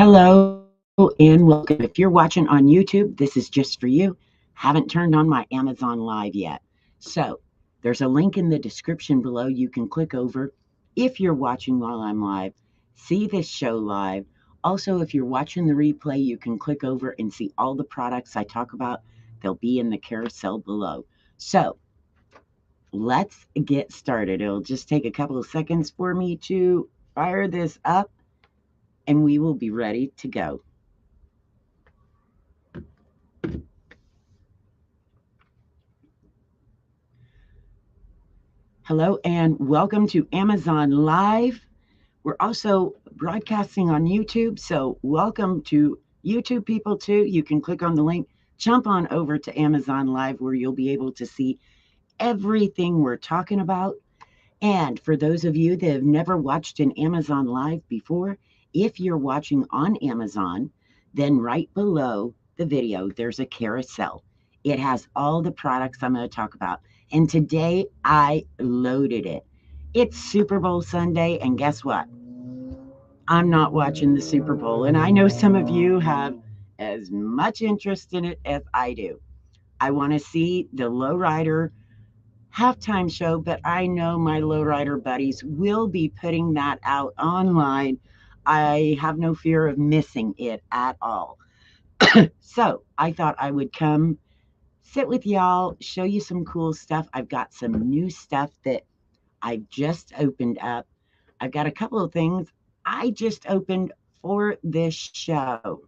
Hello and welcome. If you're watching on YouTube, this is just for you. Haven't turned on my Amazon Live yet. So there's a link in the description below you can click over if you're watching while I'm live. See this show live. Also, if you're watching the replay, you can click over and see all the products I talk about. They'll be in the carousel below. So let's get started. It'll just take a couple of seconds for me to fire this up and we will be ready to go. Hello and welcome to Amazon Live. We're also broadcasting on YouTube, so welcome to YouTube people too. You can click on the link, jump on over to Amazon Live where you'll be able to see everything we're talking about. And for those of you that have never watched an Amazon Live before, if you're watching on Amazon, then right below the video, there's a carousel. It has all the products I'm going to talk about. And today I loaded it. It's Super Bowl Sunday, and guess what? I'm not watching the Super Bowl, and I know some of you have as much interest in it as I do. I want to see the lowrider halftime show, but I know my lowrider buddies will be putting that out online. I have no fear of missing it at all. So I thought I would come sit with y'all, show you some cool stuff. I've got some new stuff that I just opened up. I've got a couple of things I just opened for this show.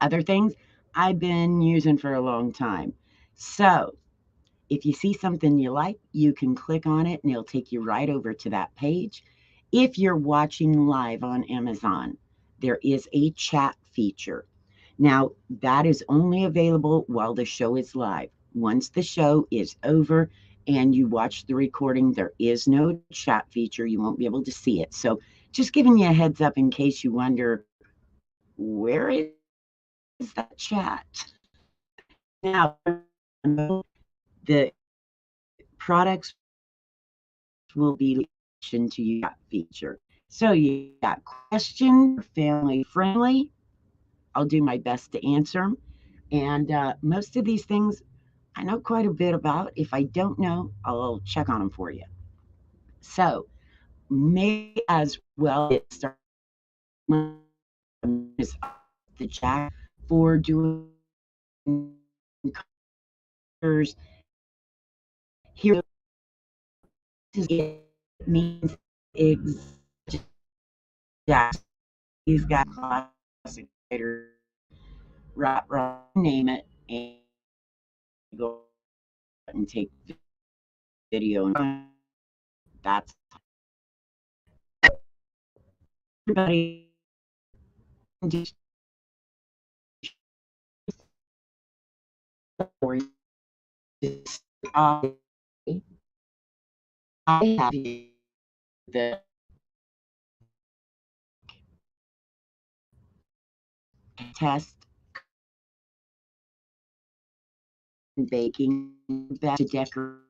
Other things I've been using for a long time. So if you see something you like, you can click on it and it'll take you right over to that page. If you're watching live on Amazon, there is a chat feature. Now, that is only available while the show is live. Once the show is over and you watch the recording, there is no chat feature. You won't be able to see it. So, just giving you a heads up in case you wonder, where is that chat? Now, the products will be to you that feature. So you got question, family friendly. I'll do my best to answer them. And most of these things I know quite a bit about. If I don't know, I'll check on them for you. So may as well get started. The chat for doing here. It means exactly. He's got classic right, name it, and go and take video. And that's everybody. I have the test baking back to decorate.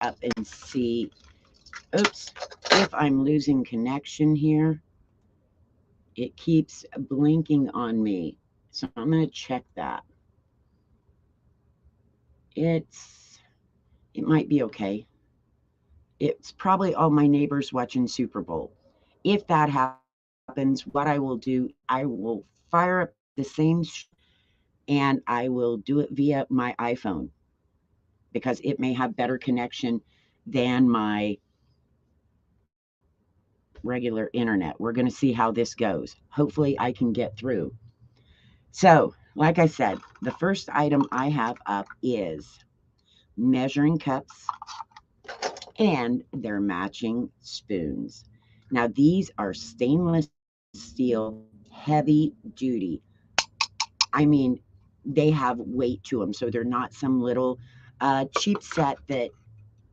Up and see. Oops, if I'm losing connection here, it keeps blinking on me. So I'm going to check that. It might be okay. It's probably all my neighbors watching Super Bowl. If that happens, what I will do, I will fire up the same and I will do it via my iPhone because it may have better connection than my regular internet. We're going to see how this goes. Hopefully I can get through. So, like I said, the first item I have up is measuring cups and their matching spoons. Now, these are stainless steel, heavy duty. I mean, they have weight to them, so they're not some little cheap set that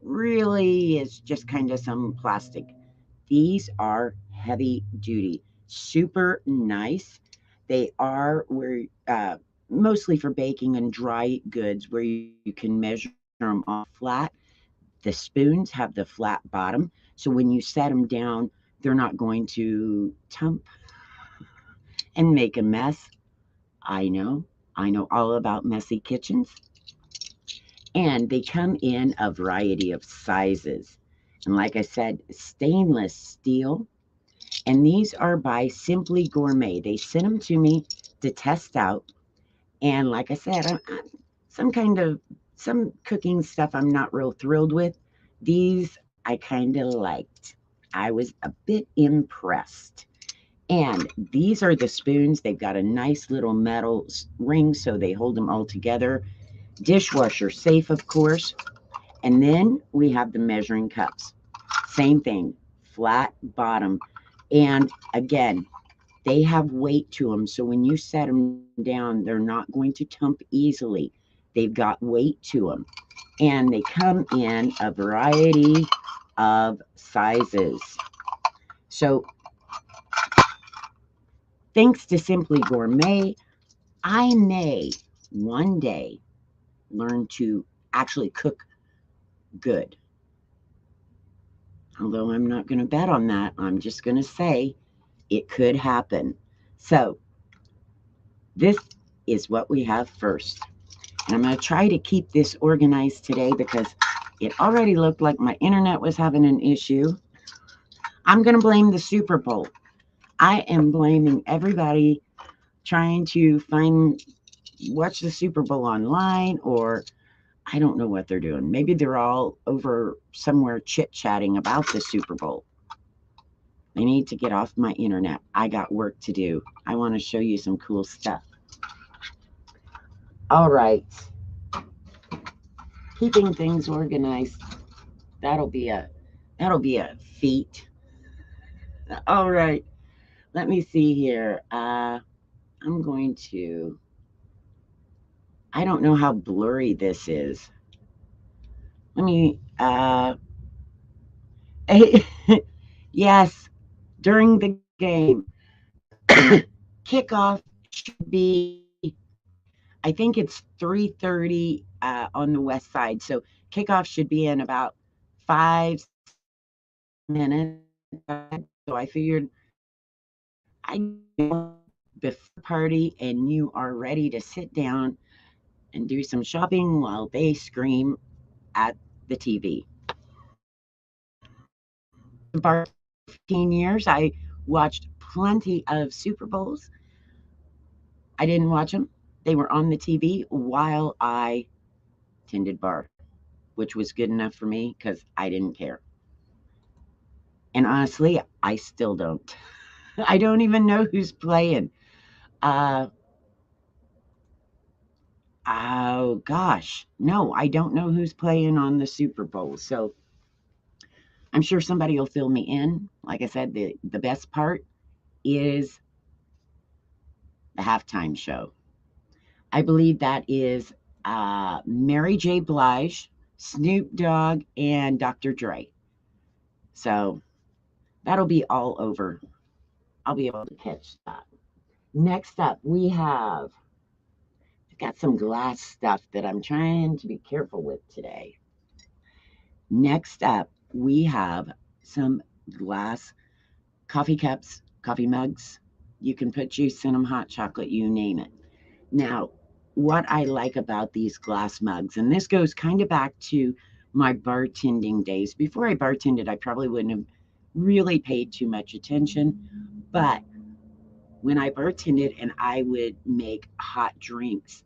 really is just kind of some plastic. These are heavy duty, super nice. They are where mostly for baking and dry goods where you can measure them all flat. The spoons have the flat bottom, so when you set them down, they're not going to tump and make a mess. I know, I know all about messy kitchens. And they come in a variety of sizes. And like I said, stainless steel. And these are by Simply Gourmet. They sent them to me to test out. And like I said, some kind of some cooking stuff I'm not real thrilled with. These I kind of liked. I was a bit impressed. And these are the spoons. They've got a nice little metal ring so they hold them all together. Dishwasher safe, of course. And then we have the measuring cups. Same thing, flat bottom. And again, they have weight to them. So when you set them down, they're not going to tump easily. They've got weight to them. And they come in a variety of sizes. So thanks to Simply Gourmet, I may one day learn to actually cook good. Although I'm not going to bet on that, I'm just going to say it could happen. So, this is what we have first. And I'm going to try to keep this organized today because it already looked like my internet was having an issue. I'm going to blame the Super Bowl. I am blaming everybody trying to watch the Super Bowl online, or I don't know what they're doing. Maybe they're all over somewhere chit-chatting about the Super Bowl. I need to get off my internet. I got work to do. I want to show you some cool stuff. All right. Keeping things organized. That'll be a feat. All right. Let me see here. I'm going to I don't know how blurry this is. Let me yes, during the game. Kickoff should be, I think it's 3:30 on the west side. So kickoff should be in about 5 minutes. So I figured I before party and you are ready to sit down and do some shopping while they scream at the TV. Bar 15 years, I watched plenty of Super Bowls. I didn't watch them. They were on the TV while I tended bar, which was good enough for me because I didn't care. And honestly, I still don't. I don't even know who's playing. Uh, oh gosh, no, I don't know who's playing on the Super Bowl. So I'm sure somebody will fill me in. Like I said, the best part is the halftime show. I believe that is Mary J. Blige, Snoop Dogg, and Dr. Dre. So that'll be all over. I'll be able to catch that. Next up, I've got some glass stuff that I'm trying to be careful with today. Next up, we have some glass coffee cups, coffee mugs. You can put juice in them, hot chocolate, you name it. Now, what I like about these glass mugs, and this goes kind of back to my bartending days. Before I bartended, I probably wouldn't have really paid too much attention. But when I bartended and I would make hot drinks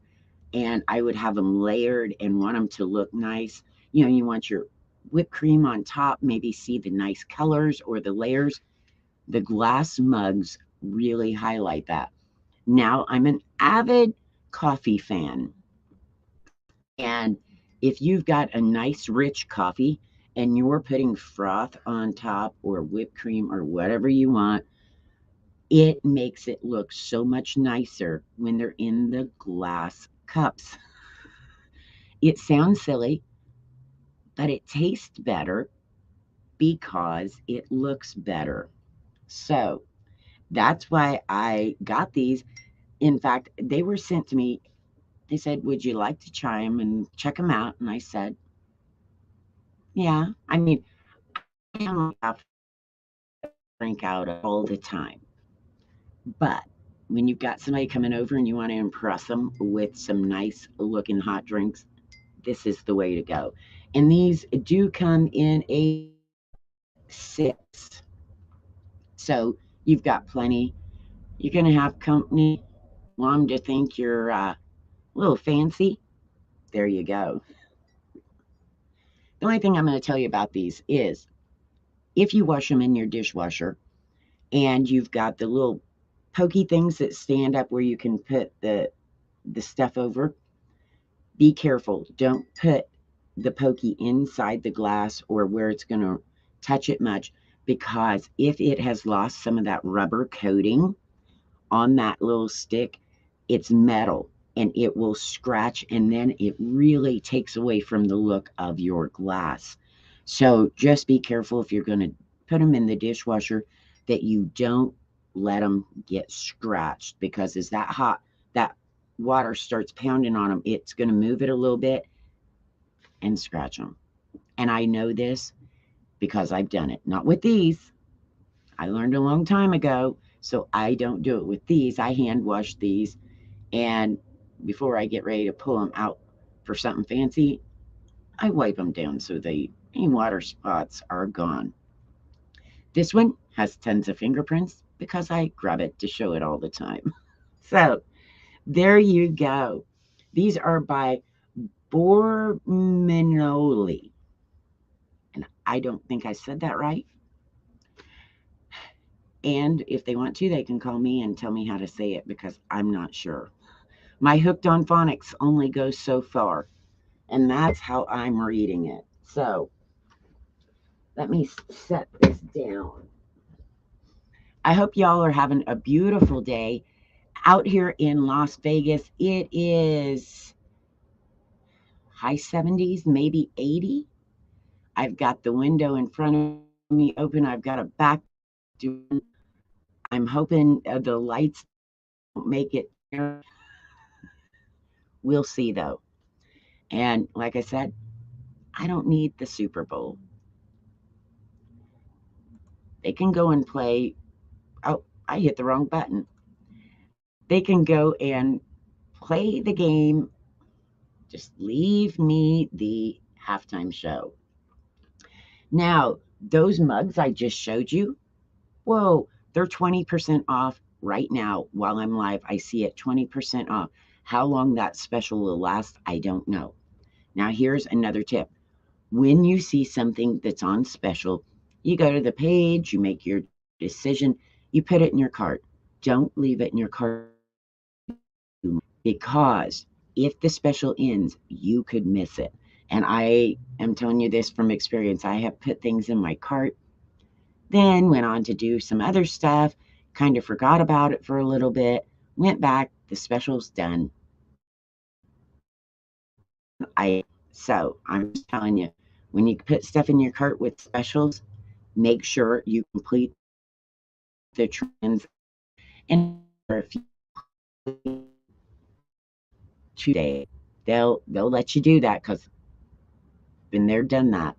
and I would have them layered and want them to look nice, you want your whipped cream on top, maybe see the nice colors or the layers. The glass mugs really highlight that. Now, I'm an avid coffee fan. And if you've got a nice rich coffee and you're putting froth on top or whipped cream or whatever you want, it makes it look so much nicer when they're in the glass cups. It sounds silly, but it tastes better because it looks better. So that's why I got these. In fact, they were sent to me. They said, "Would you like to try them and check them out?" And I said, "Yeah." I mean, I don't have to drink out all the time, but when you've got somebody coming over and you want to impress them with some nice looking hot drinks, this is the way to go. And these do come in a six, so you've got plenty. You're going to have company. Want 'em to think you're a little fancy. There you go. The only thing I'm going to tell you about these is if you wash them in your dishwasher and you've got the little pokey things that stand up where you can put the stuff over, be careful. Don't put the pokey inside the glass or where it's going to touch it much, because if it has lost some of that rubber coating on that little stick, it's metal and it will scratch, and then it really takes away from the look of your glass. So just be careful if you're going to put them in the dishwasher that you don't let them get scratched, because as that water starts pounding on them, it's going to move it a little bit and scratch them. And I know this because I've done it. Not with these. I learned a long time ago, so I don't do it with these. I hand wash these, and before I get ready to pull them out for something fancy, I wipe them down so any water spots are gone. This one has tons of fingerprints because I grab it to show it all the time. So there you go. These are by Borminoli. And I don't think I said that right. And if they want to, they can call me and tell me how to say it because I'm not sure. My hooked on phonics only goes so far, and that's how I'm reading it. So let me set this down. I hope y'all are having a beautiful day out here in Las Vegas. It is high 70s, maybe 80. I've got the window in front of me open. I've got a back doing. I'm hoping the lights don't make it there. We'll see though. And like I said, I don't need the Super Bowl. They can go and play. Oh, I hit the wrong button. They can go and play the game. Just leave me the halftime show. Now, those mugs I just showed you, whoa, they're 20% off right now while I'm live. I see it 20% off. How long that special will last, I don't know. Now, here's another tip. When you see something that's on special, you go to the page, you make your decision, you put it in your cart. Don't leave it in your cart because if the special ends, you could miss it. And I am telling you this from experience. I have put things in my cart, then went on to do some other stuff, kind of forgot about it for a little bit, went back, the special's done. So I'm just telling you, when you put stuff in your cart with specials, make sure you complete the trends. And if you today, they'll let you do that because been there, done that.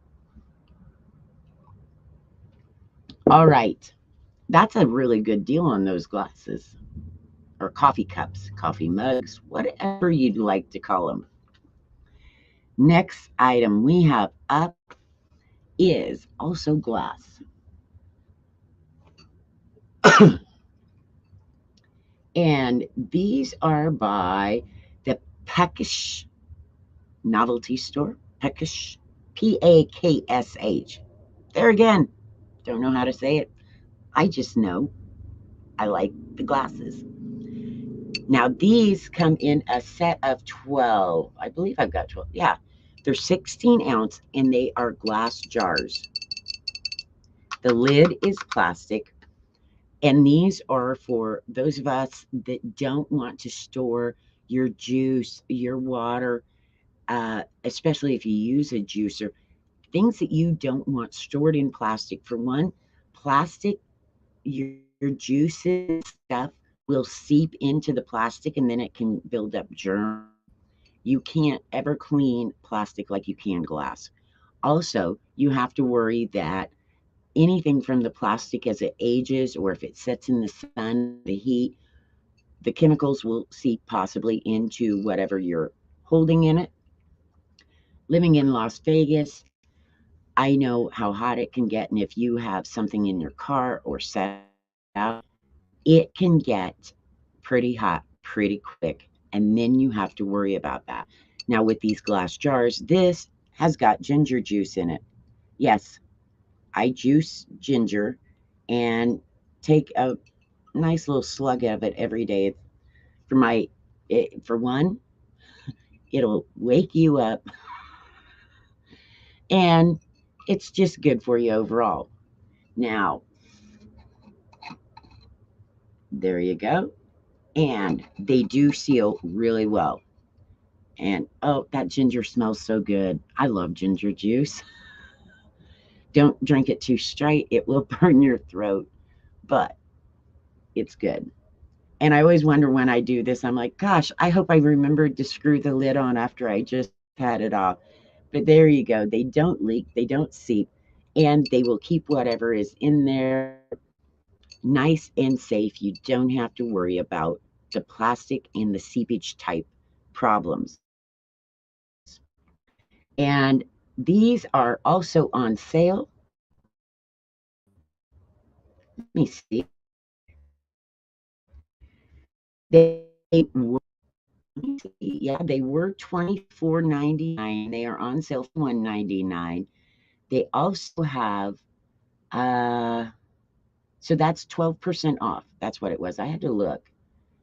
All right, that's a really good deal on those glasses or coffee cups, coffee mugs, whatever you'd like to call them. Next item we have up is also glass. And these are by the Peckish Novelty Store. Peckish, Paksh. There again, don't know how to say it. I just know I like the glasses. Now, these come in a set of 12. I believe I've got 12. Yeah, they're 16 ounce and they are glass jars. The lid is plastic. And these are for those of us that don't want to store your juice, your water, especially if you use a juicer. Things that you don't want stored in plastic. For one, plastic, your juices and stuff will seep into the plastic and then it can build up germs. You can't ever clean plastic like you can glass. Also, you have to worry that anything from the plastic as it ages or if it sits in the sun, the heat, the chemicals will seep possibly into whatever you're holding in it. Living in Las Vegas, I know how hot it can get, and if you have something in your car or set out, it can get pretty hot pretty quick, and then you have to worry about that. Now, with these glass jars, this has got ginger juice in it. Yes, I juice ginger and take a nice little slug of it every day. For one, it'll wake you up, and it's just good for you overall. Now, there you go. And they do seal really well. And oh, that ginger smells so good. I love ginger juice. Don't drink it too straight, it will burn your throat, but it's good. And I always wonder when I do this, I'm like, gosh, I hope I remembered to screw the lid on after I just had it off. But there you go. They don't leak, they don't seep, and they will keep whatever is in there nice and safe. You don't have to worry about the plastic and the seepage type problems. And these are also on sale. Let me see. They were, yeah, they were $24.99. They are on sale for $1.99. They also have so that's 12% off. That's what it was. I had to look.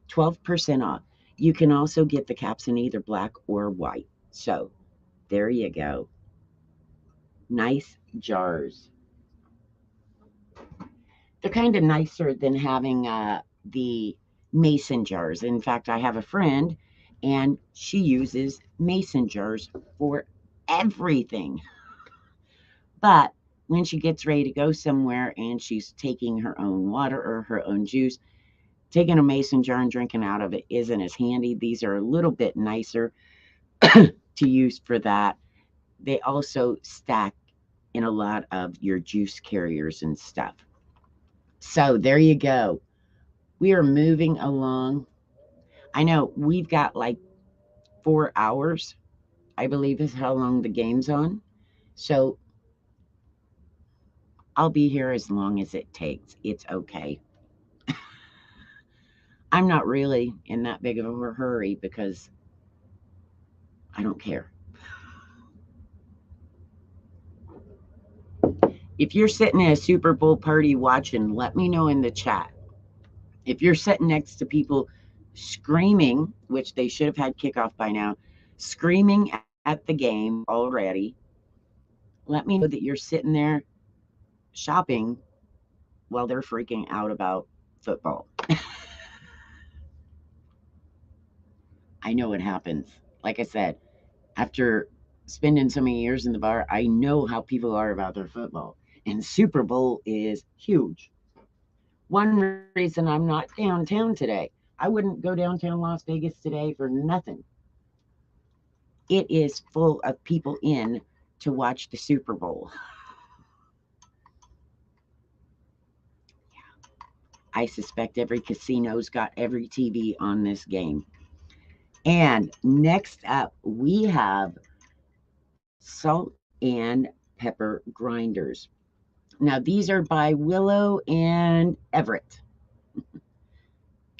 12% off. You can also get the caps in either black or white. So there you go. Nice jars. They're kind of nicer than having the mason jars. In fact, I have a friend and she uses mason jars for everything. But when she gets ready to go somewhere and she's taking her own water or her own juice, taking a mason jar and drinking out of it isn't as handy. These are a little bit nicer to use for that. They also stack in a lot of your juice carriers and stuff. So there you go. We are moving along. I know we've got like 4 hours, I believe is how long the game's on. So I'll be here as long as it takes. It's okay. I'm not really in that big of a hurry because I don't care. If you're sitting at a Super Bowl party watching, let me know in the chat. If you're sitting next to people screaming, which they should have had kickoff by now, screaming at the game already, let me know that you're sitting there shopping while they're freaking out about football. I know it happens. Like I said, after spending so many years in the bar, I know how people are about their football. And Super Bowl is huge. One reason I'm not downtown today. I wouldn't go downtown Las Vegas today for nothing. It is full of people in to watch the Super Bowl. I suspect every casino's got every TV on this game. And next up, we have salt and pepper grinders. Now, these are by Willow and Everett.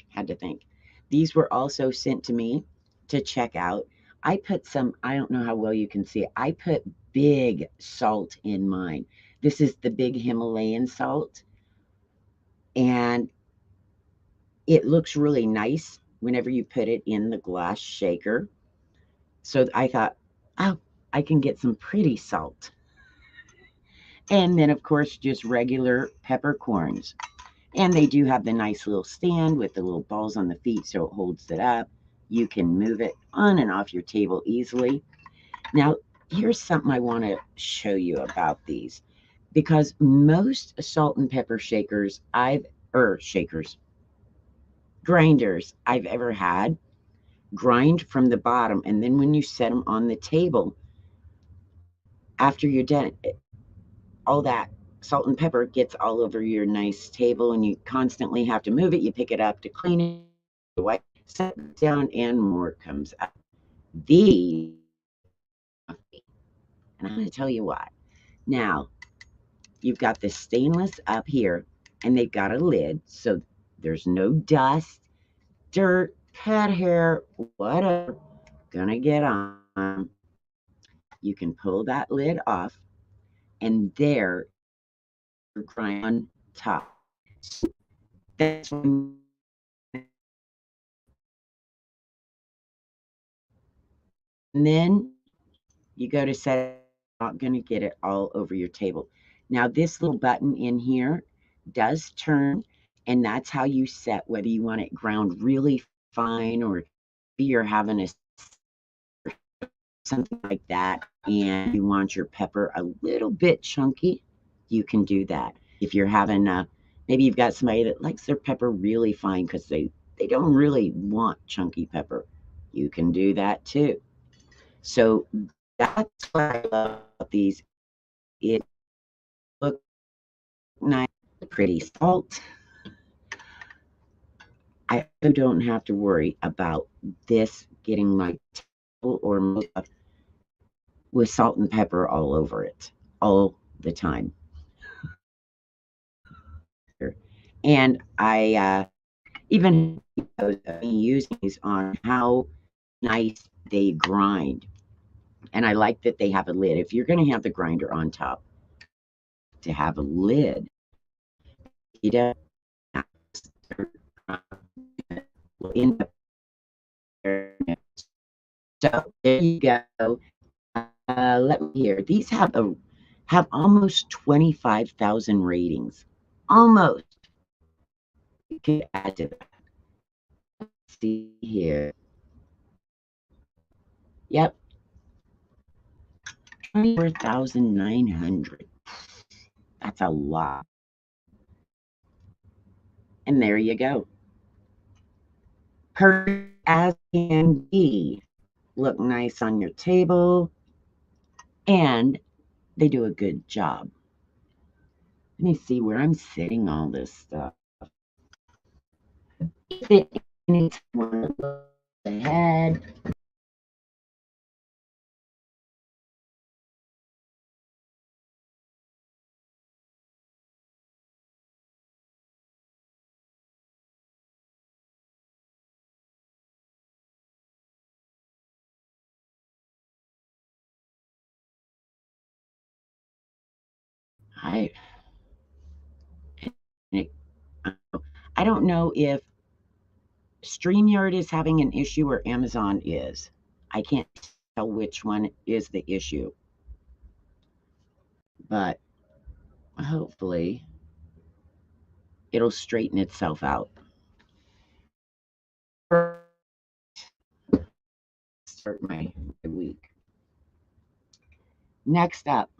Had to think. These were also sent to me to check out. I put some, I don't know how well you can see it. I put big salt in mine. This is the big Himalayan salt. And it looks really nice whenever you put it in the glass shaker. So I thought, oh, I can get some pretty salt. And then, of course, just regular peppercorns. And they do have the nice little stand with the little balls on the feet so it holds it up. You can move it on and off your table easily. Now, here's something I want to show you about these, because most salt and pepper grinders I've ever had grind from the bottom, and then when you set them on the table, after you're done, all that salt and pepper gets all over your nice table, and you constantly have to move it. You pick it up to clean it, wipe, set it down, and more comes up. These, and I'm going to tell you why. Now, you've got the stainless up here, and they've got a lid, so there's no dust, dirt, pet hair, whatever gonna get on. You can pull that lid off, and there you're grind on top. So that's when, and then you go to set it, not gonna get it all over your table. Now this little button in here does turn, and that's how you set whether you want it ground really fine, or you're having a something like that, and you want your pepper a little bit chunky, you can do that. If you're having maybe you've got somebody that likes their pepper really fine because they don't really want chunky pepper, you can do that too. So that's what I love about these. It looks nice, pretty salt. I also don't have to worry about this getting my table or with salt and pepper all over it all the time. And I even using these on how nice they grind. And I like that they have a lid. If you're going to have the grinder on top, to have a lid, you don't have to end up there. So there you go. Let me hear. These have almost 25,000 ratings. Almost. You can add to that. Let's see here. Yep. 24,900. That's a lot. And there you go. Perfect as can be. Look nice on your table. And they do a good job. Let me see where I'm sitting all this stuff. If it needs one ahead. I I don't know if StreamYard is having an issue or Amazon is. I can't tell which one is the issue. But hopefully it'll straighten itself out. Start my week. Next up,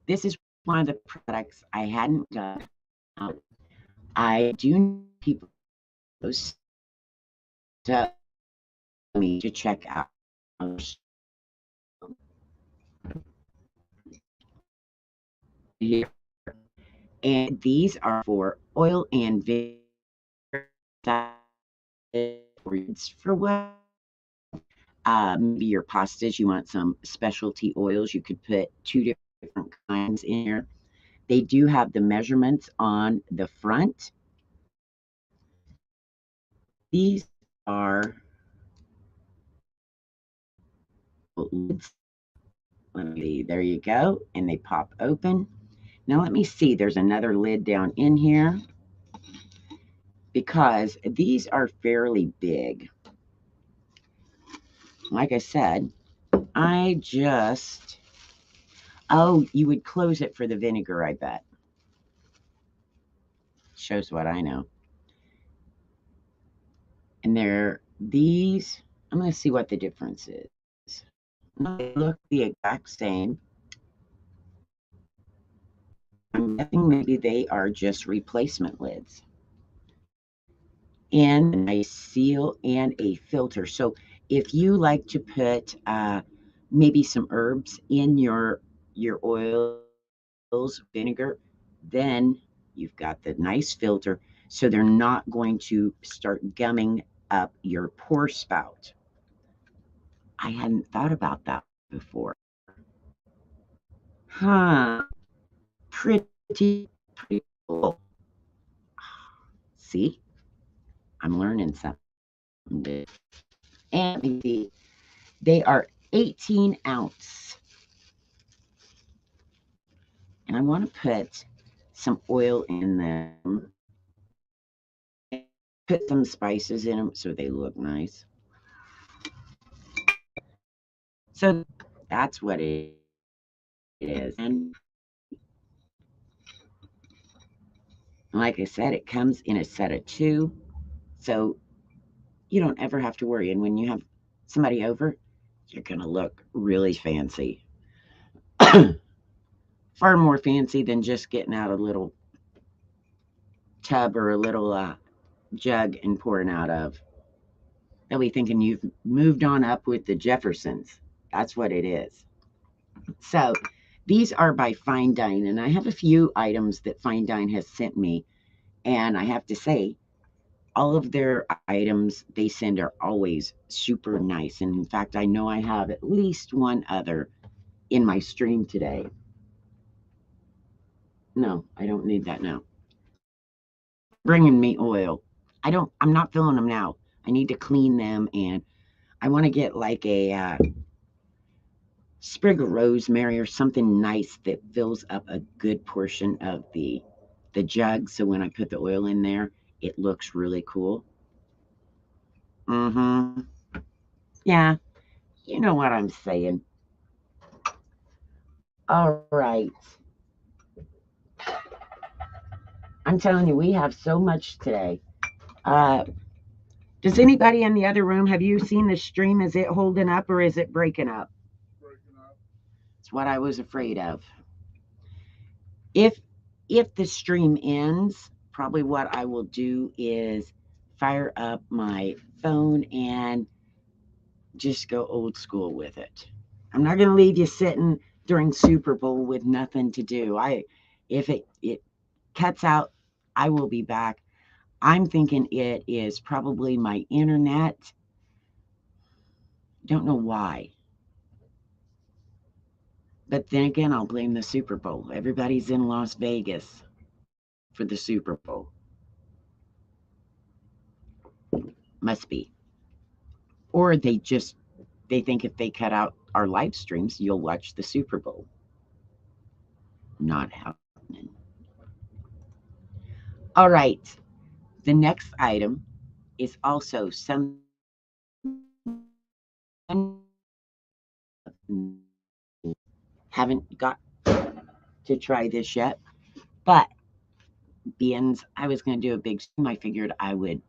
this is one of the products I hadn't done. I do people to me to check out. Here. And these are for oil and for what? Maybe your pastas, you want some specialty oils, you could put 2 different kinds in here. They do have the measurements on the front. These are lids. There you go, and they pop open. Now let me see, there's another lid down in here because these are fairly big. Like I said, oh, you would close it for the vinegar, I bet. Shows what I know. And these, I'm going to see what the difference is. They look the exact same. I'm guessing maybe they are just replacement lids. And a nice seal and a filter. So if you like to put maybe some herbs in your oils with vinegar, then you've got the nice filter, so they're not going to start gumming up your pour spout. I hadn't thought about that before. Huh. Pretty cool. See, I'm learning something. And let me see, they are 18 ounce. And I want to put some oil in them. Put some spices in them so they look nice. So that's what it is. And like I said, it comes in a set of 2. So you don't ever have to worry. And when you have somebody over, you're going to look really fancy. Far more fancy than just getting out a little tub or a little jug and pouring out of. They'll be thinking you've moved on up with the Jeffersons. That's what it is. So these are by Fine Dine, and I have a few items that Fine Dine has sent me. And I have to say, all of their items they send are always super nice. And in fact, I know I have at least one other in my stream today. No, I don't need that now. Bringing me oil. I'm not filling them now. I need to clean them, and I want to get like a sprig of rosemary or something nice that fills up a good portion of the jug. So when I put the oil in there, it looks really cool. Mm-hmm. Yeah, you know what I'm saying. All right. I'm telling you, we have so much today. Uh, does anybody in the other room, have you seen the stream? Is it holding up or is it breaking up? Breaking up. It's what I was afraid of. If if the stream ends, probably what I will do is fire up my phone and just go old school with it. I'm not going to leave you sitting during Super Bowl with nothing to do. If it cuts out, I will be back. I'm thinking it is probably my internet. Don't know why. But then again, I'll blame the Super Bowl. Everybody's in Las Vegas for the Super Bowl. Must be. Or they think if they cut out our live streams, you'll watch the Super Bowl. Not happening. All right. The next item is also some haven't got to try this yet, but being I was going to do a big stream, I figured I would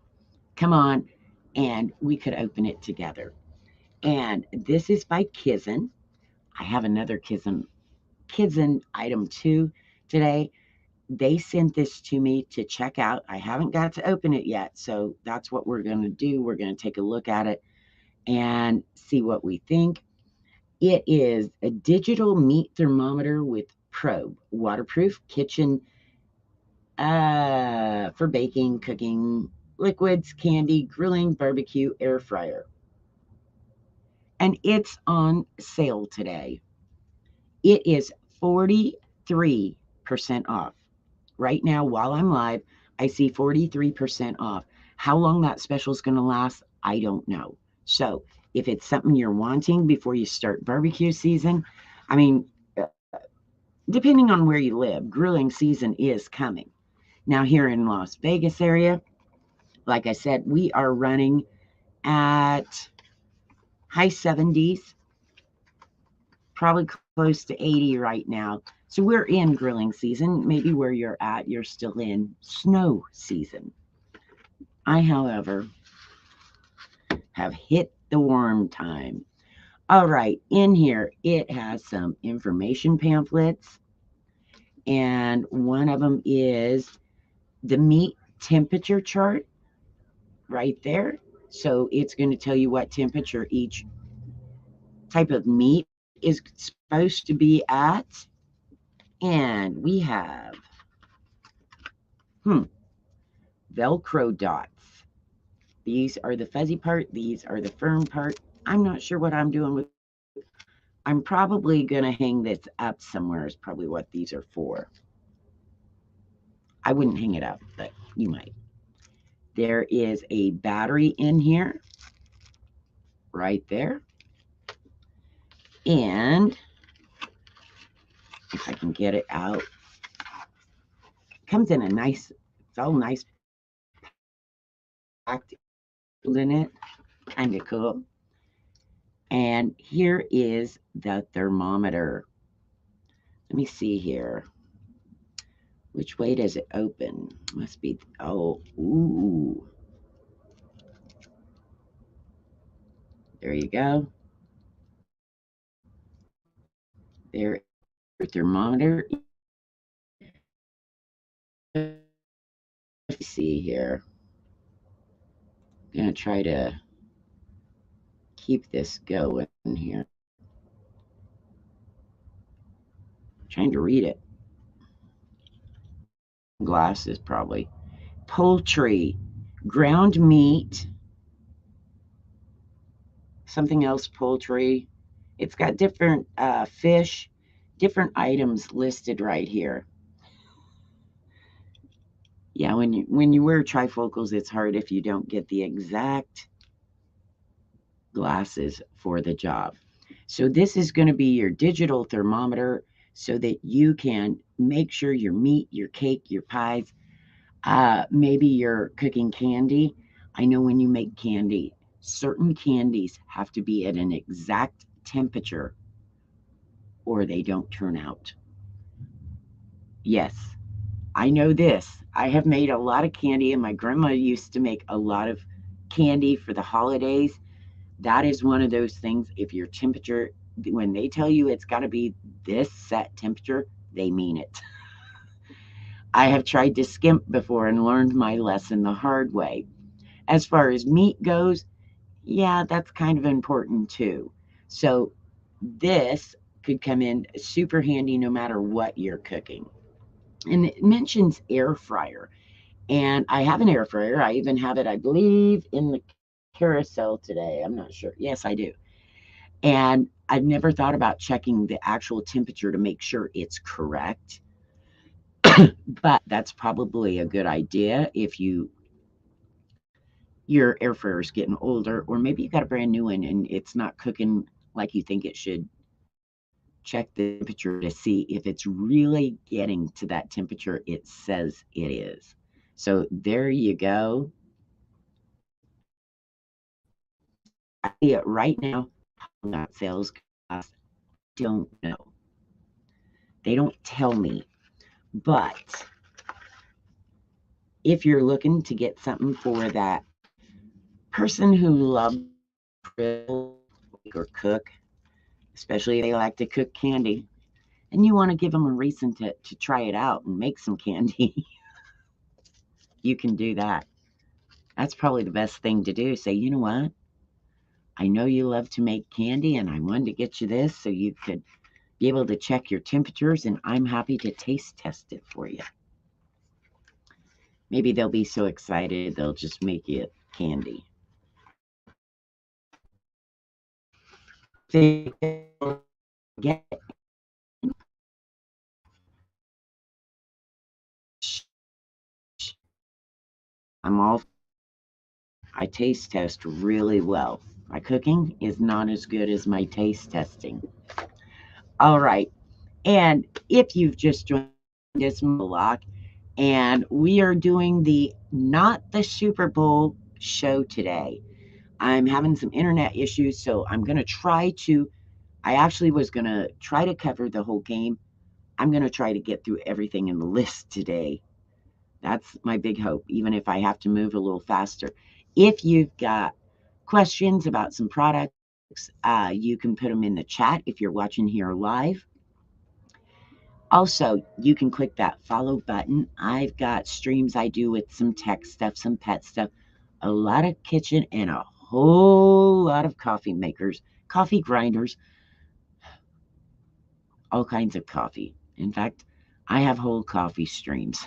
come on and we could open it together. And this is by Kizen. I have another Kizen item too today. They sent this to me to check out. I haven't got to open it yet, so that's what we're going to do. We're going to take a look at it and see what we think. It is a digital meat thermometer with probe, waterproof, kitchen for baking, cooking, liquids, candy, grilling, barbecue, air fryer. And it's on sale today. It is 43% off. Right now, while I'm live, I see 43% off. How long that special is going to last, I don't know. So if it's something you're wanting before you start barbecue season, I mean, depending on where you live, grilling season is coming. Now, here in Las Vegas area, like I said, we are running at high 70s, probably close to 80 right now. So we're in grilling season. Maybe where you're at, you're still in snow season. I, however, have hit the warm time. All right, in here it has some information pamphlets, and one of them is the meat temperature chart right there. So it's going to tell you what temperature each type of meat is supposed to be at. And we have Velcro dots. These are the fuzzy part, these are the firm part. I'm not sure what I'm doing with. I'm probably going to hang this up somewhere, is probably what these are for. I wouldn't hang it up, but you might. There is a battery in here, right there. And if I can get it out, it comes in a nice, it's all nice packed in it, kind of cool. And here is the thermometer. Let me see here. Which way does it open? Must be, oh, ooh. There you go. There, your thermometer. Let's see here. I'm going to try to keep this going here. I'm trying to read it. Glasses, probably. Poultry, ground meat, something else poultry. It's got different fish, different items listed right here. Yeah, when you wear trifocals, it's hard if you don't get the exact glasses for the job. So this is going to be your digital thermometer so that you can make sure your meat, your cake, your pies, maybe you're cooking candy. I know when you make candy, certain candies have to be at an exact temperature or they don't turn out. Yes, I know this. I have made a lot of candy, and my grandma used to make a lot of candy for the holidays. That is one of those things. If your temperature, when they tell you it's got to be this set temperature, they mean it. I have tried to skimp before and learned my lesson the hard way. As far as meat goes, yeah, that's kind of important too. So this could come in super handy no matter what you're cooking. And it mentions air fryer. And I have an air fryer. I even have it, I believe, in the carousel today. I'm not sure. Yes, I do. And I've never thought about checking the actual temperature to make sure it's correct. But that's probably a good idea if your air fryer is getting older, or maybe you got a brand new one and it's not cooking like you think it should. Check the temperature to see if it's really getting to that temperature it says it is. So there you go. I see it right now. That sales cost, don't know. They don't tell me. But if you're looking to get something for that person who loves to grill or cook, especially if they like to cook candy, and you want to give them a reason to try it out and make some candy, you can do that. That's probably the best thing to do. Say, you know what? I know you love to make candy, and I wanted to get you this so you could be able to check your temperatures, and I'm happy to taste test it for you. Maybe they'll be so excited they'll just make you candy. They get I'm all I taste test really well. My cooking is not as good as my taste testing. All right. And if you've just joined us, Loch, and we are doing the Not the Super Bowl show today. I'm having some internet issues, so I'm going to try to. I actually was going to try to cover the whole game. I'm going to try to get through everything in the list today. That's my big hope, even if I have to move a little faster. If you've got questions about some products, You can put them in the chat if you're watching here live. Also, you can click that follow button. I've got streams I do with some tech stuff, some pet stuff, a lot of kitchen, and a whole lot of coffee makers, coffee grinders, all kinds of coffee. In fact, I have whole coffee streams.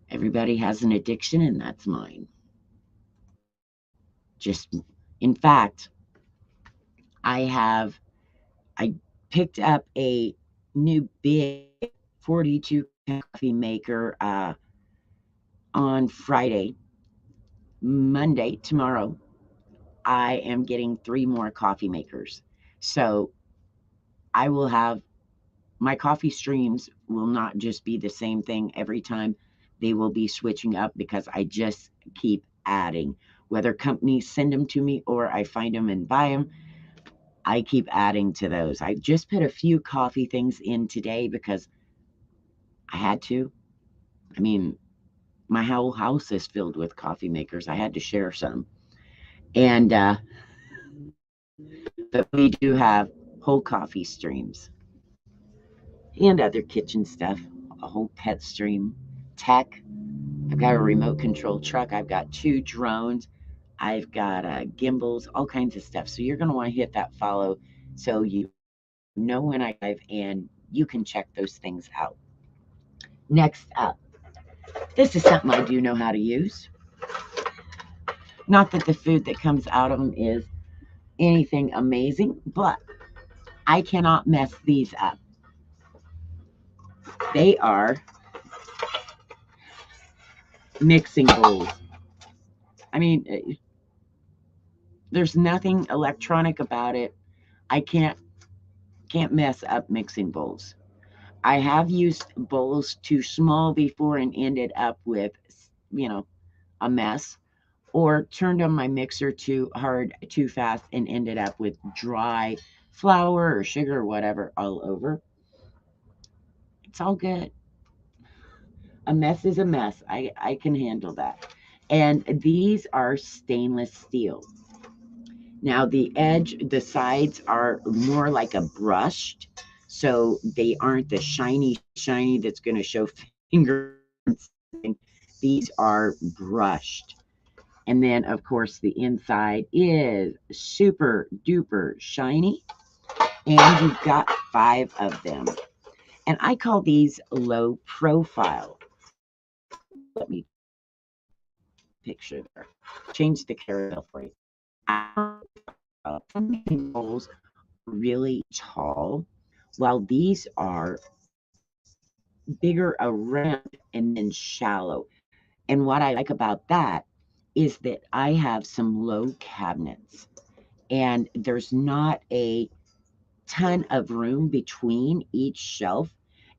Everybody has an addiction, and that's mine. Just, in fact, I picked up a new big 42 coffee maker on Friday. Monday, tomorrow, I am getting 3 more coffee makers. So I will have my coffee streams will not just be the same thing every time. They will be switching up because I just keep adding. Whether companies send them to me or I find them and buy them, I keep adding to those. I just put a few coffee things in today because I had to. I mean, my whole house is filled with coffee makers. I had to share some. And but we do have whole coffee streams and other kitchen stuff, a whole pet stream, tech. I've got a remote control truck. I've got 2 drones. I've got gimbals, all kinds of stuff. So you're going to want to hit that follow so you know when I live and you can check those things out. Next up, this is something I do know how to use. Not that the food that comes out of them is anything amazing, but I cannot mess these up. They are mixing bowls. I mean, there's nothing electronic about it. I can't mess up mixing bowls. I have used bowls too small before and ended up with, you know, a mess, or turned on my mixer too hard, too fast, and ended up with dry flour or sugar or whatever all over. It's all good. A mess is a mess. I can handle that. And these are stainless steel. Now the sides are more like a brushed, so they aren't the shiny that's going to show fingerprints. These are brushed. And then, of course, the inside is super duper shiny. And you've got 5 of them. And I call these low profile. Let me picture there. Change the carousel for you. Some bowls really tall, while these are bigger around and then shallow. And what I like about that is that I have some low cabinets and there's not a ton of room between each shelf.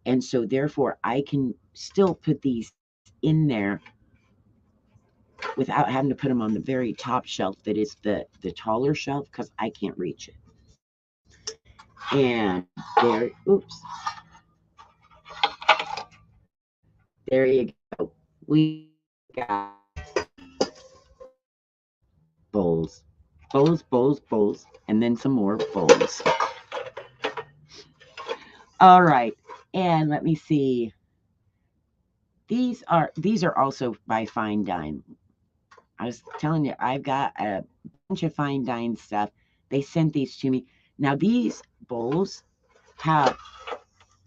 And so therefore I can still put these in there without having to put them on the very top shelf that is the taller shelf because I can't reach it. And there, oops. There you go. We got bowls, bowls, and then some more bowls. All right, and let me see. These are also by Fine Dine. I was telling you, I've got a bunch of Fine Dine stuff. They sent these to me. Now these bowls have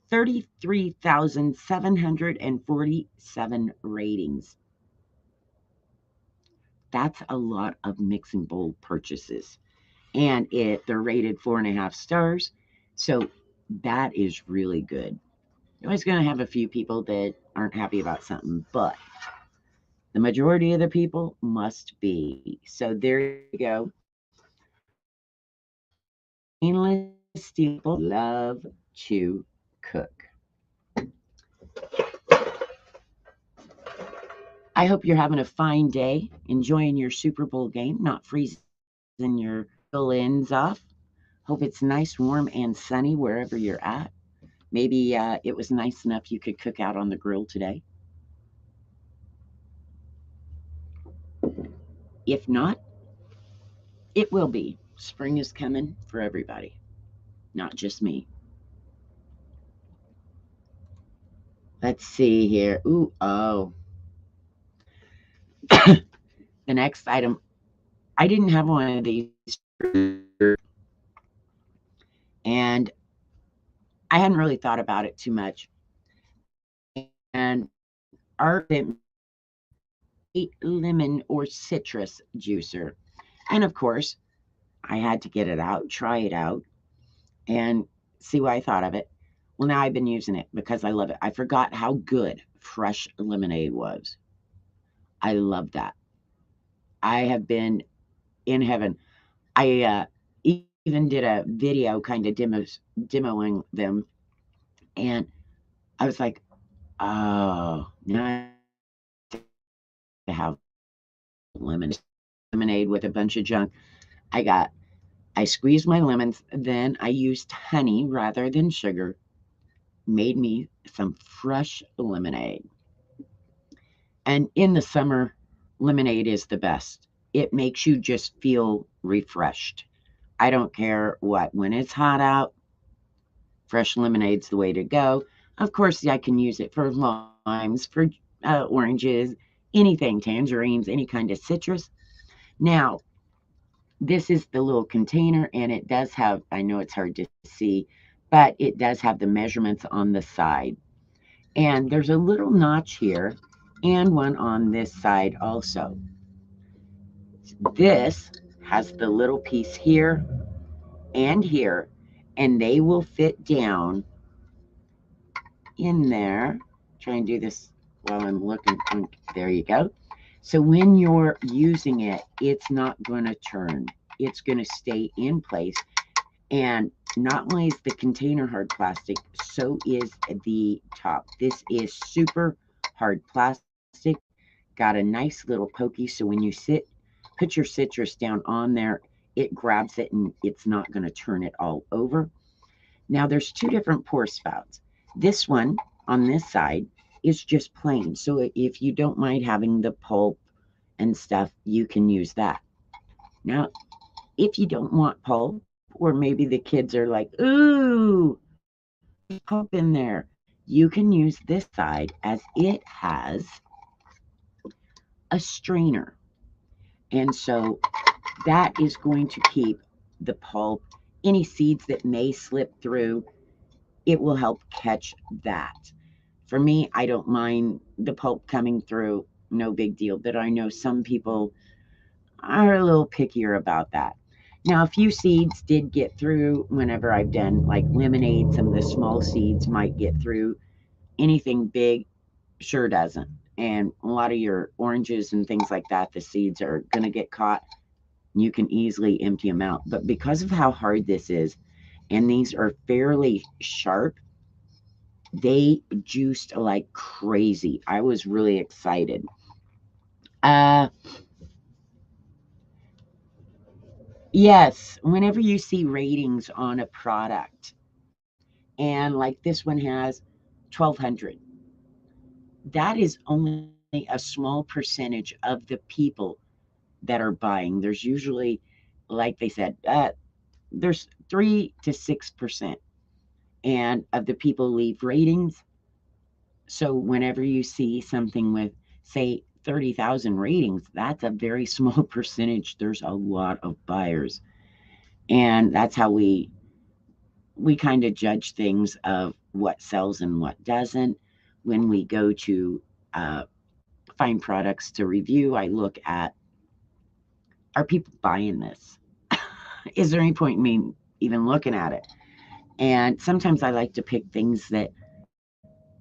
33,747 ratings. That's a lot of mixing bowl purchases. And they're rated 4.5 stars. So that is really good. You're always going to have a few people that aren't happy about something, but the majority of the people must be. So there you go. Stainless steel, love to cook. I hope you're having a fine day, enjoying your Super Bowl game, not freezing your ends off. Hope it's nice, warm, and sunny wherever you're at. Maybe it was nice enough you could cook out on the grill today. If not, It will be. Spring is coming for everybody, not just me. Let's see here. Ooh, oh. The next item, I didn't have one of these and I hadn't really thought about it too much. And our lemon or citrus juicer. And of course, I had to get it out, try it out, and see what I thought of it. Well, now I've been using it because I love it. I forgot how good fresh lemonade was. I love that. I have been in heaven. I even did a video kind of demoing them, and I was like, oh, now I have lemonade with a bunch of junk. I I squeezed my lemons, then I used honey rather than sugar, made me some fresh lemonade. And in the summer, lemonade is the best. It makes you just feel refreshed. I don't care what, when it's hot out, fresh lemonade's the way to go. Of course, I can use it for limes, for oranges, anything, tangerines, any kind of citrus. Now, this is the little container, and it does have, I know it's hard to see, but it does have the measurements on the side. And there's a little notch here and one on this side also. This has the little piece here and here, and they will fit down in there. Try and do this while I'm looking. There you go. So when you're using it, it's not going to turn. It's going to stay in place. And not only is the container hard plastic, so is the top. This is super hard plastic. Got a nice little pokey, so when you put your citrus down on there, it grabs it and it's not going to turn it all over. Now there's two different pour spouts. This one on this side is just plain. So if you don't mind having the pulp and stuff, you can use that. Now, if you don't want pulp, or maybe the kids are like, ooh, pulp in there, you can use this side as it has a strainer. And so that is going to keep the pulp, any seeds that may slip through, it will help catch that. For me, I don't mind the pulp coming through, no big deal, but I know some people are a little pickier about that. Now, a few seeds did get through whenever I've done like lemonade. Some of the small seeds might get through. Anything big sure doesn't. And a lot of your oranges and things like that, the seeds are going to get caught. You can easily empty them out. But because of how hard this is, and these are fairly sharp, they juiced like crazy. I was really excited. Uh, yes, whenever you see ratings on a product, and like this one has 1,200, that is only a small percentage of the people that are buying. There's usually, like they said, there's 3 to 6%, and of the people leave ratings. So whenever you see something with, say, 30,000 ratings, that's a very small percentage. There's a lot of buyers. And that's how we kind of judge things of what sells and what doesn't. When we go to find products to review, I look at, are people buying this? Is there any point in me even looking at it? And sometimes I like to pick things that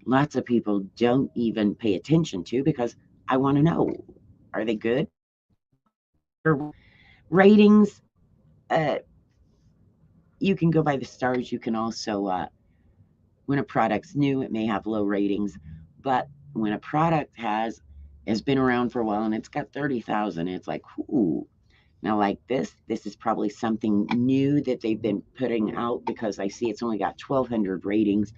lots of people don't even pay attention to because I want to know, are they good? Or ratings, uh, you can go by the stars. You can also, when a product's new, it may have low ratings, but when a product has been around for a while and it's got 30,000, it's like, ooh. Now, like this is probably something new that they've been putting out because I see it's only got 1,200 ratings,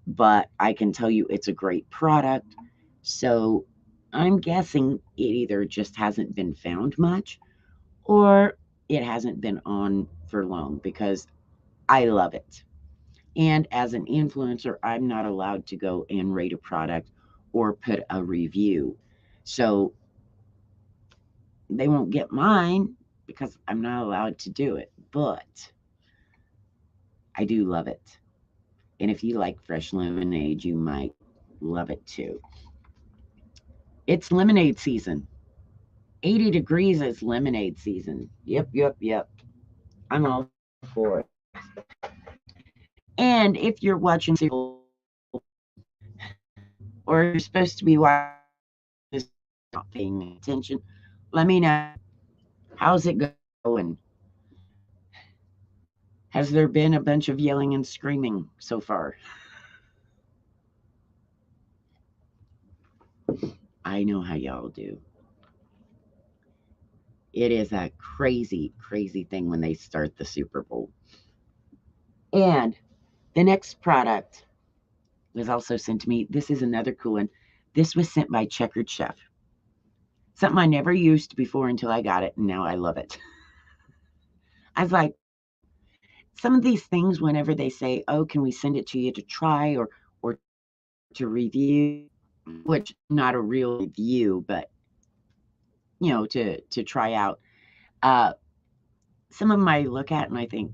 but I can tell you it's a great product. So I'm guessing it either just hasn't been found much, or it hasn't been on for long because I love it. And as an influencer, I'm not allowed to go and rate a product or put a review. So they won't get mine because I'm not allowed to do it. But I do love it. And if you like fresh lemonade, you might love it too. It's lemonade season. 80 degrees is lemonade season. Yep, yep, yep. I'm all for it. And if you're watching or you're supposed to be watching this not paying attention, let me know. How's it going? Has there been a bunch of yelling and screaming so far? I know how y'all do. It is a crazy, crazy thing when they start the Super Bowl. And the next product was also sent to me. This is another cool one. This was sent by Checkered Chef. Something I never used before until I got it, and now I love it. I was like, some of these things, whenever they say, "Oh, can we send it to you to try or to review," which not a real review, but to try out. Uh, some of them I look at and I think,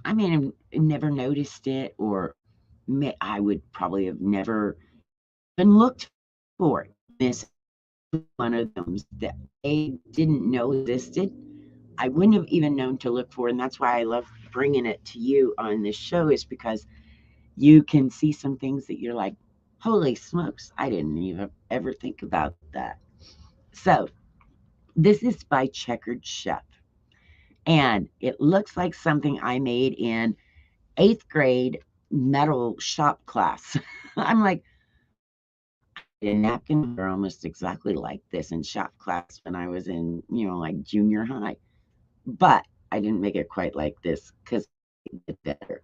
I may have never noticed it, or I would probably have never even looked for it. This is one of them that I didn't know existed. I wouldn't have even known to look for, and that's why I love bringing it to you on this show, is because you can see some things that you're like, holy smokes, I didn't even ever think about that. So this is by Checkered Chef, and it looks like something I made in 8th grade metal shop class. I'm like, a napkin are almost exactly like this in shop class when I was in, like junior high. But I didn't make it quite like this because it's better.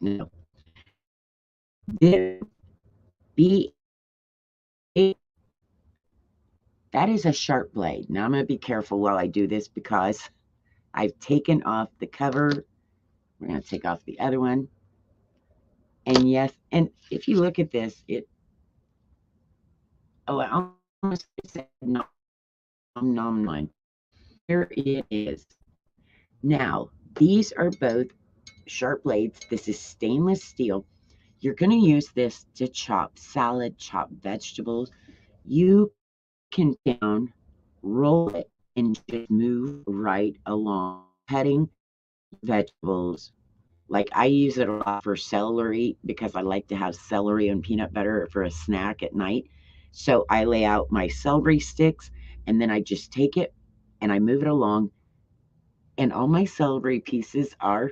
No, this be that is a sharp blade. Now I'm going to be careful while I do this because I've taken off the cover. We're going to take off the other one. And yes, and if you look at this, I almost said nom nom line. Here it is. Now, these are both sharp blades. This is stainless steel. You're going to use this to chop salad, chop vegetables. You can down, roll it, and just move right along, cutting vegetables. Like I use it a lot for celery because I like to have celery and peanut butter for a snack at night. So I lay out my celery sticks and then I just take it and I move it along, and all my celery pieces are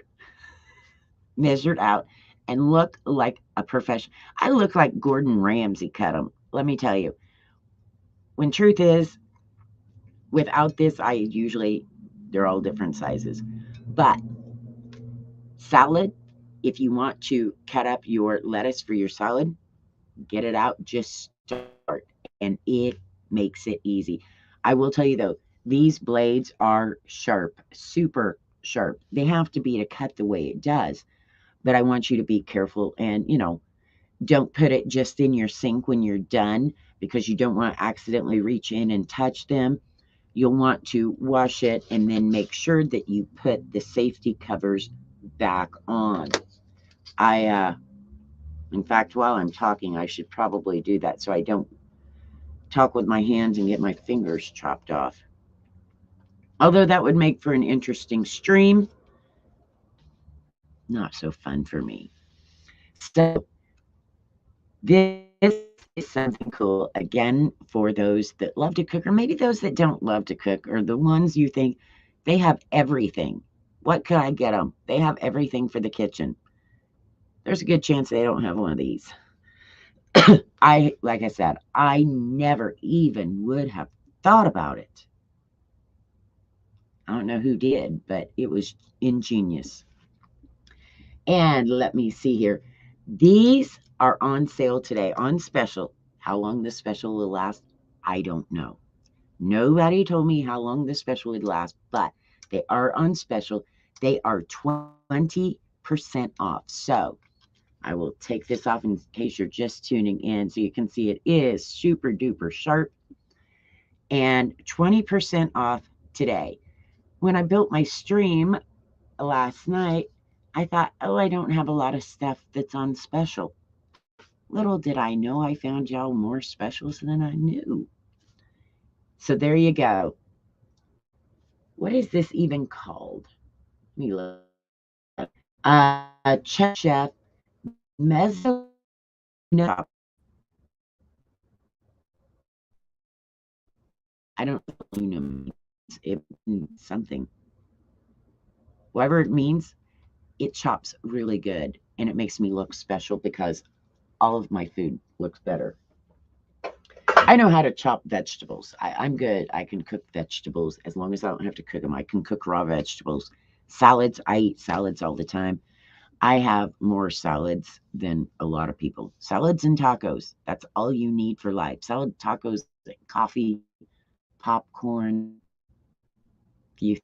measured out and look like a professional. I look like Gordon Ramsay cut them. Let me tell you. When truth is, without this, they're all different sizes. But salad, if you want to cut up your lettuce for your salad, get it out, just start, and it makes it easy. I will tell you though, these blades are sharp, super sharp. They have to be to cut the way it does. But I want you to be careful and, don't put it just in your sink when you're done because you don't want to accidentally reach in and touch them. You'll want to wash it and then make sure that you put the safety covers back on. In fact, while I'm talking, I should probably do that so I don't talk with my hands and get my fingers chopped off. Although that would make for an interesting stream, not so fun for me. So this is something cool, again, for those that love to cook, or maybe those that don't love to cook, or the ones you think they have everything. What could I get them? They have everything for the kitchen. There's a good chance they don't have one of these. Like I said, I never even would have thought about it. I don't know who did, but it was ingenious. And let me see here. These are on sale today, on special. How long this special will last, I don't know. Nobody told me how long this special would last, but they are on special. They are 20% off. So I will take this off in case you're just tuning in so you can see it is super duper sharp and 20% off today. When I built my stream last night, I thought, oh, I don't have a lot of stuff that's on special. Little did I know I found y'all more specials than I knew. So there you go. What is this even called? Let me look. Chef Mezzo. I don't know. It means something. Whatever it means, it chops really good and it makes me look special because all of my food looks better. I know how to chop vegetables. I'm good. I can cook vegetables as long as I don't have to cook them. I can cook raw vegetables. Salads, I eat salads all the time. I have more salads than a lot of people. Salads and tacos. That's all you need for life. Salad, tacos, coffee, popcorn. You.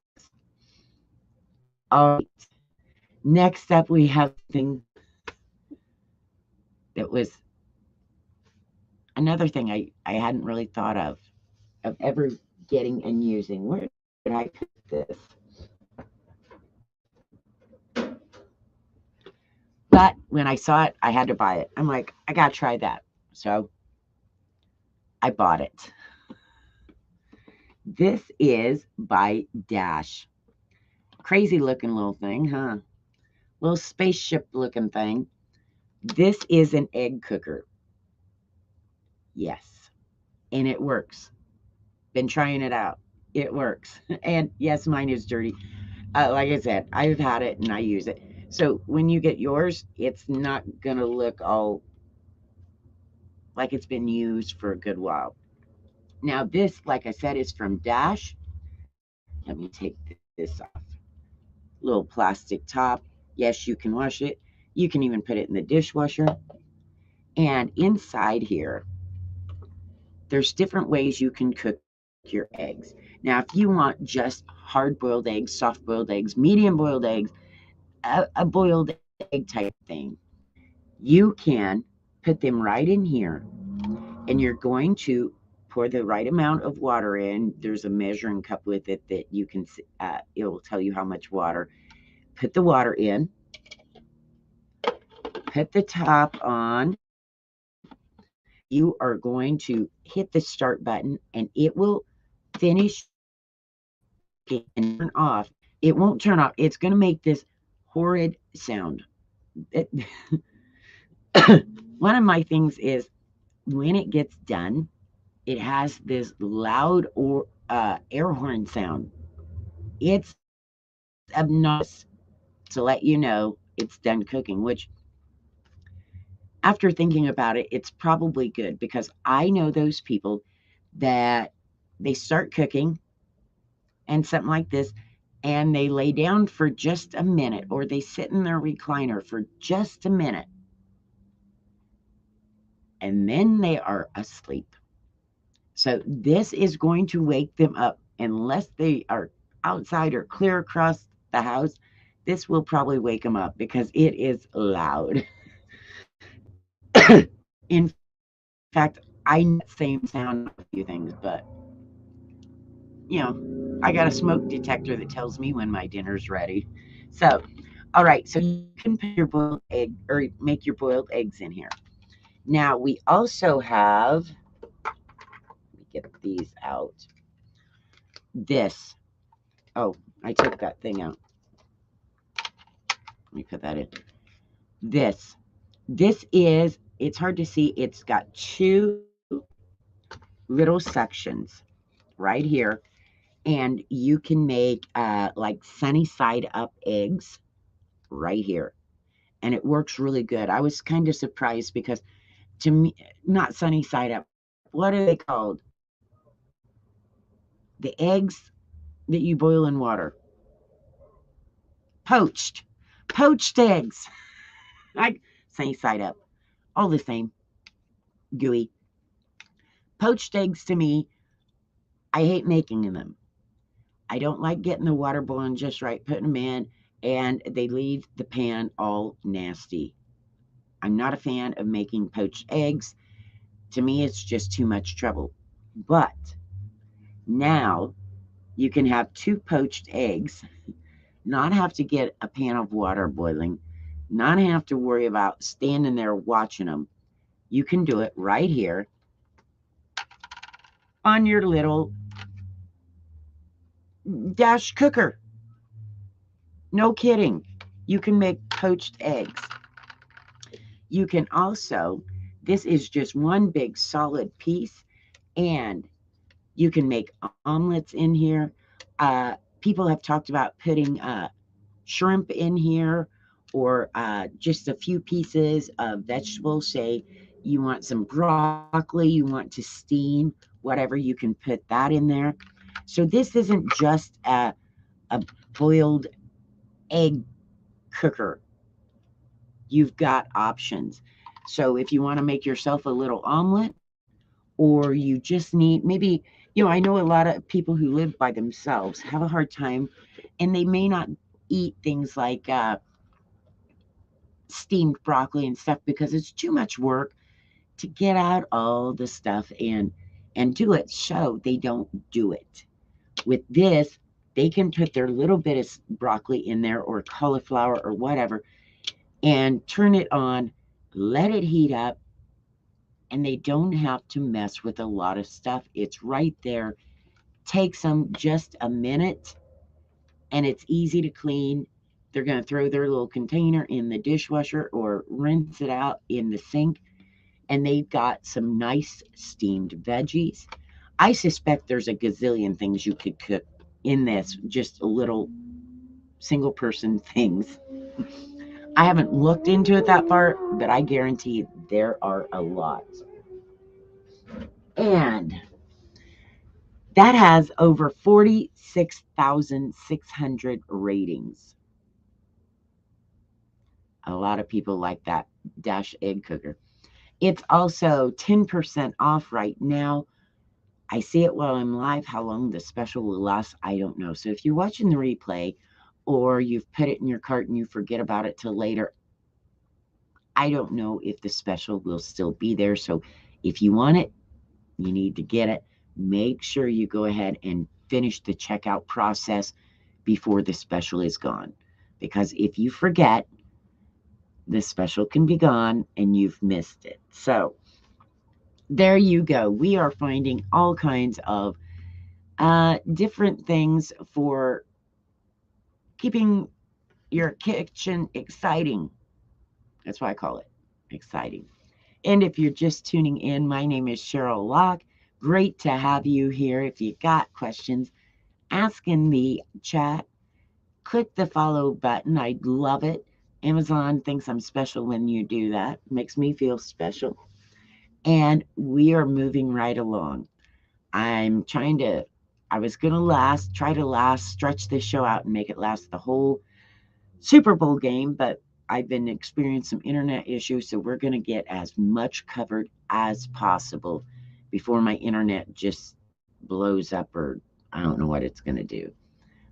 All right. Next up, we have something that was another thing I hadn't really thought of ever getting and using. Where did I put this? But when I saw it, I had to buy it. I'm like, I got to try that. So I bought it. This is by Dash. Crazy looking little thing, huh? Little spaceship looking thing. This is an egg cooker. Yes. And it works. Been trying it out. It works. And yes, mine is dirty. Like I said, I've had it and I use it. So when you get yours, it's not going to look all like it's been used for a good while. Now, this, like I said, is from Dash. Let me take this off. Little plastic top. Yes, you can wash it. You can even put it in the dishwasher. And inside here, there's different ways you can cook your eggs. Now, if you want just hard boiled eggs, soft boiled eggs, medium boiled eggs, a boiled egg type thing, you can put them right in here and you're going to pour the right amount of water in. There's a measuring cup with it that you can, it will tell you how much water. Put the water in, put the top on. You are going to hit the start button and it will finish and turn off. It won't turn off. It's going to make this horrid sound. One of my things is when it gets done, it has this loud or air horn sound. It's obnoxious to let you know it's done cooking, which after thinking about it, it's probably good because I know those people that they start cooking and something like this and they lay down for just a minute or they sit in their recliner for just a minute and then they are asleep. So this is going to wake them up unless they are outside or clear across the house. This will probably wake them up because it is loud. In fact, I know that same sound a few things, but you know, I got a smoke detector that tells me when my dinner's ready. So, all right, so you can put your boiled egg or make your boiled eggs in here. Now we also have, let me get these out. This. Oh, I took that thing out. Let me put that in. This. This is, it's hard to see. It's got two little sections right here. And you can make like sunny side up eggs right here. And it works really good. I was kind of surprised because to me, not sunny side up. What are they called? The eggs that you boil in water. Poached. Poached eggs. Like sunny side up. All the same. Gooey. Poached eggs to me, I hate making them. I don't like getting the water boiling just right, putting them in, and they leave the pan all nasty. I'm not a fan of making poached eggs. To me, it's just too much trouble. But now you can have 2 poached eggs, not have to get a pan of water boiling, not have to worry about standing there watching them. You can do it right here on your little dash cooker. No kidding. You can make poached eggs. You can also, this is just one big solid piece, and you can make omelets in here. People have talked about putting shrimp in here, or just a few pieces of vegetables. Say you want some broccoli, you want to steam, whatever, you can put that in there. So this isn't just a boiled egg cooker. You've got options. So if you want to make yourself a little omelet, or you just need, maybe, I know a lot of people who live by themselves have a hard time, and they may not eat things like steamed broccoli and stuff because it's too much work to get out all the stuff and do it. So they don't do it. With this, they can put their little bit of broccoli in there, or cauliflower, or whatever, and turn it on, let it heat up, and they don't have to mess with a lot of stuff. It's right there. Takes them just a minute, and it's easy to clean. They're going to throw their little container in the dishwasher or rinse it out in the sink, and they've got some nice steamed veggies. I suspect there's a gazillion things you could cook in this, just a little single person things. I haven't looked into it that far, but I guarantee there are a lot. And that has over 46,600 ratings. A lot of people like that dash egg cooker. It's also 10% off right now. I see it while I'm live. How long the special will last, I don't know. So if you're watching the replay, or you've put it in your cart and you forget about it till later, I don't know if the special will still be there. So if you want it, you need to get it. Make sure you go ahead and finish the checkout process before the special is gone. Because if you forget, the special can be gone and you've missed it. So there you go. We are finding all kinds of different things for keeping your kitchen exciting. That's why I call it exciting. And if you're just tuning in, my name is Sheryl Loch. Great to have you here. If you got questions, ask in the chat. Click the follow button. I'd love it. Amazon thinks I'm special when you do that. It makes me feel special. And we are moving right along. I was going to try to stretch this show out and make it last the whole Super Bowl game, but I've been experiencing some internet issues, so we're going to get as much covered as possible before my internet just blows up, or I don't know what it's going to do.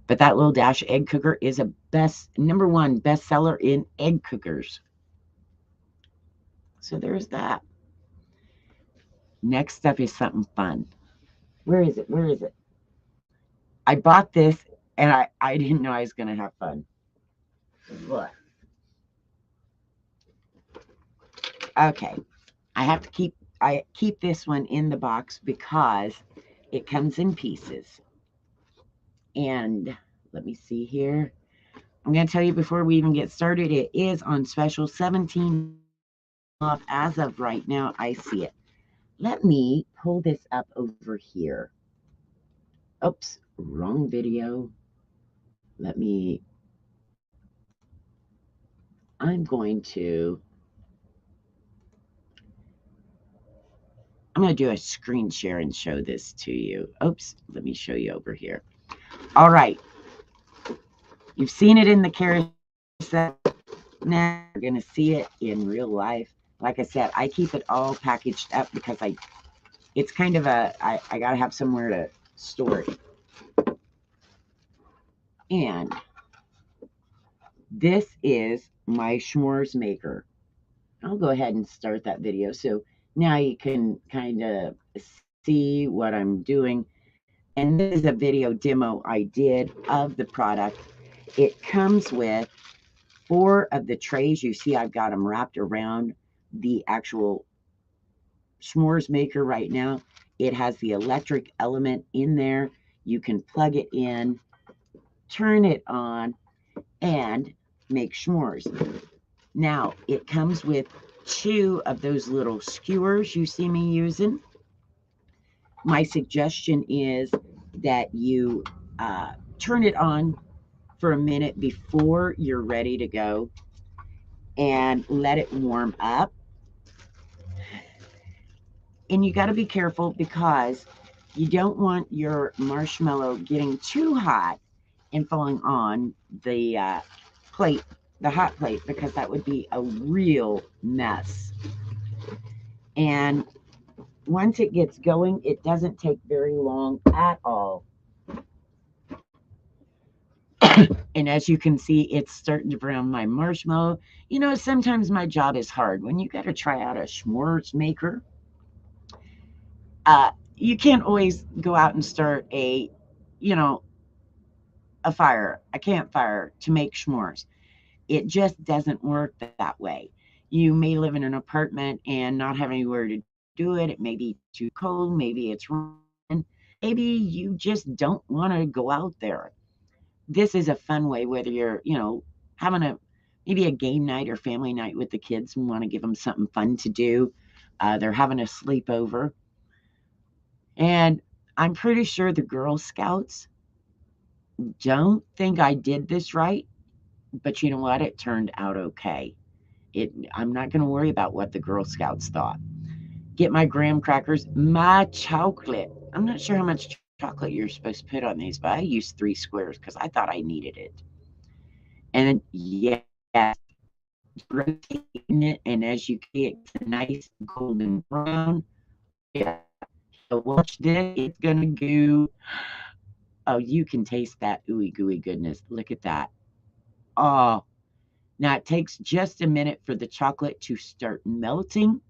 But that little dash egg cooker is a #1 bestseller in egg cookers. So there's that. Next up is something fun. Where is it? Where is it? I bought this, and I didn't know I was going to have fun. What? Okay. I keep this one in the box because it comes in pieces. And let me see here. I'm going to tell you before we even get started, it is on special, 17 off as of right now. I see it. Let me pull this up over here. Oops, wrong video. I'm going to do a screen share and show this to you. Oops, let me show you over here. All right. You've seen it in the carousel. Now you're going to see it in real life. Like I said, I keep it all packaged up because I It's kind of I got to have somewhere to store it. And this is my s'mores maker. I'll go ahead and start that video. So now you can kind of see what I'm doing. And this is a video demo I did of the product. It comes with 4 of the trays. You see I've got them wrapped around the actual s'mores maker right now. It has the electric element in there. You can plug it in, turn it on, and make s'mores. Now, it comes with 2 of those little skewers you see me using. My suggestion is that you turn it on for a minute before you're ready to go and let it warm up. And you got to be careful because you don't want your marshmallow getting too hot and falling on the plate, the hot plate, because that would be a real mess. And once it gets going, it doesn't take very long at all. And as you can see, it's starting to brown my marshmallow. You know, sometimes my job is hard. When you got to try out a s'mores maker, you can't always go out and start a campfire to make s'mores. It just doesn't work that way. You may live in an apartment and not have anywhere to do it. It may be too cold. Maybe it's raining. Maybe you just don't want to go out there. This is a fun way, whether you're, having maybe a game night or family night with the kids and want to give them something fun to do. They're having a sleepover. And I'm pretty sure the Girl Scouts don't think I did this right, but you know what? It turned out okay. I'm not going to worry about what the Girl Scouts thought. Get my graham crackers, my chocolate. I'm not sure how much chocolate you're supposed to put on these, but I used 3 squares because I thought I needed it. And then, yes, rotating it, and as you get a nice golden brown, yeah. So watch this, it's gonna go. Oh, you can taste that ooey gooey goodness. Look at that. Oh, now it takes just a minute for the chocolate to start melting,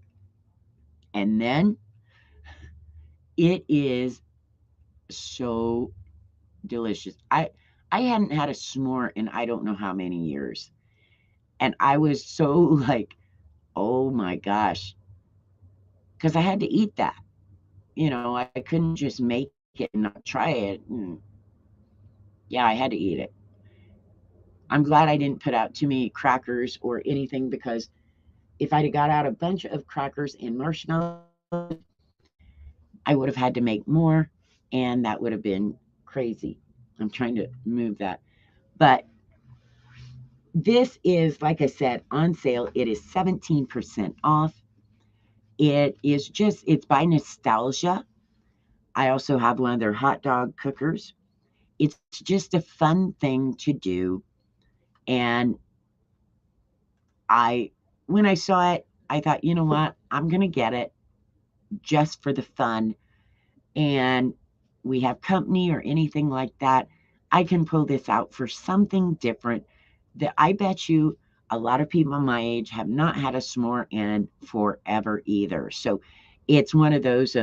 and then it is so delicious. I hadn't had a s'more in I don't know how many years, and I was so like, oh my gosh, because I had to eat that. I couldn't just make it and not try it. Yeah, I had to eat it. I'm glad I didn't put out too many crackers or anything, because if I'd have got out a bunch of crackers and marshmallows, I would have had to make more, and that would have been crazy. I'm trying to move that. But this is, like I said, on sale. It is 17% off. It's by Nostalgia. I also have one of their hot dog cookers. It's just a fun thing to do. And when I saw it, I thought, you know what? I'm going to get it just for the fun. And we have company or anything like that, I can pull this out for something different that I bet you a lot of people my age have not had a s'more in forever either. So it's one of those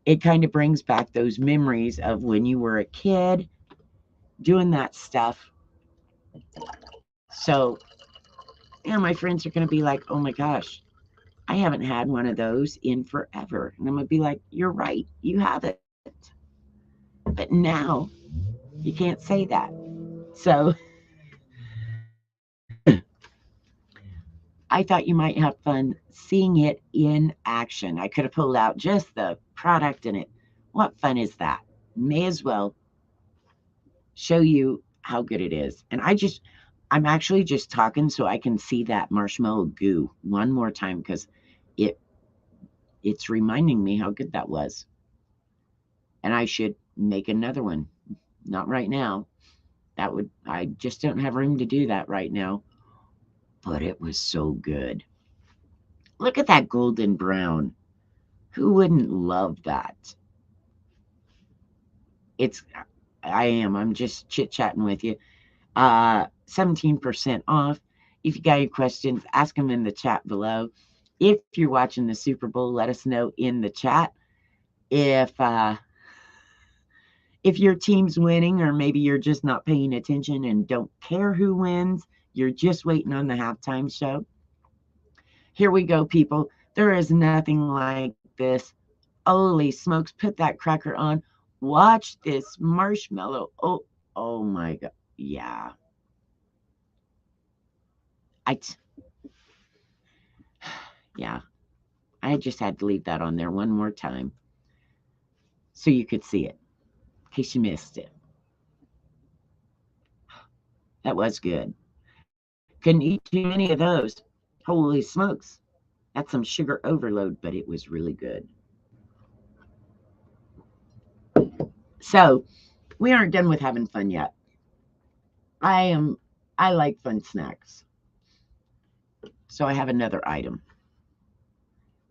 it kind of brings back those memories of when you were a kid doing that stuff. So, my friends are going to be like, oh my gosh, I haven't had one of those in forever. And I'm going to be like, you're right, you haven't. But now you can't say that. So I thought you might have fun seeing it in action. I could have pulled out just the product in it. What fun is that? May as well show you how good it is. And I'm actually just talking so I can see that marshmallow goo one more time, because it's reminding me how good that was. And I should make another one. Not right now. I just don't have room to do that right now. But it was so good. Look at that golden brown. Who wouldn't love that? I'm just chit-chatting with you. 17% off. If you got any questions, ask them in the chat below. If you're watching the Super Bowl, let us know in the chat if your team's winning, or maybe you're just not paying attention and don't care who wins. You're just waiting on the halftime show. Here we go, people. There is nothing like this. Holy smokes, put that cracker on. Watch this marshmallow. Oh my God. Yeah. Yeah. I just had to leave that on there one more time so you could see it, in case you missed it. That was good. Couldn't eat too many of those. Holy smokes. That's some sugar overload, but it was really good. So we aren't done with having fun yet. I like fun snacks. So I have another item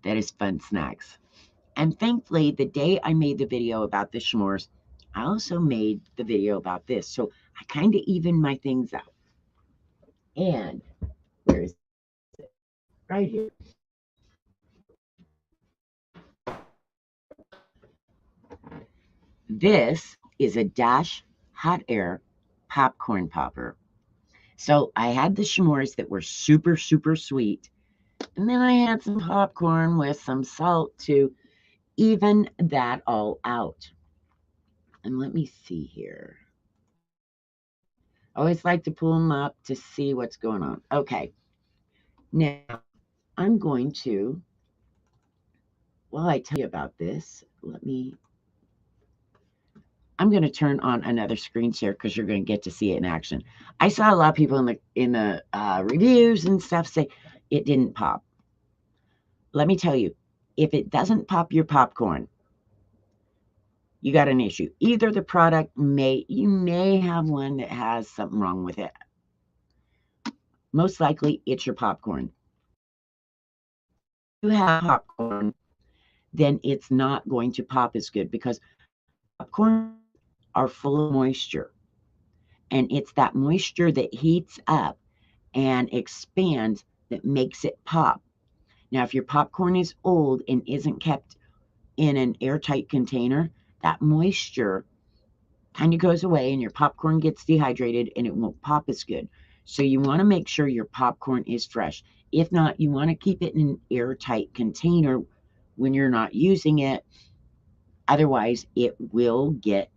that is fun snacks. And thankfully, the day I made the video about the s'mores, I also made the video about this. So I kind of evened my things out. And where is it? Right here. This is a Dash hot air popcorn popper. So I had the s'mores that were super, super sweet. And then I had some popcorn with some salt to even that all out. And let me see here. I always like to pull them up to see what's going on. Okay. Now, I'm going to, while I tell you about this, I'm going to turn on another screen share because you're going to get to see it in action. I saw a lot of people in the reviews and stuff say it didn't pop. Let me tell you, if it doesn't pop your popcorn, you got an issue. Either the product you may have one that has something wrong with it. Most likely it's your popcorn. If you have popcorn, then it's not going to pop as good because popcorn are full of moisture. And it's that moisture that heats up and expands that makes it pop. Now, if your popcorn is old and isn't kept in an airtight container, that moisture kind of goes away and your popcorn gets dehydrated and it won't pop as good. So you want to make sure your popcorn is fresh. If not, you want to keep it in an airtight container when you're not using it. Otherwise, it will get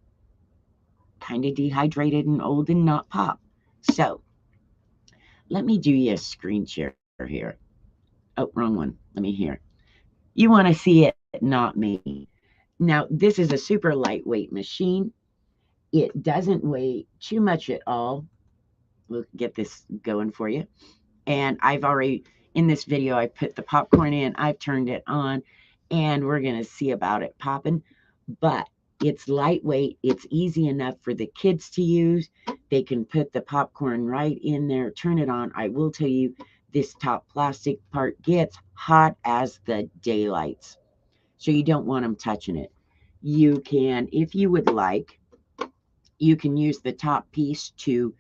kind of dehydrated and old and not pop. So let me do you a screen share here. Oh, wrong one. Let me hear. You want to see it, not me. Now, this is a super lightweight machine. It doesn't weigh too much at all. We'll get this going for you. And I've already, in this video, I put the popcorn in. I've turned it on, and we're going to see about it popping. But it's lightweight. It's easy enough for the kids to use. They can put the popcorn right in there, turn it on. I will tell you, this top plastic part gets hot as the daylights. So you don't want them touching it. You can, if you would like, you can use the top piece to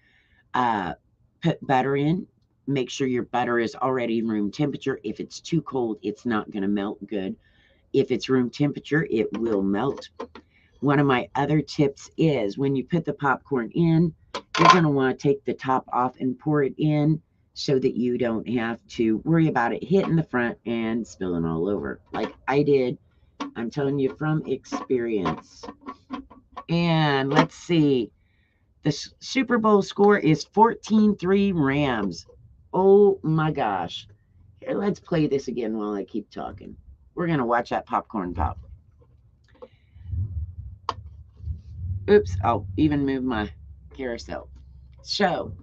put butter in. Make sure your butter is already room temperature. If it's too cold, it's not going to melt good. If it's room temperature, it will melt. One of my other tips is when you put the popcorn in, you're going to want to take the top off and pour it in so that you don't have to worry about it hitting the front and spilling all over like I did. I'm telling you from experience. And let's see. The Super Bowl score is 14-3 Rams. Oh my gosh. Here, let's play this again while I keep talking. We're going to watch that popcorn pop. Oops, I'll even move my carousel. So,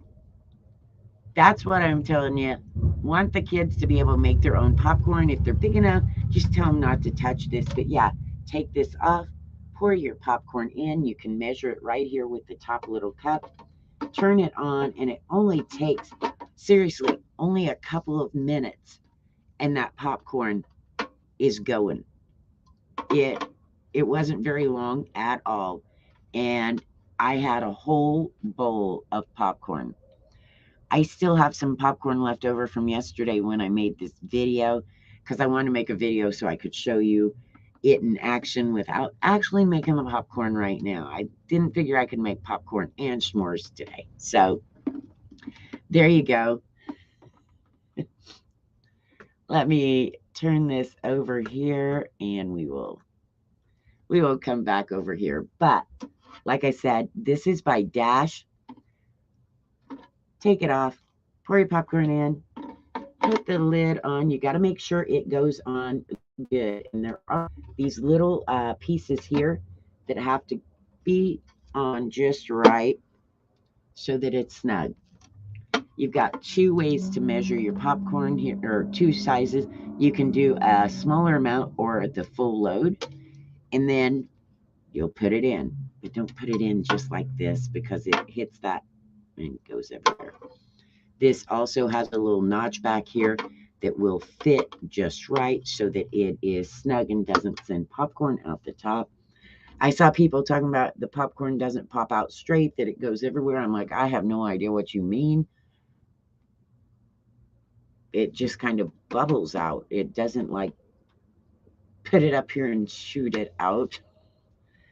that's what I'm telling you. Want the kids to be able to make their own popcorn. If they're big enough, just tell them not to touch this. But yeah, take this off, pour your popcorn in. You can measure it right here with the top little cup. Turn it on, and it only takes, seriously, only a couple of minutes, and that popcorn is going. it wasn't very long at all, and I had a whole bowl of popcorn. I still have some popcorn left over from yesterday when I made this video, because I wanted to make a video so I could show you it in action without actually making the popcorn right now. I didn't figure I could make popcorn and s'mores today. So there you go. Let me turn this over here and we will come back over here. But like I said, this is by Dash. Take it off, pour your popcorn in, put the lid on. You got to make sure it goes on good. And there are these little pieces here that have to be on just right so that it's snug. You've got two ways to measure your popcorn here, or two sizes. You can do a smaller amount or the full load, and then you'll put it in. But don't put it in just like this because it hits that and goes everywhere. This also has a little notch back here that will fit just right so that it is snug and doesn't send popcorn out the top. I saw people talking about the popcorn doesn't pop out straight, that it goes everywhere. I'm like, I have no idea what you mean. It just kind of bubbles out. It doesn't like put it up here and shoot it out.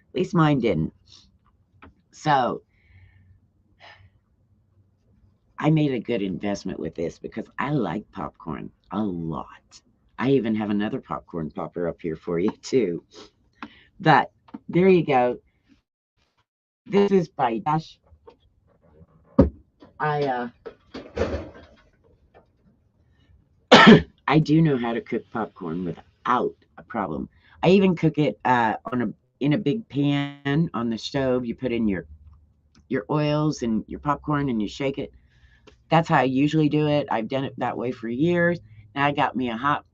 At least mine didn't. So I made a good investment with this because I like popcorn a lot. I even have another popcorn popper up here for you too. But there you go. This is by Dash. I I do know how to cook popcorn without a problem. I even cook it in a big pan on the stove. You put in your oils and your popcorn and you shake it. That's how I usually do it. I've done it that way for years. Now I got me a hot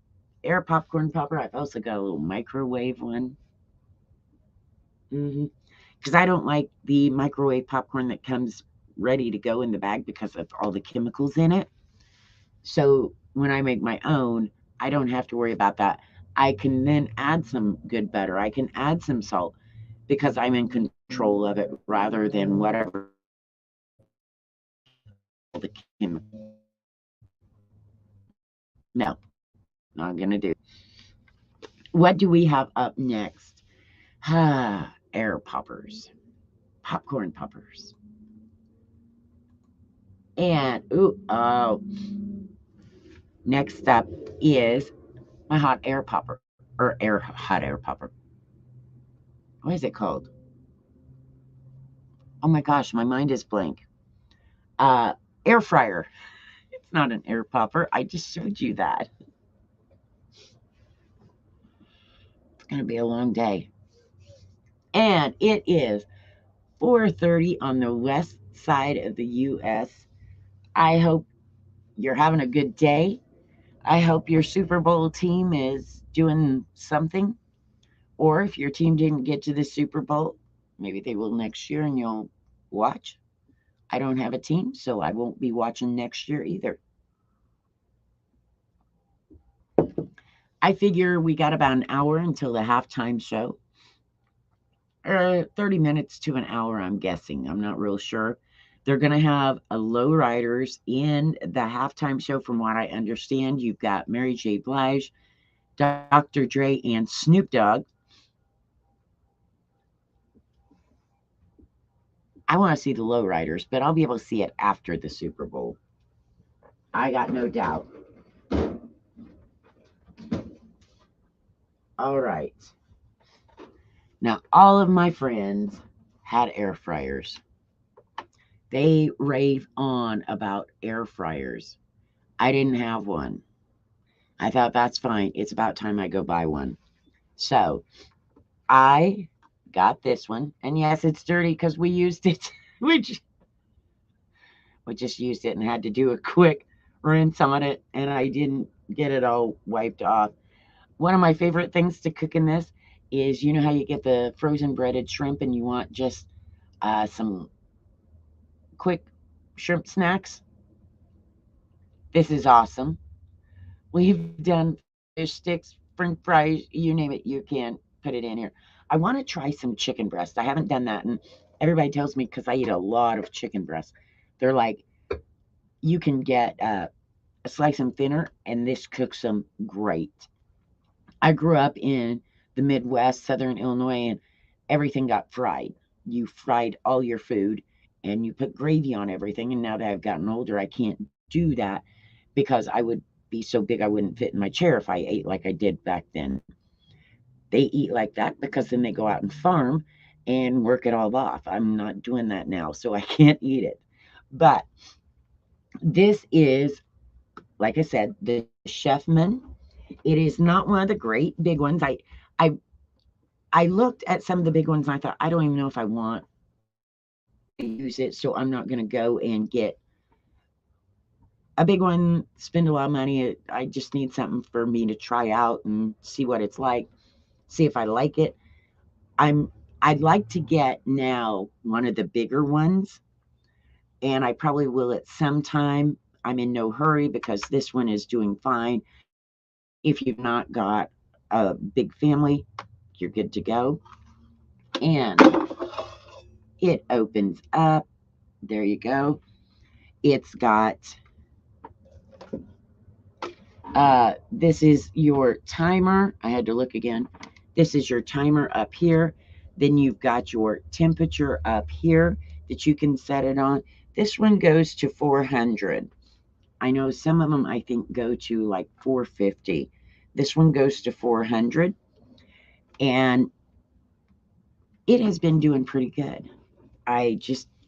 air popcorn popper. I've also got a little microwave one. Because I don't like the microwave popcorn that comes ready to go in the bag because of all the chemicals in it. So when I make my own, I don't have to worry about that. I can then add some good butter. I can add some salt because I'm in control of it rather than whatever the chemical. No, not going to do. What do we have up next? Air poppers. Popcorn poppers. And, next up is my hot air popper. Or hot air popper. What is it called? Oh my gosh, my mind is blank. Air fryer. It's not an air popper. I just showed you that. It's going to be a long day. And it is 4:30 on the west side of the U.S. I hope you're having a good day. I hope your Super Bowl team is doing something. Or if your team didn't get to the Super Bowl, maybe they will next year and you'll watch. I don't have a team, so I won't be watching next year either. I figure we got about an hour until the halftime show. 30 minutes to an hour, I'm guessing. I'm not real sure. They're going to have a lowriders in the halftime show, from what I understand. You've got Mary J. Blige, Dr. Dre, and Snoop Dogg. I want to see the lowriders, but I'll be able to see it after the Super Bowl. I got no doubt. All right. Now, all of my friends had air fryers. They rave on about air fryers. I didn't have one. I thought that's fine. It's about time I go buy one. So I got this one. And yes, it's dirty because we used it. we just used it and had to do a quick rinse on it. And I didn't get it all wiped off. One of my favorite things to cook in this is, you know how you get the frozen breaded shrimp and you want just some quick shrimp snacks? This is awesome. We've done fish sticks, french fries, you name it, you can. put it in here. I want to try some chicken breast. I haven't done that, and everybody tells me because I eat a lot of chicken breast. They're like, you can get a slice them thinner, and this cooks them great. I grew up in the Midwest, Southern Illinois, and everything got fried. You fried all your food, and you put gravy on everything. And now that I've gotten older, I can't do that because I would be so big I wouldn't fit in my chair if I ate like I did back then. They eat like that because then they go out and farm and work it all off. I'm not doing that now, so I can't eat it. But this is, like I said, the Chefman. It is not one of the great big ones. I I looked at some of the big ones and I thought, I don't even know if I want to use it, so I'm not going to go and get a big one, spend a lot of money. I just need something for me to try out and see what it's like, see if I like it. I'm I'd like to get now one of the bigger ones, and I probably will at some time. I'm in no hurry because this one is doing fine. If you've not got a big family, you're good to go. And it opens up. There you go. It's got this is your timer. I had to look again. This is your timer up here. Then you've got your temperature up here that you can set it on. This one goes to 400. I know some of them I think go to like 450. This one goes to 400, and it has been doing pretty good. I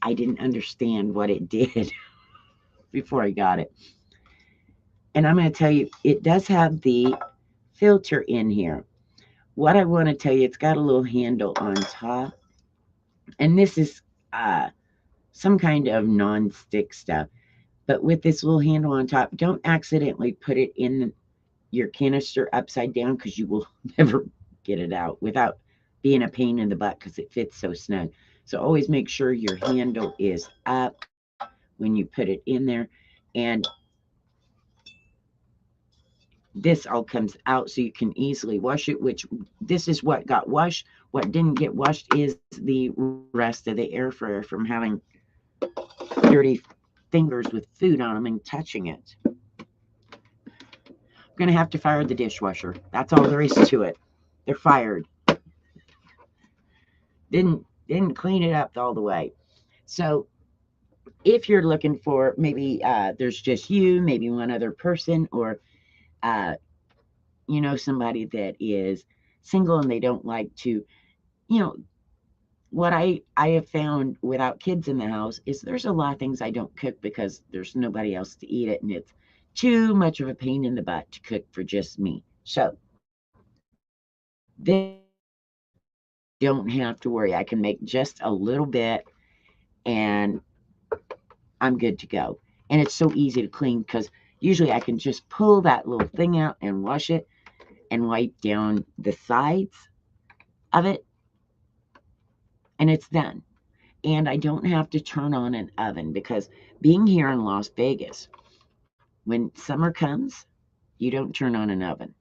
didn't understand what it did before I got it. And I'm going to tell you, it does have the filter in here. What I want to tell you, it's got a little handle on top, and this is some kind of non-stick stuff. But with this little handle on top, don't accidentally put it in your canister upside down because you will never get it out without being a pain in the butt because it fits so snug. So always make sure your handle is up when you put it in there. And this all comes out so you can easily wash it, which this is what got washed. What didn't get washed is the rest of the air fryer from having dirty fingers with food on them and touching it. I'm going to have to fire the dishwasher. That's all there is to it. They're fired. Didn't clean it up all the way. So if you're looking for maybe there's just you, maybe one other person, or uh, somebody that is single and they don't like to, you know, what I have found without kids in the house is there's a lot of things I don't cook because there's nobody else to eat it, and it's too much of a pain in the butt to cook for just me. So this I don't have to worry. I can make just a little bit and I'm good to go. And it's so easy to clean because usually I can just pull that little thing out and wash it and wipe down the sides of it, and it's done. And I don't have to turn on an oven because being here in Las Vegas, when summer comes, you don't turn on an oven.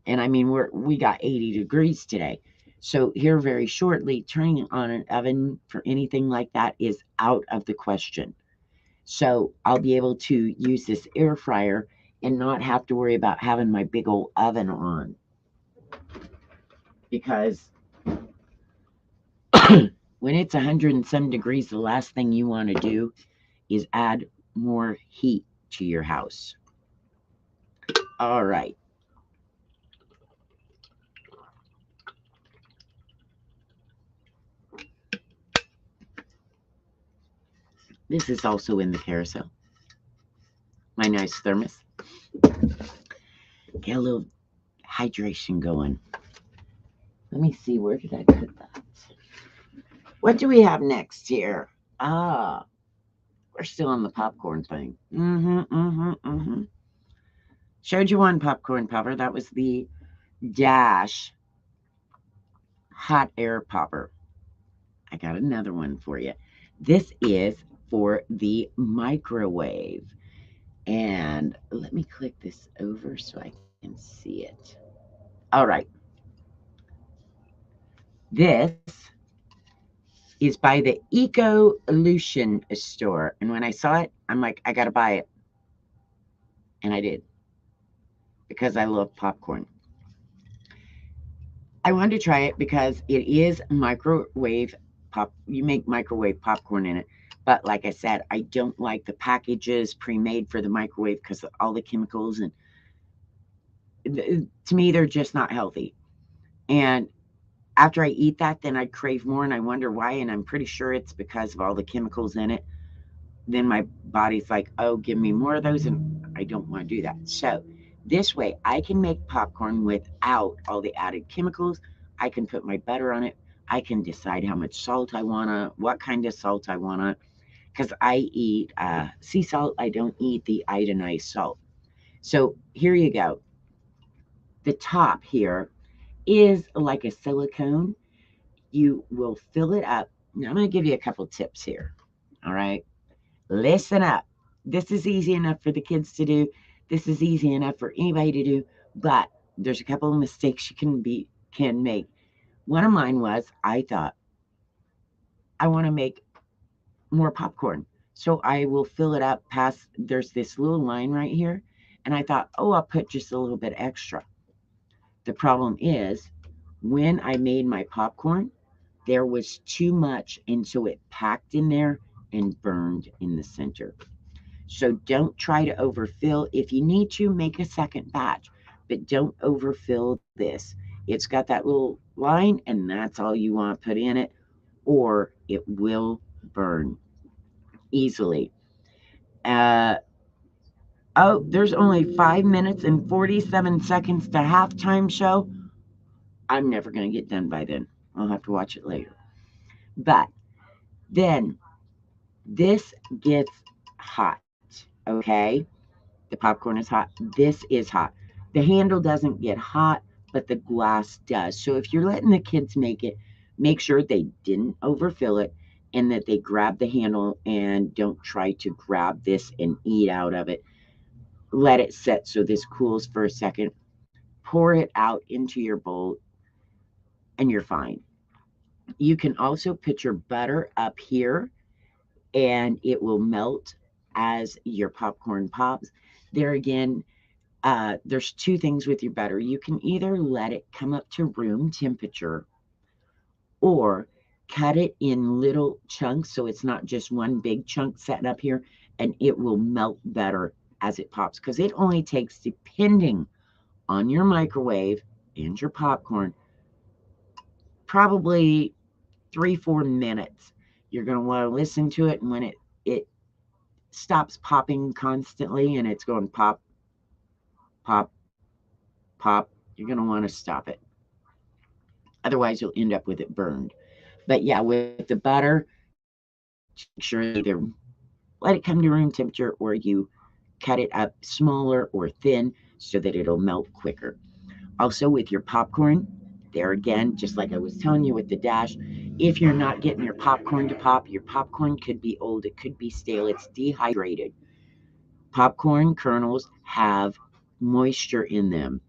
And I mean, we got 80 degrees today. So here very shortly, turning on an oven for anything like that is out of the question. So I'll be able to use this air fryer and not have to worry about having my big old oven on. Because when it's 100 and some degrees, the last thing you want to do is add more heat to your house. All right. This is also in the carousel. My nice thermos. Get a little hydration going. Let me see, where did I put that? What do we have next here? We're still on the popcorn thing. Showed you one popcorn popper. That was the Dash hot air popper. I got another one for you. This is for the microwave. And let me click this over so I can see it. All right. This is by the Ecolution store. And when I saw it, I'm like, I got to buy it. And I did, because I love popcorn. I wanted to try it because it is microwave pop. You make microwave popcorn in it. But like I said, I don't like the packages pre-made for the microwave because of all the chemicals. And to me, they're just not healthy. And after I eat that, then I crave more and I wonder why. And I'm pretty sure it's because of all the chemicals in it. Then my body's like, oh, give me more of those. And I don't want to do that. So this way I can make popcorn without all the added chemicals. I can put my butter on it. I can decide how much salt I want to, what kind of salt I want to, because I eat sea salt. I don't eat the iodized salt. So here you go. The top here is like a silicone. You will fill it up. Now I'm going to give you a couple tips here. All right. Listen up. This is easy enough for the kids to do. This is easy enough for anybody to do, but there's a couple of mistakes you can make. One of mine was I thought I want to make more popcorn. So I will fill it up past there's this little line right here. And I thought, oh, I'll put just a little bit extra. The problem is when I made my popcorn, there was too much, and so it packed in there and burned in the center. So don't try to overfill. If you need to, make a second batch, but don't overfill this. It's got that little line, and that's all you want to put in it, or it will burn easily. Uh, oh, there's only 5 minutes and 47 seconds to halftime show. I'm never going to get done by then. I'll have to watch it later. But then this gets hot, okay? The popcorn is hot. This is hot. The handle doesn't get hot, but the glass does. So if you're letting the kids make it, make sure they didn't overfill it and that they grab the handle and don't try to grab this and eat out of it. Let it set so this cools for a second. Pour it out into your bowl and you're fine. You can also put your butter up here and it will melt as your popcorn pops. There again, there's two things with your butter. You can either let it come up to room temperature or cut it in little chunks so it's not just one big chunk set up here, and it will melt better as it pops because it only takes, depending on your microwave and your popcorn, probably 3-4 minutes. You're going to want to listen to it, and when it stops popping constantly and it's going pop, pop, pop, you're going to want to stop it. Otherwise, you'll end up with it burned. But yeah, with the butter, make sure either let it come to room temperature or you cut it up smaller or thin so that it'll melt quicker. Also, with your popcorn, there again, just like I was telling you with the dash, if you're not getting your popcorn to pop, your popcorn could be old, it could be stale, it's dehydrated. Popcorn kernels have moisture in them.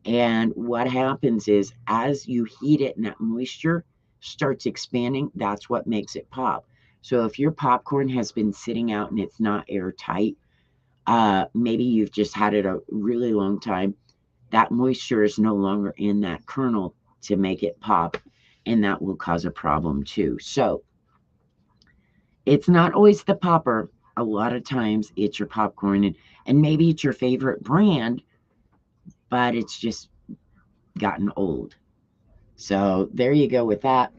And what happens is as you heat it and that moisture starts expanding, that's what makes it pop. So if your popcorn has been sitting out and it's not airtight, maybe you've just had it a really long time, that moisture is no longer in that kernel to make it pop, and that will cause a problem too. So it's not always the popper. A lot of times it's your popcorn, and maybe it's your favorite brand, but it's just gotten old. So there you go with that.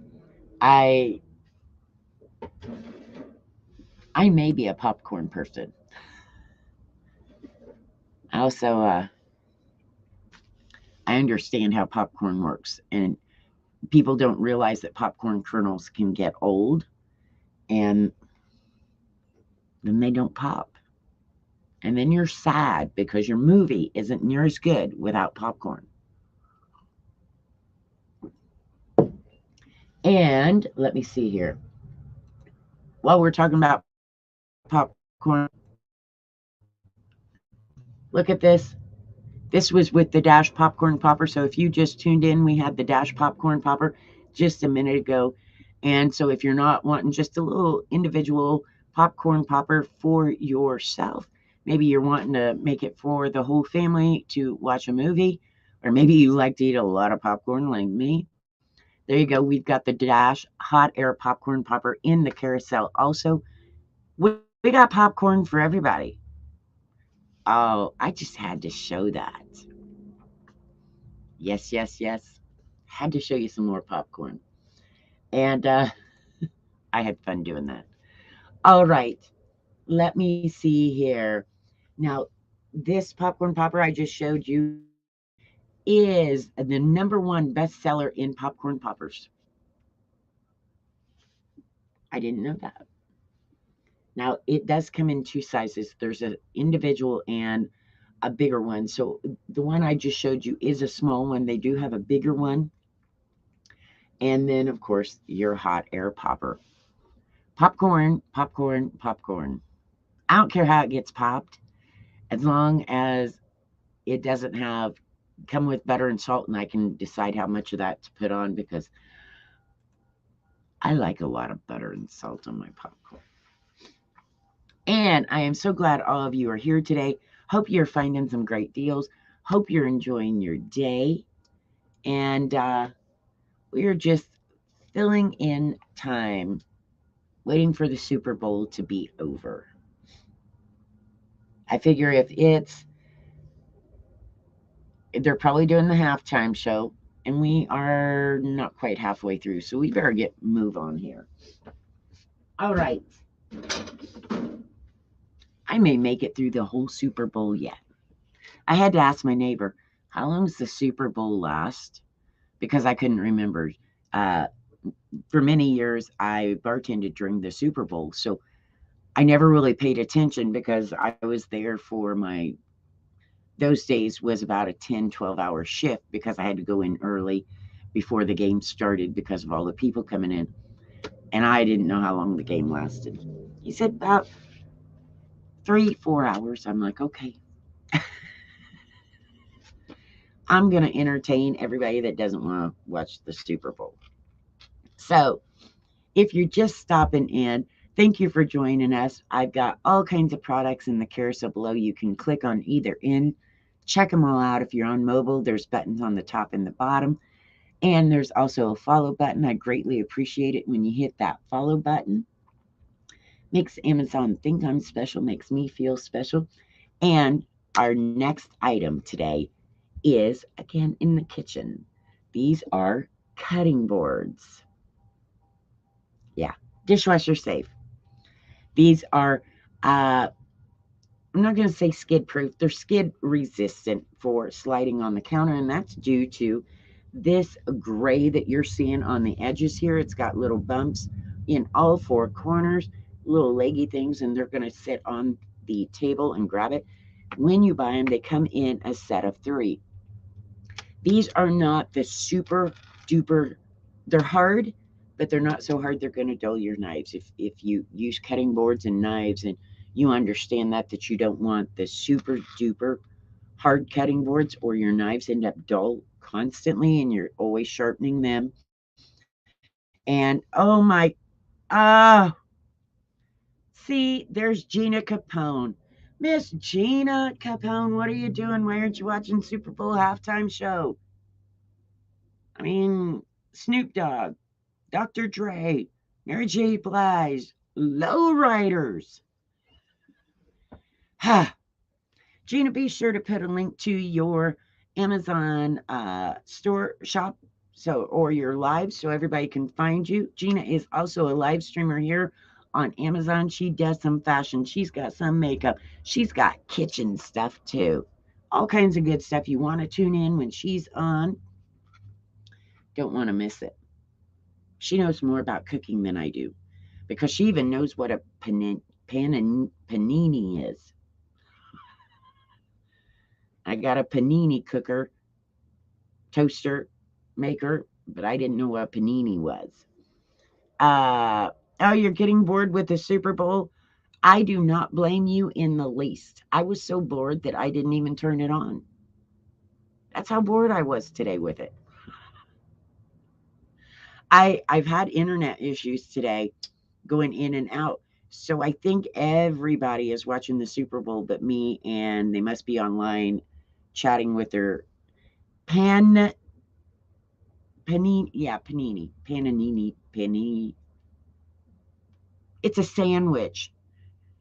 I may be a popcorn person. I also I understand how popcorn works, and people don't realize that popcorn kernels can get old, and then they don't pop. And then you're sad because your movie isn't near as good without popcorn. And let me see here. While we're talking about popcorn, look at this. This was with the Dash Popcorn Popper. So if you just tuned in, we had the Dash Popcorn Popper. just a minute ago. And so if you're not wanting just a little individual popcorn popper for yourself, maybe you're wanting to make it for the whole family to watch a movie, or maybe you like to eat a lot of popcorn like me. There you go. We've got the Dash hot air popcorn popper in the carousel. Also, we got popcorn for everybody. Oh, I just had to show that. Yes, yes, yes. Had to show you some more popcorn. And I had fun doing that. All right. Let me see here. Now, this popcorn popper I just showed you is the #1 bestseller in popcorn poppers. I didn't know that. Now, it does come in two sizes. There's an individual and a bigger one. So the one I just showed you is a small one. They do have a bigger one. And then, of course, your hot air popper. Popcorn, popcorn, popcorn. I don't care how it gets popped, as long as it doesn't have come with butter and salt, and I can decide how much of that to put on because I like a lot of butter and salt on my popcorn. And I am so glad all of you are here today. Hope you're finding some great deals. Hope you're enjoying your day. And we are just filling in time, waiting for the Super Bowl to be over. I figure they're probably doing the halftime show, and we are not quite halfway through, so we better move on here. All right. I may make it through the whole Super Bowl yet. I had to ask my neighbor, how long does the Super Bowl last? Because I couldn't remember. Uh, for many years, I bartended during the Super Bowl, so I never really paid attention because I was there for those days was about a 10, 12-hour shift because I had to go in early before the game started because of all the people coming in. And I didn't know how long the game lasted. He said about 3, 4 hours. I'm like, okay, I'm going to entertain everybody that doesn't want to watch the Super Bowl. So if you're just stopping in, thank you for joining us. I've got all kinds of products in the carousel below. You can click on either end. Check them all out. If you're on mobile, there's buttons on the top and the bottom. And there's also a follow button. I greatly appreciate it when you hit that follow button. Makes Amazon think I'm special, makes me feel special. And our next item today is, again, in the kitchen. These are cutting boards. Yeah, dishwasher safe. These are, I'm not going to say skid proof, they're skid resistant for sliding on the counter, and that's due to this gray that you're seeing on the edges here. It's got little bumps in all four corners, little leggy things, and they're going to sit on the table and grab it. When you buy them, they come in a set of 3. These are not the super duper, they're hard, but they're not so hard they're going to dull your knives. If you use cutting boards and knives and you understand that you don't want the super duper hard cutting boards, or your knives end up dull constantly and you're always sharpening them. And oh my, ah, see, there's Gina Capone. Miss Gina Capone, what are you doing? Why aren't you watching Super Bowl halftime show? I mean, Snoop Dogg, Dr. Dre, Mary J. Blige, Lowriders. Ha! Gina, be sure to put a link to your Amazon store shop or your live so everybody can find you. Gina is also a live streamer here on Amazon. She does some fashion. She's got some makeup. She's got kitchen stuff too. All kinds of good stuff. You want to tune in when she's on. Don't want to miss it. She knows more about cooking than I do because she even knows what a panini is. I got a panini cooker, toaster maker, but I didn't know what a panini was. Oh, you're getting bored with the Super Bowl? I do not blame you in the least. I was so bored that I didn't even turn it on. That's how bored I was today with it. I've had internet issues today going in and out. So I think everybody is watching the Super Bowl but me, and they must be online chatting with their pan panini. Yeah, panini. It's a sandwich.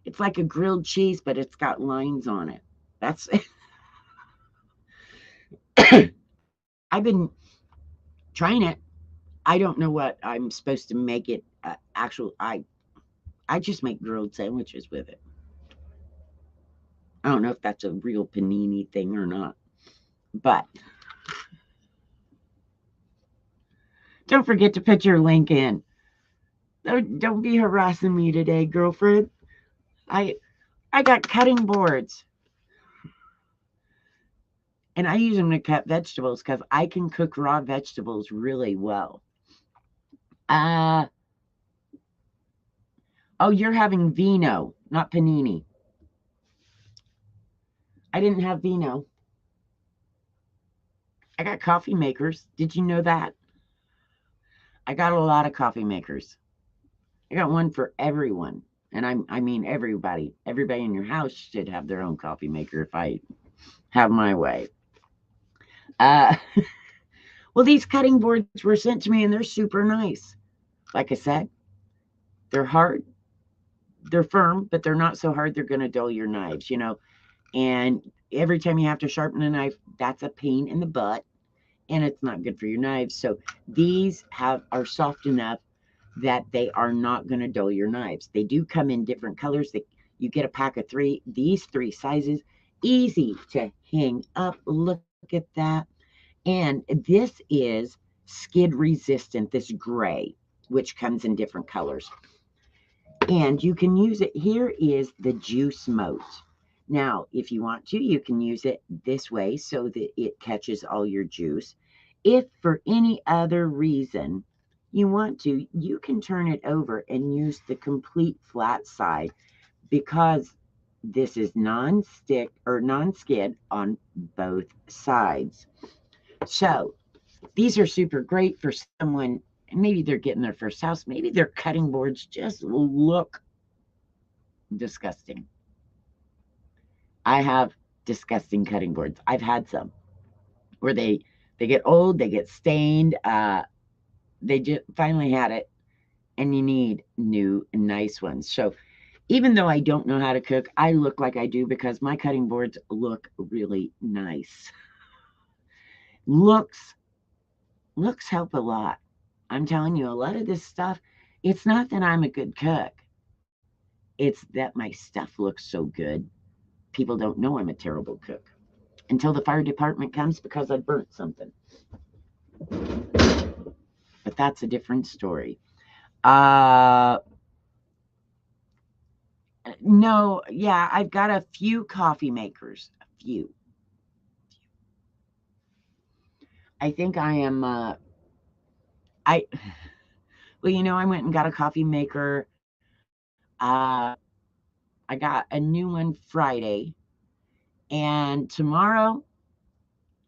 It's like a grilled cheese, but it's got lines on it. That's I've been trying it. I don't know what I'm supposed to make it. Actual, I just make grilled sandwiches with it. I don't know if that's a real panini thing or not, but don't forget to put your link in. Don't be harassing me today, girlfriend. I I got cutting boards, and I use them to cut vegetables because I can cook raw vegetables really well. Uh oh, you're having vino, not panini. I didn't have vino. I got coffee makers. Did you know that? I got a lot of coffee makers. I got one for everyone. And I mean everybody. Everybody in your house should have their own coffee maker if I have my way. Uh well, these cutting boards were sent to me and they're super nice. Like I said, they're hard, they're firm, but they're not so hard they're gonna dull your knives. And every time you have to sharpen a knife, that's a pain in the butt. And it's not good for your knives. So these are soft enough that they are not going to dull your knives. They do come in different colors. You get a pack of 3. These 3 sizes, easy to hang up. Look at that. And this is skid resistant, this gray, which comes in different colors. And you can use it. Here is the juice mode. Now, if you want to, you can use it this way so that it catches all your juice. If for any other reason you want to, you can turn it over and use the complete flat side because this is non-stick or non-skid on both sides. So these are super great for someone, maybe they're getting their first house, maybe their cutting boards just look disgusting. I have disgusting cutting boards. I've had some where they get old, they get stained. They just finally had it, and you need new nice ones. So even though I don't know how to cook, I look like I do because my cutting boards look really nice. Looks help a lot. I'm telling you, a lot of this stuff, it's not that I'm a good cook. It's that my stuff looks so good. People don't know I'm a terrible cook until the fire department comes because I burnt something. But that's a different story. Uh no, yeah, I've got a few coffee makers. A few. I think I am I well, I went and got a coffee maker. I got a new one Friday, and tomorrow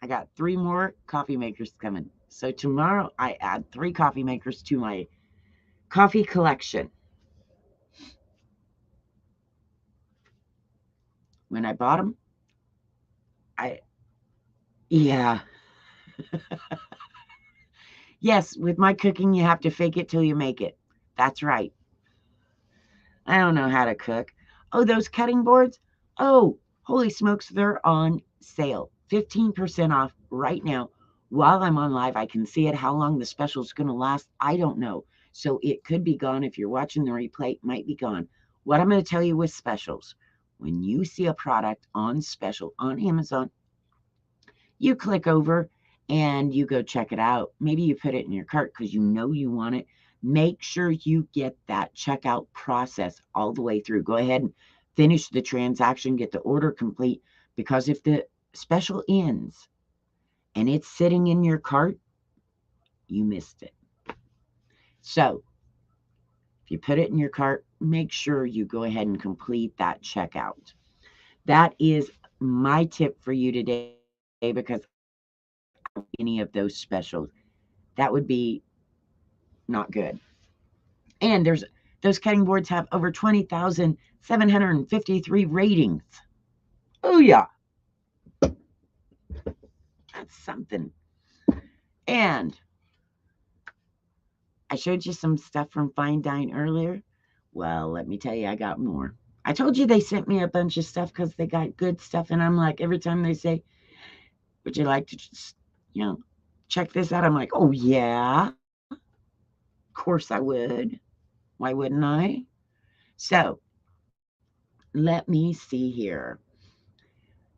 I got 3 more coffee makers coming. So tomorrow I add 3 coffee makers to my coffee collection. When I bought them, I yeah. Yes, with my cooking you have to fake it till you make it. That's right. I don't know how to cook. Oh, those cutting boards? Oh, holy smokes, they're on sale. 15% off right now. While I'm on live, I can see it. How long the special is going to last, I don't know. So it could be gone. If you're watching the replay, it might be gone. What I'm going to tell you with specials, when you see a product on special on Amazon, you click over and you go check it out. Maybe you put it in your cart because you know you want it. Make sure you get that checkout process all the way through. Go ahead and finish the transaction, get the order complete, because if the special ends and it's sitting in your cart, you missed it. So if you put it in your cart, make sure you go ahead and complete that checkout. That is my tip for you today because I don't any of those specials. That would be not good. And those cutting boards have over 20,753 ratings. Oh yeah, that's something. And I showed you some stuff from Fine Dine earlier. Well, let me tell you, I got more. I told you they sent me a bunch of stuff because they got good stuff. And I'm like, every time they say, would you like to just, check this out? I'm like, oh, yeah, of course I would. Why wouldn't I? So let me see here.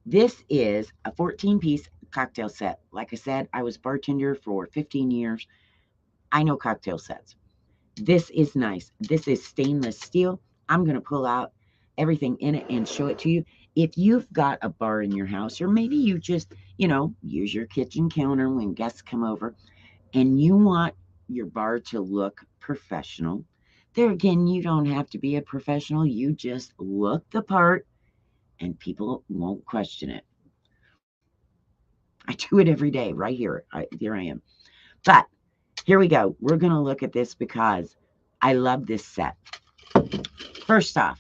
This is a 14-piece cocktail set. Like I said, I was bartender for 15 years. I know cocktail sets. This is nice. This is stainless steel. I'm going to pull out everything in it and show it to you. If you've got a bar in your house, or maybe you just, use your kitchen counter when guests come over, and you want your bar to look professional, there again, you don't have to be a professional. You just look the part and people won't question it. I do it every day right here. Here I am. But here we go. We're going to look at this because I love this set. First off,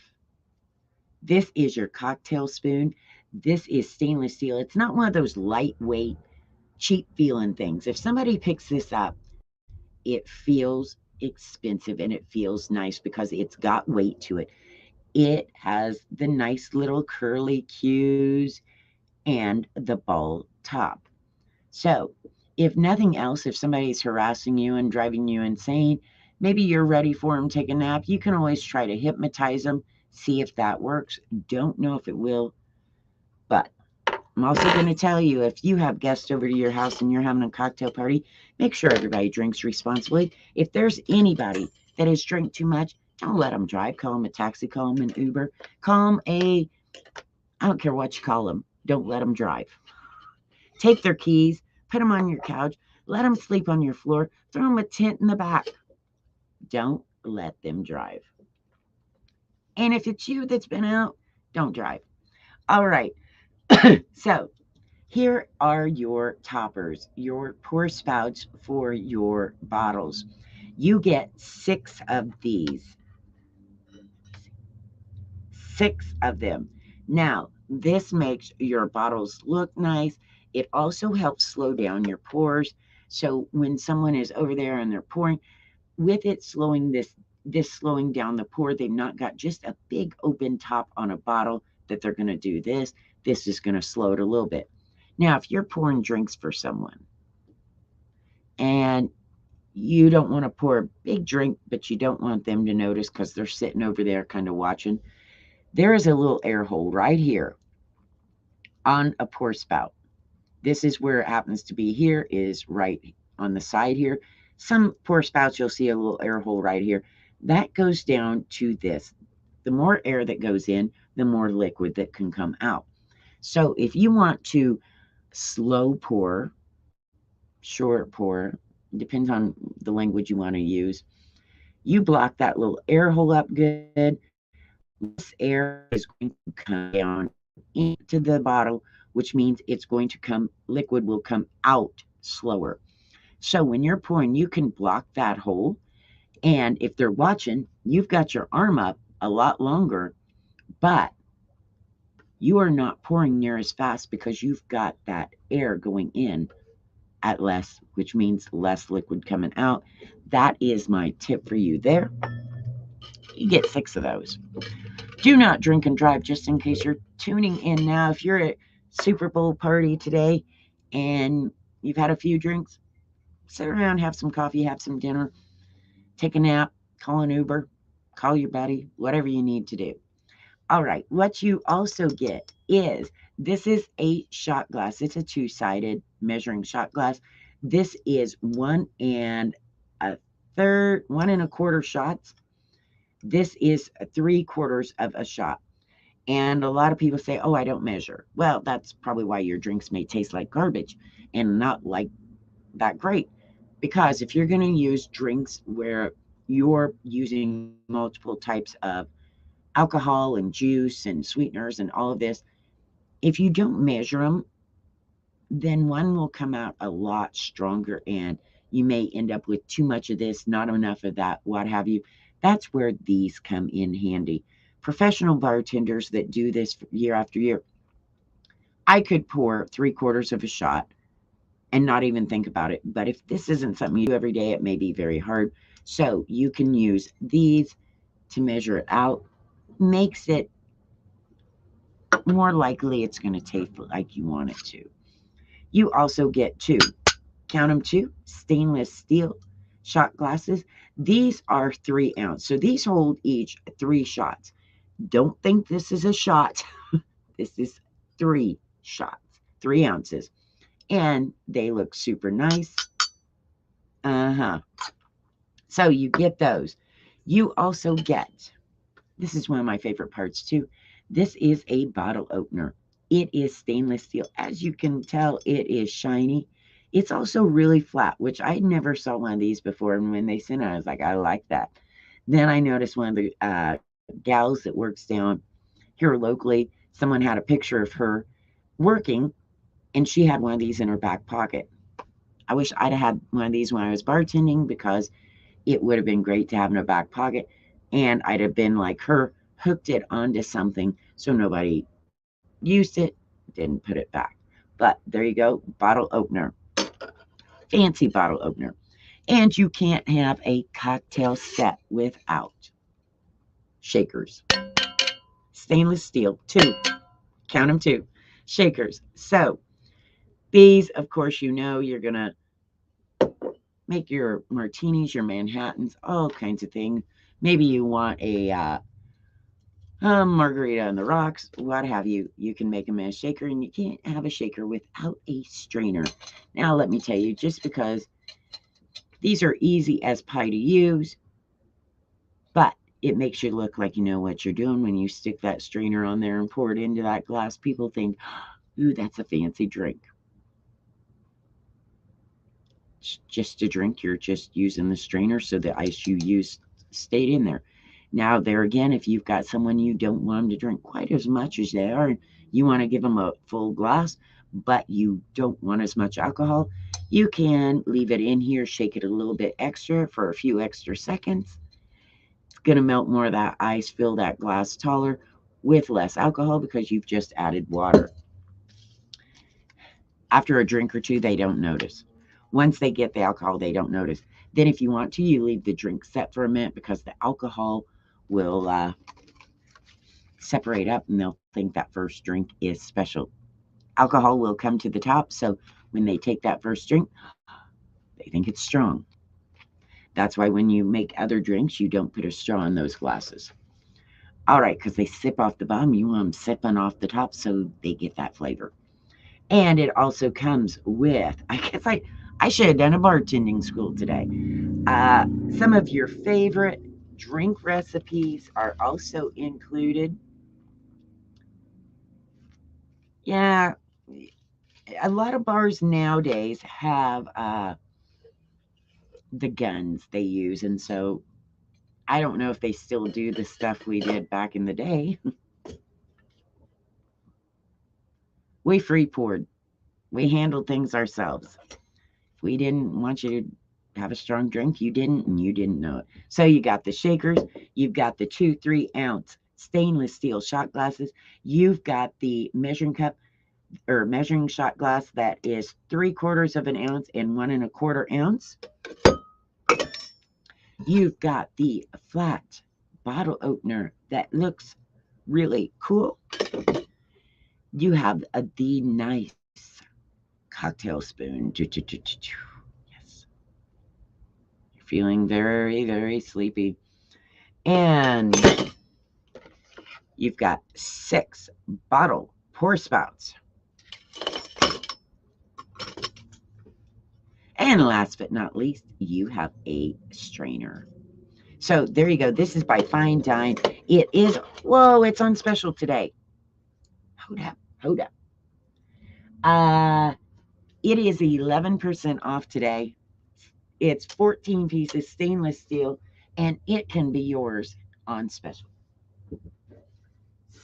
this is your cocktail spoon. This is stainless steel. It's not one of those lightweight, cheap feeling things. If somebody picks this up, it feels expensive and it feels nice because it's got weight to it. It has the nice little curly cues and the ball top. So, if nothing else, if somebody's harassing you and driving you insane, maybe you're ready for them to take a nap, you can always try to hypnotize them, see if that works. Don't know if it will, but I'm also going to tell you, if you have guests over to your house and you're having a cocktail party, make sure everybody drinks responsibly. If there's anybody that has drank too much, don't let them drive. Call them a taxi, call them an Uber, call them I don't care what you call them. Don't let them drive. Take their keys, put them on your couch, let them sleep on your floor, throw them a tent in the back. Don't let them drive. And if it's you that's been out, don't drive. All right. So here are your toppers, your pour spouts for your bottles. You get 6 of these. 6 of them. Now, this makes your bottles look nice. It also helps slow down your pours. So when someone is over there and they're pouring, with it this slowing down the pour, they've not got just a big open top on a bottle that they're going to do this. This is going to slow it a little bit. Now, if you're pouring drinks for someone and you don't want to pour a big drink, but you don't want them to notice because they're sitting over there kind of watching, there is a little air hole right here on a pour spout. This is where it happens to be. Here is right on the side here. Some pour spouts, you'll see a little air hole right here. That goes down to this. The more air that goes in, the more liquid that can come out. So if you want to slow pour, short pour, depends on the language you want to use, you block that little air hole up good. Less air is going to come down into the bottle, which means it's going to liquid will come out slower. So when you're pouring, you can block that hole. And if they're watching, you've got your arm up a lot longer, but you are not pouring near as fast because you've got that air going in at less, which means less liquid coming out. That is my tip for you there. You get 6 of those. Do not drink and drive, just in case you're tuning in now. If you're at Super Bowl party today and you've had a few drinks, sit around, have some coffee, have some dinner, take a nap, call an Uber, call your buddy, whatever you need to do. All right, what you also get is, this is a shot glass. It's a 2-sided measuring shot glass. This is 1 1.25 shots. This is 3/4 of a shot. And a lot of people say, oh, I don't measure. Well, that's probably why your drinks may taste like garbage and not like that great. Because if you're going to use drinks where you're using multiple types of alcohol and juice and sweeteners and all of this, if you don't measure them, then one will come out a lot stronger and You may end up with too much of this, not enough of that, what have you. That's where these come in handy. Professional bartenders that do this year after year, I could pour 3/4 of a shot and not even think about it. But if this isn't something you do every day, it may be very hard. So you can use these to measure it out. Makes it more likely it's going to taste like you want it to. You also get 2, count them 2, stainless steel shot glasses. These are 3 ounce. So these hold each 3 shots. Don't think this is a shot. This is 3 shots, 3 ounces. And they look super nice. So you get those. You also get, this is one of my favorite parts too. This is a bottle opener. It is stainless steel. As you can tell, it is shiny. It's also really flat, which I never saw one of these before. And when they sent it, I was like, I like that. Then I noticed one of the gals that works down here locally, someone had a picture of her working, and she had one of these in her back pocket. I wish I'd had one of these when I was bartending, because it would have been great to have in a back pocket, and I'd have been like her, hooked it onto something so nobody used it, didn't put it back. But there you go, bottle opener, fancy bottle opener. And you can't have a cocktail set without shakers. Stainless steel, 2, count them 2, shakers. So these, of course, you're gonna make your martinis, your Manhattans, all kinds of things. Maybe you want a margarita on the rocks, what have you. You can make them in a shaker, and you can't have a shaker without a strainer. Now, let me tell you, just because these are easy as pie to use, but it makes you look like you know what you're doing when you stick that strainer on there and pour it into that glass. People think, ooh, that's a fancy drink. It's just a drink. You're just using the strainer so the ice you used stayed in there. Now, there again, if you've got someone you don't want them to drink quite as much as they are, you want to give them a full glass, but you don't want as much alcohol, you can leave it in here, shake it a little bit extra for a few extra seconds. It's going to melt more of that ice, fill that glass taller with less alcohol because you've just added water. After a drink or two, they don't notice. Once they get the alcohol, they don't notice. Then if you want to, you leave the drink set for a minute, because the alcohol will separate up and they'll think that first drink is special. Alcohol will come to the top, so when they take that first drink, they think it's strong. That's why when you make other drinks, you don't put a straw in those glasses. All right, because they sip off the bottom, you want them sipping off the top so they get that flavor. And it also comes with, I guess I should have done a bartending school today. Some of your favorite drink recipes are also included. Yeah, a lot of bars nowadays have the guns they use, and so I don't know if they still do the stuff we did back in the day. We free poured. We handled things ourselves. If we didn't want you to have a strong drink, you didn't, and you didn't know it. So you got the shakers, you've got the 2 3-ounce stainless steel shot glasses, you've got the measuring cup or measuring shot glass that is 3/4 of an ounce and 1 1/4 ounce. You've got the flat bottle opener that looks really cool. You have the nice cocktail spoon. Yes. You're feeling very, very sleepy. And you've got 6 bottle pour spouts. And last but not least, you have a strainer. So there you go. This is by Fine Dine. It is, whoa, it's on special today. Hold up. It is 11% off today. It's 14 pieces, stainless steel, and it can be yours on special.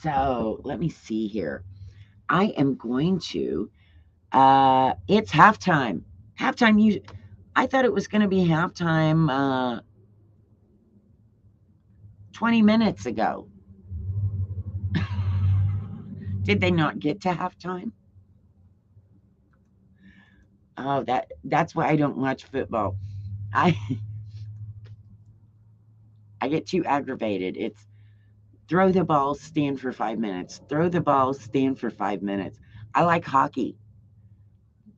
So let me see here. I am going to, it's halftime. Halftime, I thought it was going to be halftime 20 minutes ago. Did they not get to halftime? Oh, that's why I don't watch football. I I get too aggravated. It's throw the ball, stand for 5 minutes. Throw the ball, stand for 5 minutes. I like hockey.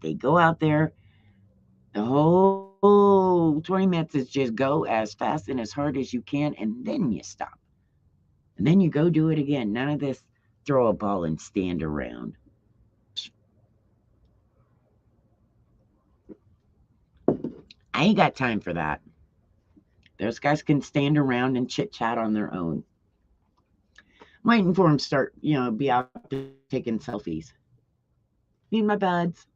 They go out there, the whole 20 minutes is just go as fast and as hard as you can, and then you stop. And then you go do it again. None of this throw a ball and stand around. I ain't got time for that. Those guys can stand around and chit chat on their own. I'm waiting for them to start, be out there taking selfies. Need my buds.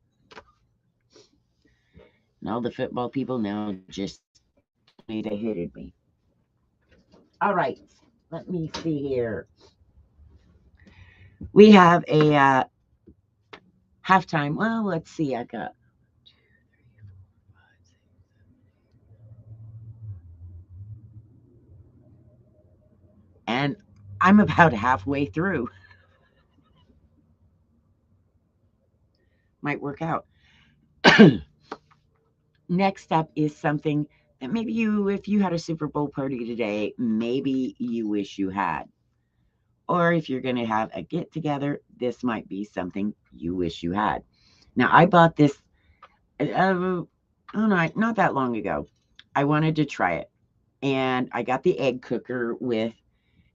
And all the football people now just told me they hated me. All right, let me see here. We have a halftime. Well, let's see. I got 2, 3, 4, 5, 6, 7, 8. And I'm about halfway through. Might work out. Next up is something that maybe if you had a Super Bowl party today, maybe you wish you had. Or if you're going to have a get together, this might be something you wish you had. Now, I bought this, not that long ago. I wanted to try it. And I got the egg cooker with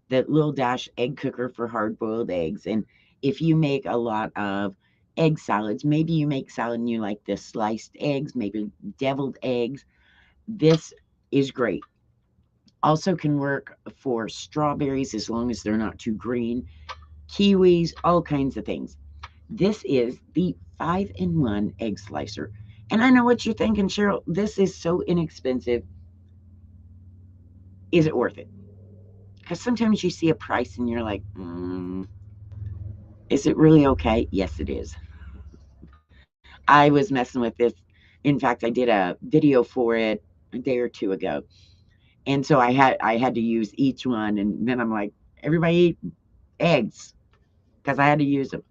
the little dash egg cooker for hard boiled eggs. And if you make a lot of egg salads, maybe you make salad and you like the sliced eggs, maybe deviled eggs, this is great. Also can work for strawberries as long as they're not too green, kiwis, all kinds of things. This is the 5-in-1 egg slicer. And I know what you're thinking, Sheryl, this is so inexpensive. Is it worth it? Because sometimes you see a price and you're like, is it really okay? Yes, it is. I was messing with this. In fact, I did a video for it a day or two ago. And so I had to use each one. And then I'm like, everybody eat eggs because I had to use them.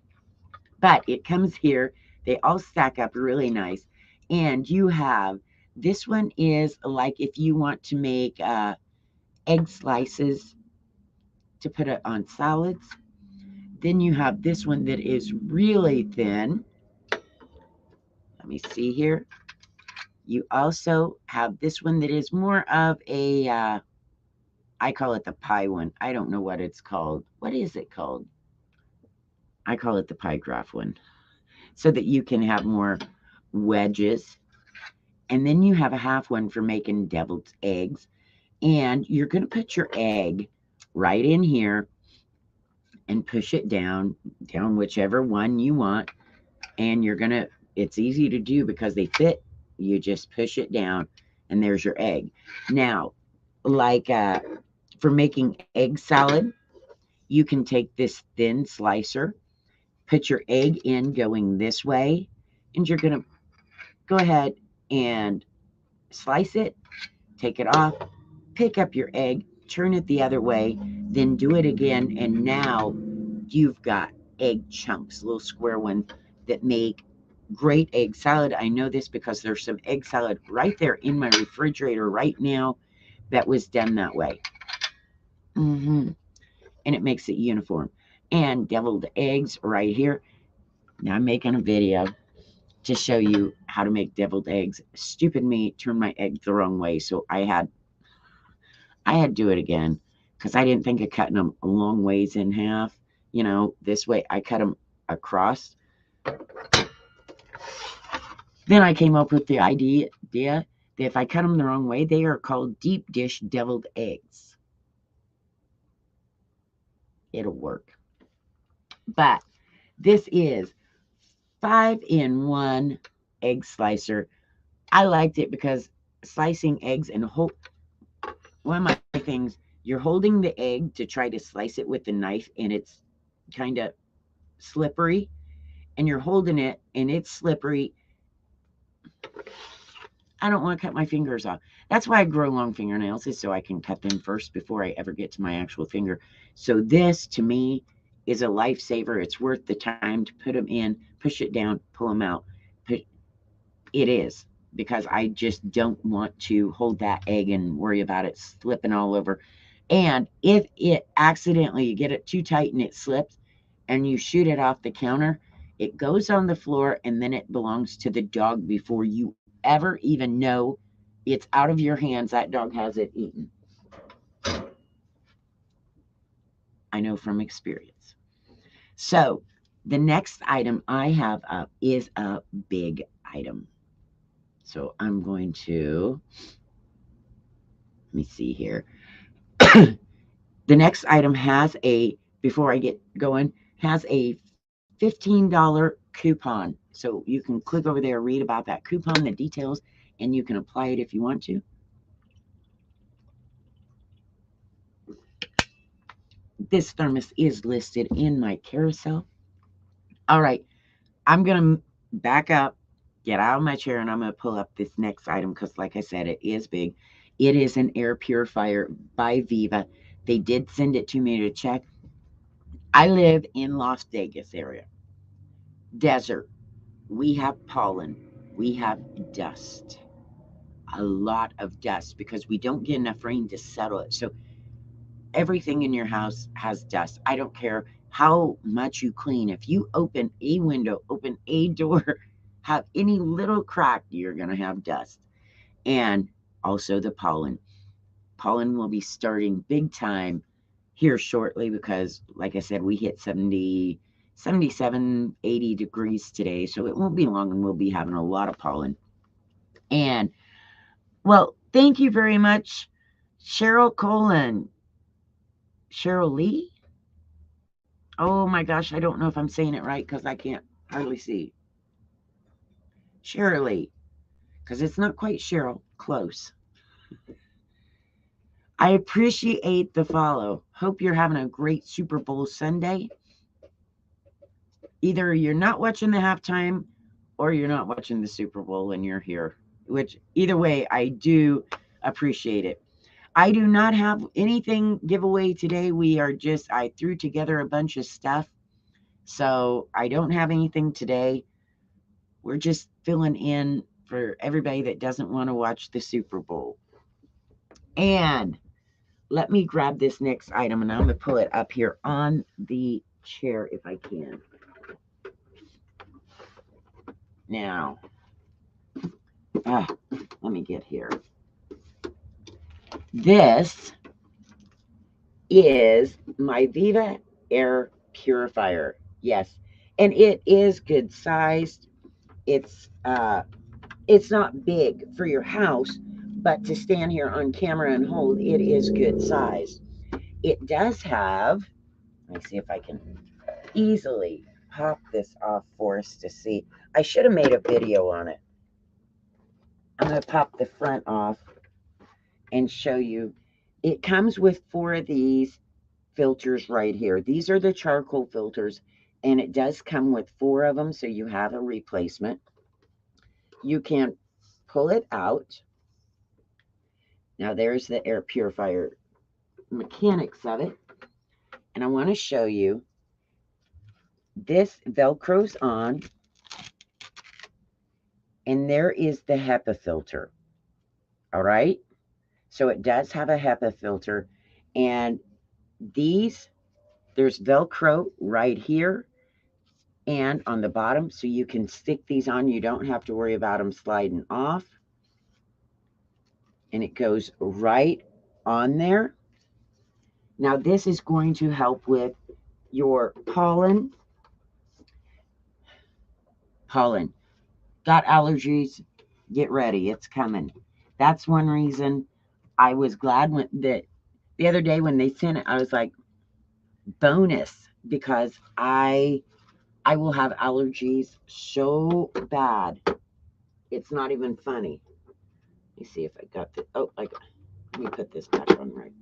But it comes here. They all stack up really nice. And you have, this one is like if you want to make egg slices to put it on salads. Then you have this one that is really thin. Let me see here. You also have this one that is more of a, I call it the pie one. I don't know what it's called. What is it called? I call it the pie craft one. So that you can have more wedges. And then you have a half one for making deviled eggs. And you're going to put your egg right in here and push it down whichever one you want. And you're going to, it's easy to do because they fit. You just push it down and there's your egg. Now, like for making egg salad, you can take this thin slicer, put your egg in going this way, and you're going to go ahead and slice it, take it off, pick up your egg, turn it the other way, then do it again, and now you've got egg chunks, little square ones that make great egg salad. I know this because there's some egg salad right there in my refrigerator right now that was done that way. And it makes it uniform. And deviled eggs right here. Now I'm making a video to show you how to make deviled eggs. Stupid me turned my egg the wrong way, so I had to do it again because I didn't think of cutting them a long ways in half. This way I cut them across. Then I came up with the idea that if I cut them the wrong way, they are called deep dish deviled eggs. It'll work. But this is 5-in-1 egg slicer. I liked it because slicing eggs and one of my things, you're holding the egg to try to slice it with the knife and it's kind of slippery, and you're holding it and it's slippery. I don't want to cut my fingers off. That's why I grow long fingernails, is so I can cut them first before I ever get to my actual finger. So this, to me, is a lifesaver. It's worth the time to put them in, push it down, pull them out. It is, because I just don't want to hold that egg and worry about it slipping all over. And if it accidentally, you get it too tight and it slips and you shoot it off the counter, it goes on the floor and then it belongs to the dog before you ever even know it's out of your hands. That dog has it eaten. I know from experience. So the next item I have up is a big item. So I'm going to, let me see here. The next item has a, before I get going, has a $15 coupon. So you can click over there, read about that coupon, the details, and you can apply it if you want to. This thermos is listed in my carousel. All right, I'm going to back up, get out of my chair, and I'm going to pull up this next item because, like I said, it is big. It is an air purifier by Viva. They did send it to me to check. I live in Las Vegas area. Desert. We have pollen. We have dust. A lot of dust because we don't get enough rain to settle it. So everything in your house has dust. I don't care how much you clean. If you open a window, open a door, have any little crack, you're going to have dust. And also the pollen. Pollen will be starting big time here shortly because, like I said, we hit 70, 77, 80 degrees today. So it won't be long and we'll be having a lot of pollen. And, well, thank you very much, Sheryl Colin. Sheryl Lee? Oh my gosh, I don't know if I'm saying it right because I can't hardly see. Sheryl, because it's not quite Sheryl, close. I appreciate the follow. Hope you're having a great Super Bowl Sunday. Either you're not watching the halftime or you're not watching the Super Bowl and you're here, which either way, I do appreciate it. I do not have anything giveaway today. I threw together a bunch of stuff. So I don't have anything today. We're just filling in for everybody that doesn't want to watch the Super Bowl. And let me grab this next item and I'm going to pull it up here on the chair if I can. Now, let me get here. This is my Viva air purifier. Yes, and it is good sized. It's not big for your house, but to stand here on camera and hold, it is good sized. It does have, let me see if I can easily pop this off for us to see. I should have made a video on it. I'm going to pop the front off and show you. It comes with 4 of these filters right here. These are the charcoal filters, and it does come with 4 of them, so you have a replacement. You can pull it out. Now there's the air purifier mechanics of it. And I want to show you, this Velcro's on, and there is the HEPA filter. All right. So it does have a HEPA filter, and there's Velcro right here and on the bottom, so you can stick these on. You don't have to worry about them sliding off. And it goes right on there. Now this is going to help with your pollen. Got allergies? Get ready, it's coming. That's one reason I was glad that the other day when they sent it, I was like, bonus, because I will have allergies so bad. It's not even funny. Let me see if I got the, let me put this back on right.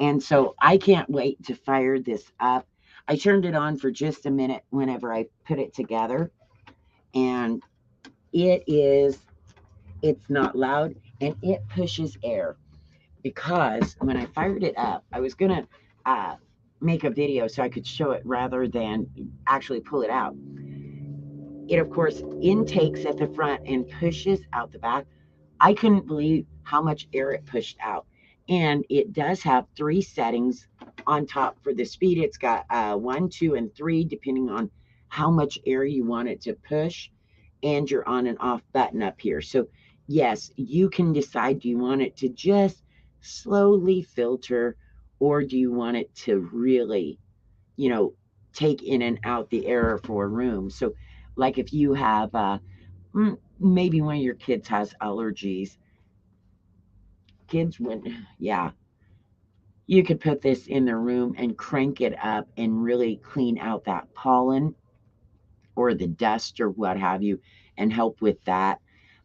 And so I can't wait to fire this up. I turned it on for just a minute whenever I put it together. And it It's not loud, and it pushes air. Because when I fired it up, I was gonna make a video so I could show it rather than actually pull it out. It, of course, intakes at the front and pushes out the back. I couldn't believe how much air it pushed out. And it does have 3 settings on top for the speed. It's got 1, 2, and 3, depending on how much air you want it to push, and your on and off button up here. So yes, you can decide, do you want it to just slowly filter, or do you want it to really, take in and out the air for a room? So like if you have maybe one of your kids has allergies, yeah, you could put this in their room and crank it up and really clean out that pollen or the dust or what have you, and help with that.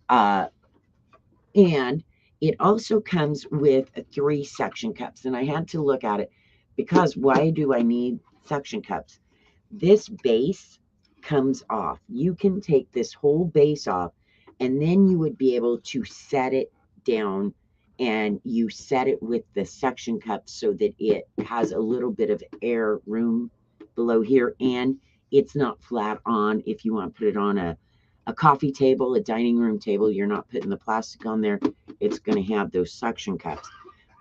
And it also comes with 3 suction cups. And I had to look at it because why do I need suction cups? This base comes off. You can take this whole base off, and then you would be able to set it down, and you set it with the suction cup so that it has a little bit of air room below here, and it's not flat on. If you want to put it on a coffee table, a dining room table, you're not putting the plastic on there. It's going to have those suction cups.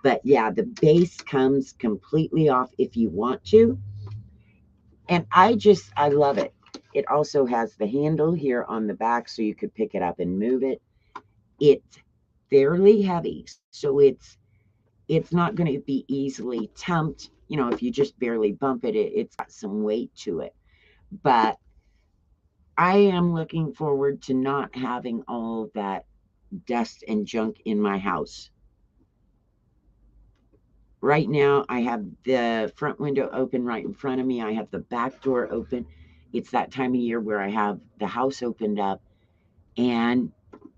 But yeah, the base comes completely off if you want to. And I love it. It also has the handle here on the back so you could pick it up and move it. It's fairly heavy, so it's not going to be easily tumped. If you just barely bump it, it's got some weight to it. But I am looking forward to not having all that dust and junk in my house. Right now, I have the front window open right in front of me. I have the back door open. It's that time of year where I have the house opened up, and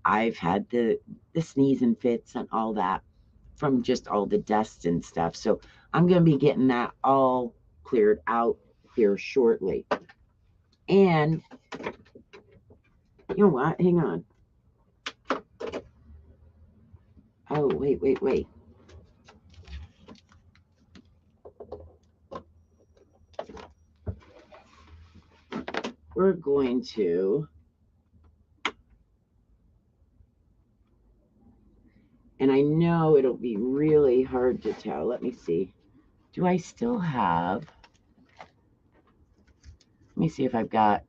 I've had the sneezing fits and all that from just all the dust and stuff. So I'm going to be getting that all cleared out here shortly. And you know what? Hang on. Oh, wait. We're going to, and I know it'll be really hard to tell. Let me see. Do I still have, let me see if I've got,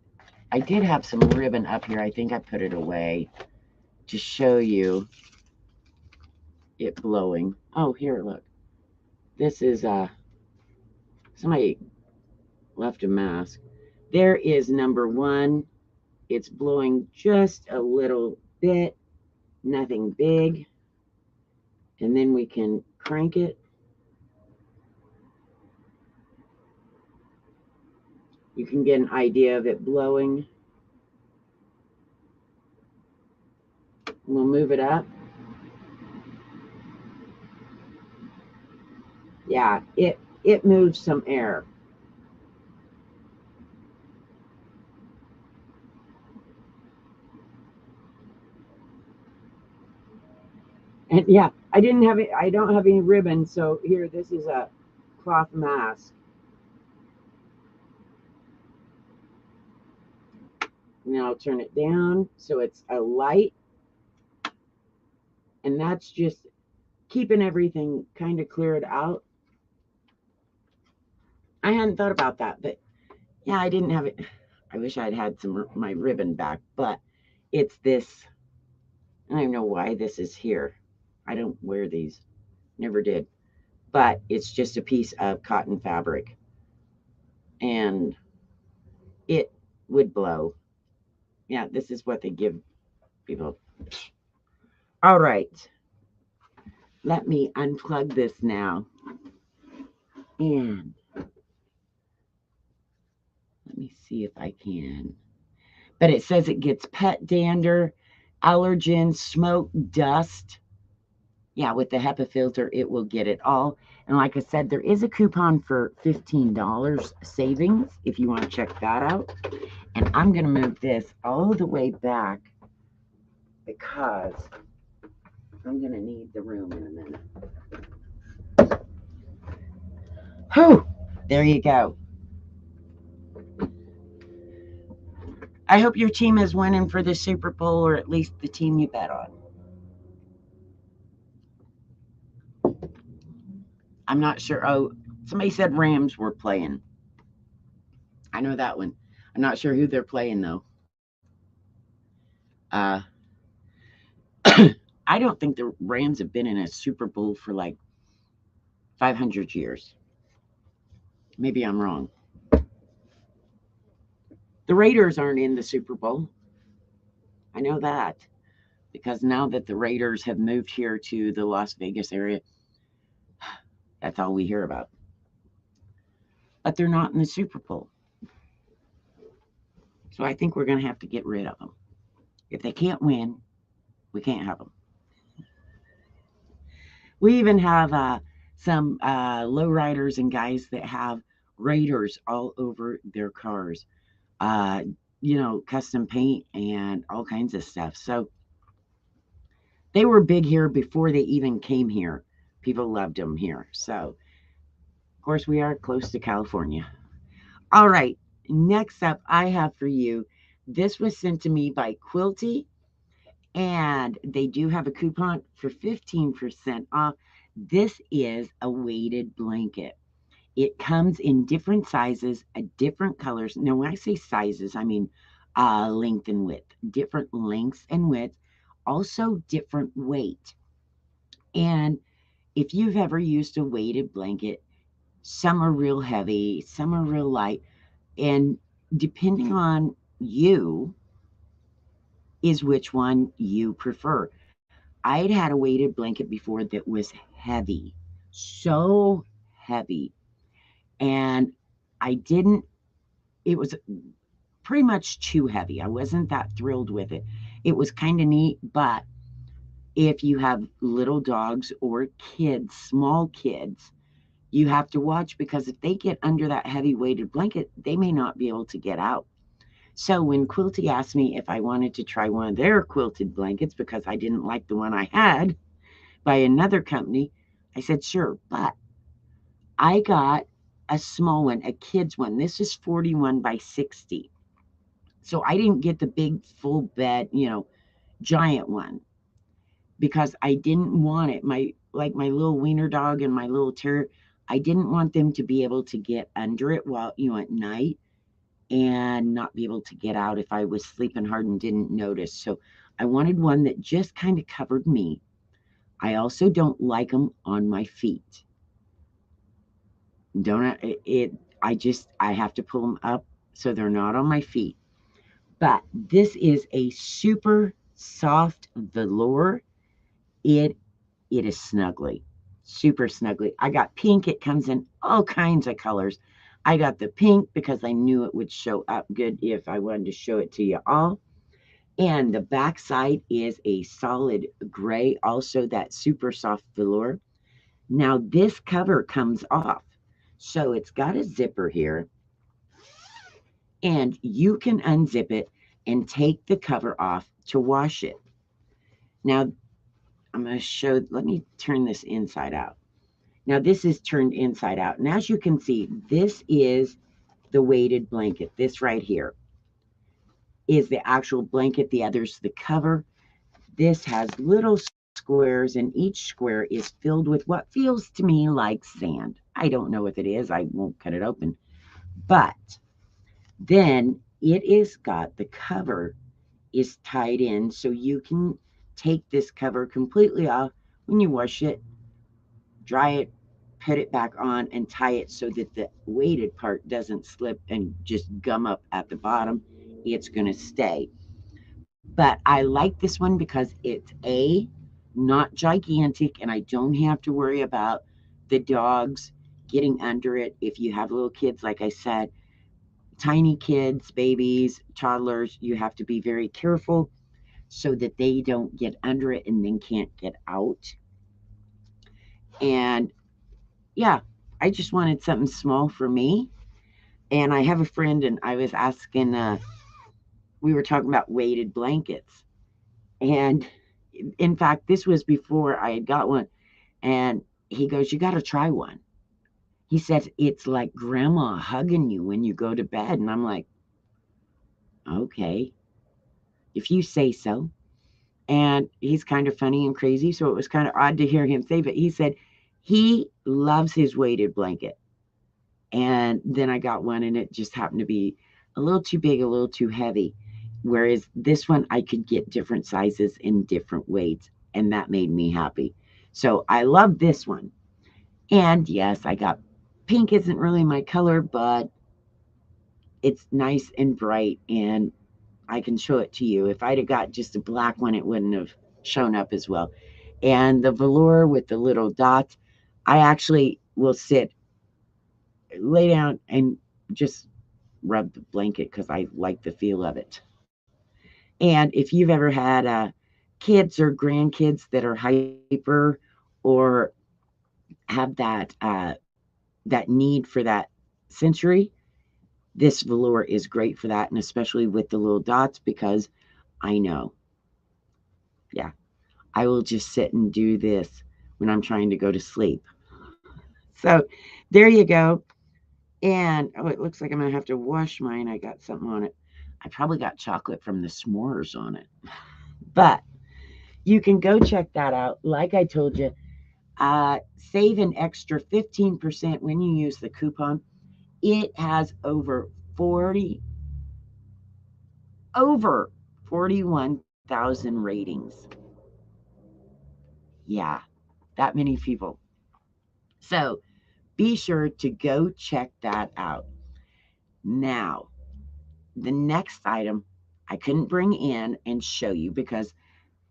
I did have some ribbon up here. I think I put it away to show you it blowing. Oh, here, look. This is, somebody left a mask. There is number 1. It's blowing just a little bit, nothing big. And then we can crank it. You can get an idea of it blowing. We'll move it up. Yeah, it moves some air. And yeah, I don't have any ribbon, so here, this is a cloth mask. Now I'll turn it down so it's a light. And that's just keeping everything kind of cleared out. I hadn't thought about that, but yeah, I didn't have it. I wish I'd had my ribbon back, but it's this. I don't even know why this is here. I don't wear these. Never did. But it's just a piece of cotton fabric. And it would blow. Yeah, this is what they give people. All right. Let me unplug this now. And let me see if I can. But it says it gets pet dander, allergens, smoke, dust. Yeah, with the HEPA filter, it will get it all. And like I said, there is a coupon for $15 savings if you want to check that out. And I'm going to move this all the way back because I'm going to need the room in a minute. Whew, there you go. I hope your team is winning for the Super Bowl, or at least the team you bet on. I'm not sure. Oh, somebody said Rams were playing. I know that one. I'm not sure who they're playing, though. Uh, I don't think the Rams have been in a Super Bowl for like 500 years. Maybe I'm wrong. The Raiders aren't in the Super Bowl. I know that because now that the Raiders have moved here to the Las Vegas area, that's all we hear about. But they're not in the Super Bowl. So I think we're going to have to get rid of them. If they can't win, we can't have them. We even have some lowriders and guys that have Raiders all over their cars. Custom paint and all kinds of stuff. So they were big here before they even came here. People loved them here. So, of course, we are close to California. All right. Next up, I have for you. This was sent to me by Quilty, and they do have a coupon for 15% off. This is a weighted blanket. It comes in different sizes, different colors. Now, when I say sizes, I mean length and width, different lengths and widths, also different weight. And if you've ever used a weighted blanket, some are real heavy, some are real light. And depending on you, is which one you prefer. I'd had a weighted blanket before that was heavy, so heavy. And it was pretty much too heavy. I wasn't that thrilled with it. It was kind of neat, but if you have little dogs or kids, small kids, you have to watch because if they get under that heavy weighted blanket, they may not be able to get out. So when Quilty asked me if I wanted to try one of their quilted blankets because I didn't like the one I had by another company, I said, sure. But I got a small one, a kid's one. This is 41 by 60. So I didn't get the big full bed, giant one because I didn't want it. My little wiener dog and my little terrier, I didn't want them to be able to get under it while, at night and not be able to get out if I was sleeping hard and didn't notice. So I wanted one that just kind of covered me. I also don't like them on my feet. I have to pull them up so they're not on my feet. But this is a super soft velour. It is snuggly, super snuggly. I got pink. It comes in all kinds of colors. I got the pink because I knew it would show up good if I wanted to show it to you all. And the back side is a solid gray, also that super soft velour. Now this cover comes off. So it's got a zipper here. And you can unzip it and take the cover off to wash it. Now, I'm going to show, let me turn this inside out. Now, this is turned inside out. And as you can see, this is the weighted blanket. This right here is the actual blanket. The other's the cover. This has little squares, and each square is filled with what feels to me like sand. I don't know what it is. I won't cut it open. But then it is got the cover is tied in, so you can take this cover completely off when you wash it, dry it, put it back on, and tie it so that the weighted part doesn't slip and just gum up at the bottom. It's going to stay. But I like this one because it's not gigantic, and I don't have to worry about the dogs getting under it. If you have little kids, like I said, tiny kids, babies, toddlers, you have to be very careful so that they don't get under it and then can't get out. And yeah, I just wanted something small for me. And I have a friend, and I was asking, we were talking about weighted blankets. And in fact, this was before I had got one. And he goes, "You got to try one." He says, "It's like grandma hugging you when you go to bed." And I'm like, okay, if you say so. And he's kind of funny and crazy. So it was kind of odd to hear him say, but he said he loves his weighted blanket. And then I got one and it just happened to be a little too big, a little too heavy. Whereas this one, I could get different sizes in different weights. And that made me happy. So I love this one. And yes, I got pink, isn't really my color, but it's nice and bright. And I can show it to you. If I'd have got just a black one, it wouldn't have shown up as well. And the velour with the little dots, I actually will lay down and just rub the blanket because I like the feel of it. And if you've ever had kids or grandkids that are hyper or have that need for that sensory, this velour is great for that, and especially with the little dots, because I know, yeah, I will just sit and do this when I'm trying to go to sleep. So there you go. And oh, it looks like I'm going to have to wash mine. I got something on it. I probably got chocolate from the s'mores on it. But you can go check that out. Like I told you, save an extra 15% when you use the coupon. It has over 41,000 ratings. Yeah, that many people. So be sure to go check that out. Now, the next item I couldn't bring in and show you because,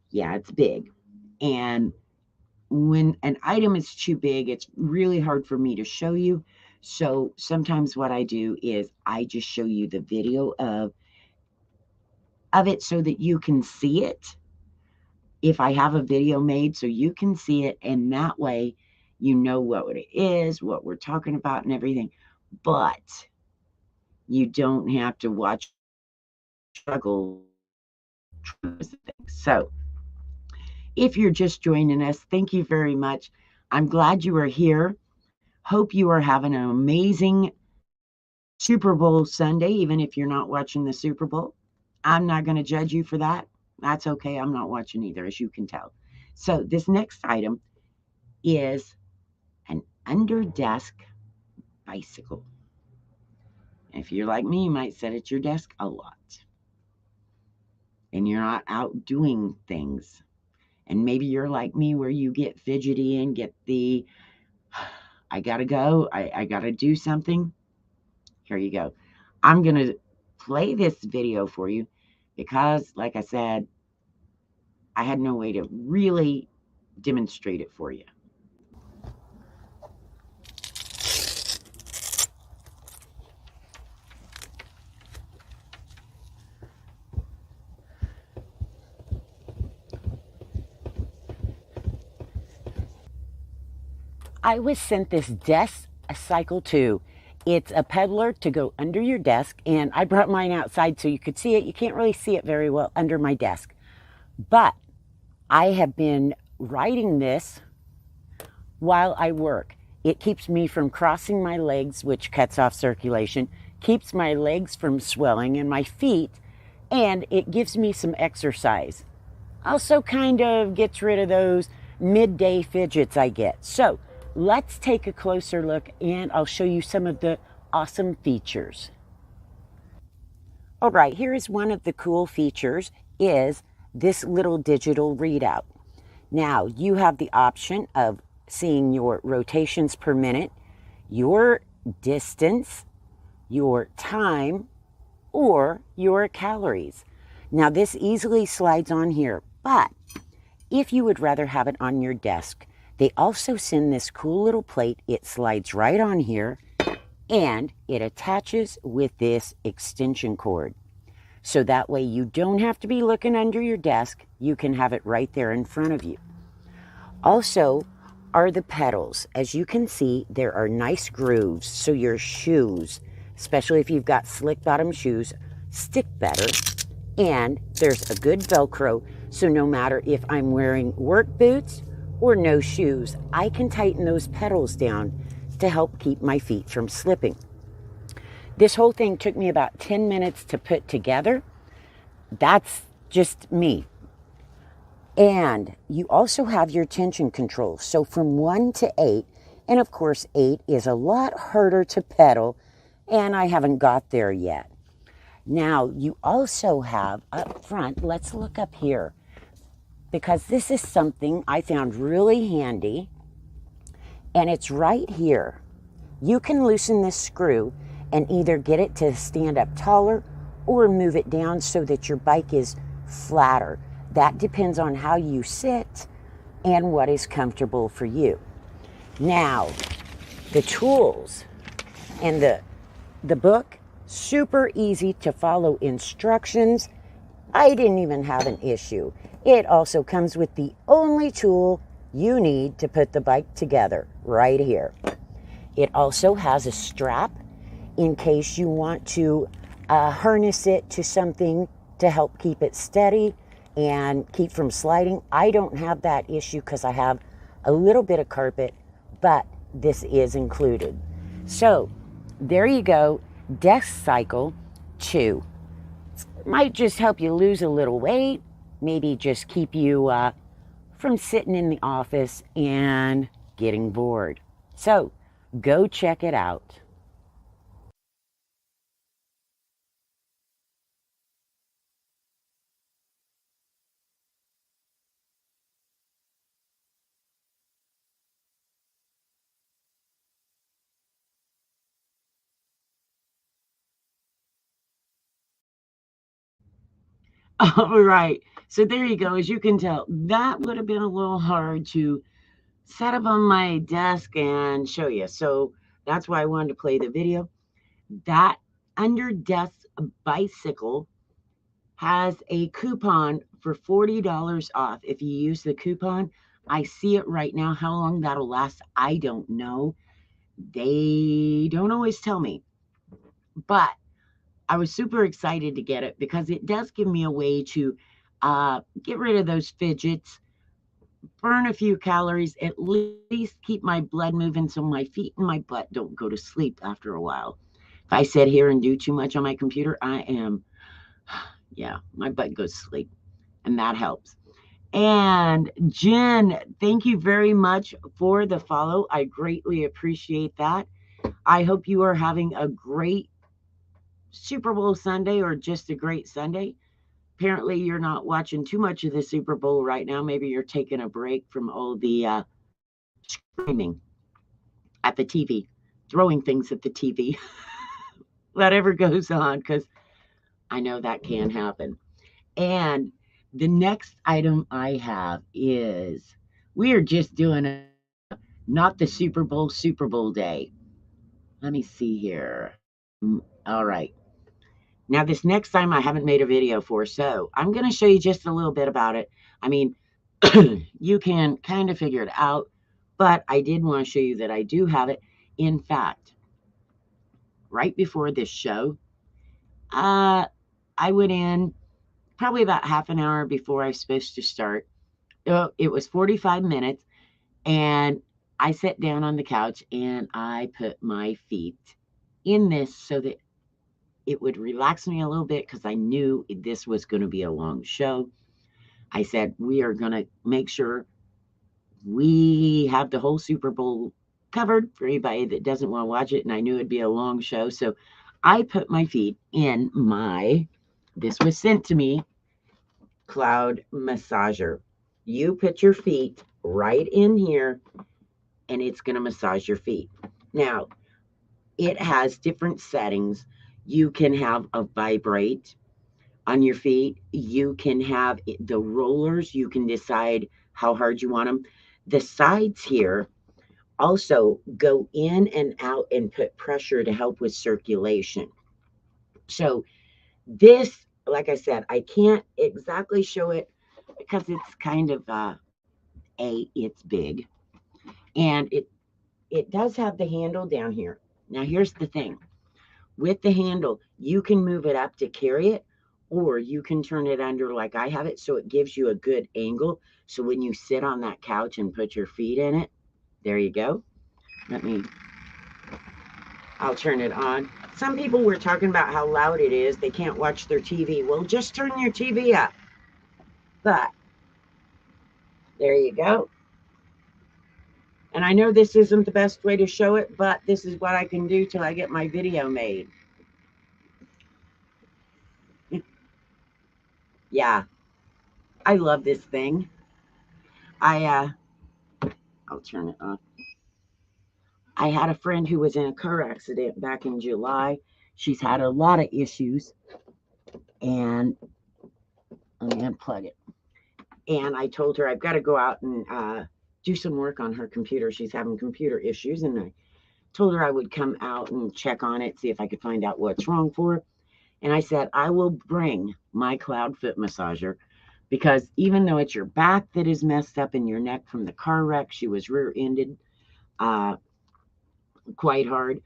yeah, it's big. And when an item is too big, it's really hard for me to show you. So sometimes what I do is I just show you the video of it so that you can see it. If I have a video made so you can see it, and that way you know what it is, what we're talking about and everything. But you don't have to watch struggle. So if you're just joining us, thank you very much. I'm glad you are here. Hope you are having an amazing Super Bowl Sunday, even if you're not watching the Super Bowl. I'm not going to judge you for that. That's okay. I'm not watching either, as you can tell. So this next item is an under desk bicycle. If you're like me, you might sit at your desk a lot. And you're not out doing things. And maybe you're like me where you get fidgety and get the, I gotta go, I gotta do something. Here you go. I'm gonna play this video for you because, like I said, I had no way to really demonstrate it for you. I was sent this desk cycle too. It's a peddler to go under your desk, and I brought mine outside so you could see it. You can't really see it very well under my desk. But I have been riding this while I work. It keeps me from crossing my legs, which cuts off circulation, keeps my legs from swelling and my feet, and it gives me some exercise. Also kind of gets rid of those midday fidgets I get. So let's take a closer look and I'll show you some of the awesome features. All right, here is one of the cool features is this little digital readout. Now you have the option of seeing your rotations per minute, your distance, your time, or your calories. Now this easily slides on here, but if you would rather have it on your desk, they also send this cool little plate. It slides right on here and it attaches with this extension cord. So that way you don't have to be looking under your desk. You can have it right there in front of you. Also are the pedals. As you can see, there are nice grooves so your shoes, especially if you've got slick bottom shoes, stick better. And there's a good Velcro, so no matter if I'm wearing work boots or no shoes, I can tighten those pedals down to help keep my feet from slipping. This whole thing took me about 10 minutes to put together. That's just me. And you also have your tension control. So from 1 to 8, and of course 8 is a lot harder to pedal, and I haven't got there yet. Now, you also have up front, let's look up here, because this is something I found really handy, and it's right here. You can loosen this screw and either get it to stand up taller or move it down so that your bike is flatter. That depends on how you sit and what is comfortable for you. Now, the tools and the book, super easy to follow instructions. I didn't even have an issue. It also comes with the only tool you need to put the bike together right here. It also has a strap in case you want to harness it to something to help keep it steady and keep from sliding. I don't have that issue because I have a little bit of carpet, but this is included. So there you go, Desk Cycle 2. Might just help you lose a little weight, maybe just keep you from sitting in the office and getting bored. So go check it out. All right. So there you go. As you can tell, that would have been a little hard to set up on my desk and show you. So that's why I wanted to play the video. That under desk bicycle has a coupon for $40 off. If you use the coupon, I see it right now. How long that'll last, I don't know. They don't always tell me. But I was super excited to get it because it does give me a way to get rid of those fidgets, burn a few calories, at least keep my blood moving so my feet and my butt don't go to sleep after a while. If I sit here and do too much on my computer, yeah, my butt goes to sleep, and that helps. And Jen, thank you very much for the follow. I greatly appreciate that. I hope you are having a great Super Bowl Sunday or just a great Sunday. Apparently, you're not watching too much of the Super Bowl right now. Maybe you're taking a break from all the screaming at the TV, throwing things at the TV, whatever goes on, because I know that can happen. And the next item I have is we are just doing not the Super Bowl day. Let me see here. All right. Now, this next time I haven't made a video for, so I'm going to show you just a little bit about it. I mean, you can kind of figure it out, but I did want to show you that I do have it. In fact, right before this show, I went in probably about half an hour before I was supposed to start. It was 45 minutes, and I sat down on the couch and I put my feet in this so that it would relax me a little bit because I knew this was going to be a long show. I said, we are going to make sure we have the whole Super Bowl covered for anybody that doesn't want to watch it. And I knew it'd be a long show. So I put my feet in this was sent to me, Cloud Massager. You put your feet right in here and it's going to massage your feet. Now, it has different settings. You can have a vibrate on your feet. You can have the rollers. You can decide how hard you want them. The sides here also go in and out and put pressure to help with circulation. So this, like I said, I can't exactly show it because it's kind of it's big, and it does have the handle down here. Now here's the thing. With the handle, you can move it up to carry it, or you can turn it under like I have it, so it gives you a good angle. So when you sit on that couch and put your feet in it, there you go. I'll turn it on. Some people were talking about how loud it is. They can't watch their TV. Well, just turn your TV up. But there you go. And I know this isn't the best way to show it, but this is what I can do till I get my video made. Yeah, I love this thing. I'll turn it on. I had a friend who was in a car accident back in July. She's had a lot of issues, and let me unplug it. And I told her I've got to go out and do some work on her computer. She's having computer issues, and I told her I would come out and check on it, see if I could find out what's wrong for her. And I said, I will bring my cloud foot massager, because even though it's your back that is messed up and your neck from the car wreck, she was rear-ended quite hard.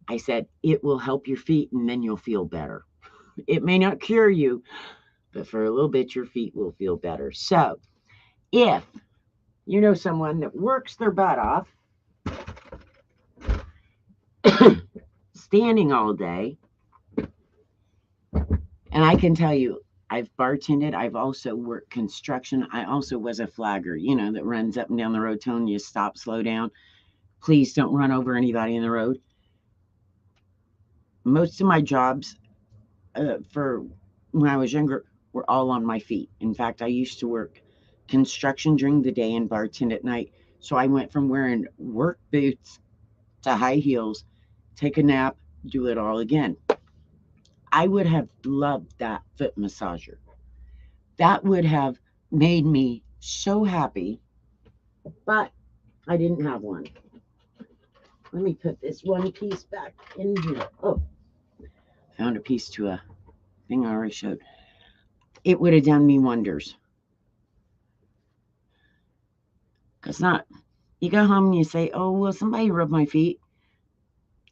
I said, it will help your feet and then you'll feel better. It may not cure you, but for a little bit, your feet will feel better. So if you know someone that works their butt off, standing all day, and I can tell you, I've bartended. I've also worked construction. I also was a flagger, that runs up and down the road telling you stop, slow down. Please don't run over anybody in the road. Most of my jobs for when I was younger were all on my feet. In fact, I used to work construction during the day and bartend at night. So I went from wearing work boots to high heels, take a nap, do it all again. I would have loved that foot massager. That would have made me so happy, but I didn't have one. Let me put this one piece back in here. Oh, found a piece to a thing I already showed. It would have done me wonders. Because you go home and you say, oh, will somebody rub my feet?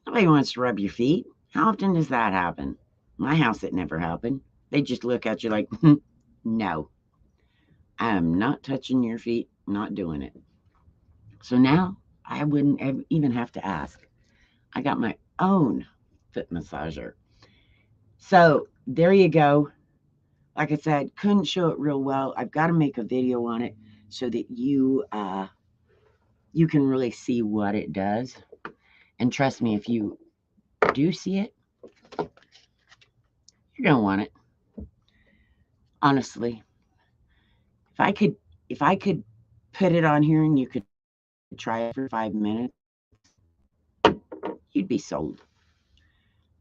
Nobody wants to rub your feet. How often does that happen? My house, it never happened. They just look at you like, no, I am not touching your feet, not doing it. So now I wouldn't even have to ask. I got my own foot massager. So there you go. Like I said, couldn't show it real well. I've got to make a video on it so that you can really see what it does. And trust me, if you do see it, you're going to want it. Honestly, if I could put it on here and you could try it for 5 minutes, you'd be sold.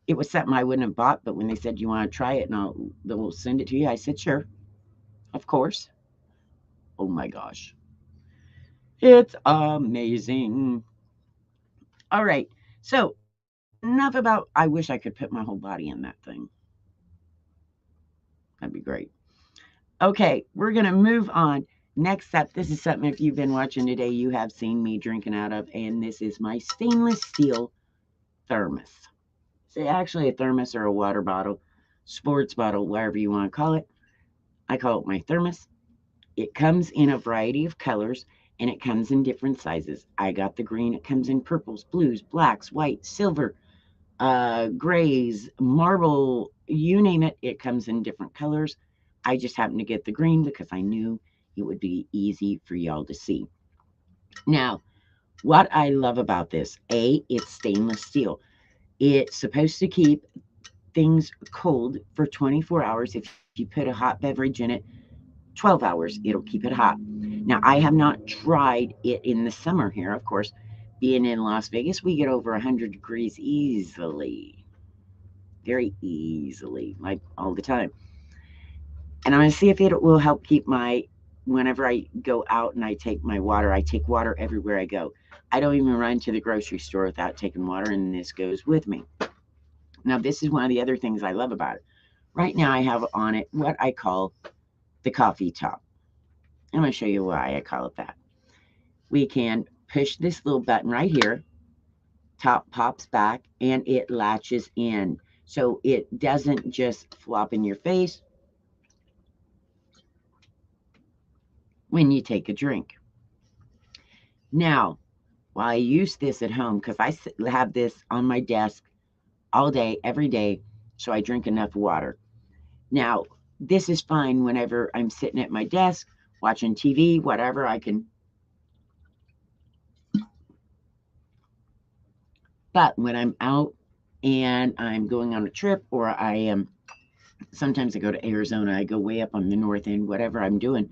It was something I wouldn't have bought, but when they said, you want to try it and they'll send it to you, I said, sure, of course. Oh my gosh. It's amazing. All right. So enough about, I wish I could put my whole body in that thing. That'd be great. Okay, we're going to move on. Next up, this is something, if you've been watching today, you have seen me drinking out of, and this is my stainless steel thermos. It's actually a thermos or a water bottle, sports bottle, whatever you want to call it. I call it my thermos. It comes in a variety of colors, and it comes in different sizes. I got the green. It comes in purples, blues, blacks, white, silver, grays, marble, you name it. It comes in different colors. I just happened to get the green because I knew it would be easy for y'all to see. Now, what I love about this, it's stainless steel. It's supposed to keep things cold for 24 hours. If you put a hot beverage in it, 12 hours, it'll keep it hot. Now, I have not tried it in the summer here. Of course, being in Las Vegas, we get over 100 degrees easily. Very easily, like all the time. And I'm going to see if it will help keep whenever I go out and I take my water, I take water everywhere I go. I don't even run to the grocery store without taking water, and this goes with me. Now, this is one of the other things I love about it. Right now, I have on it what I call the coffee top. I'm going to show you why I call it that. We can push this little button right here. Top pops back, and it latches in. So it doesn't just flop in your face. when you take a drink. Now, while I use this at home, because I have this on my desk all day, every day, so I drink enough water. Now, this is fine whenever I'm sitting at my desk, watching TV, whatever, I can. But when I'm out and I'm going on a trip, or I am, sometimes I go to Arizona, I go way up on the north end, whatever I'm doing,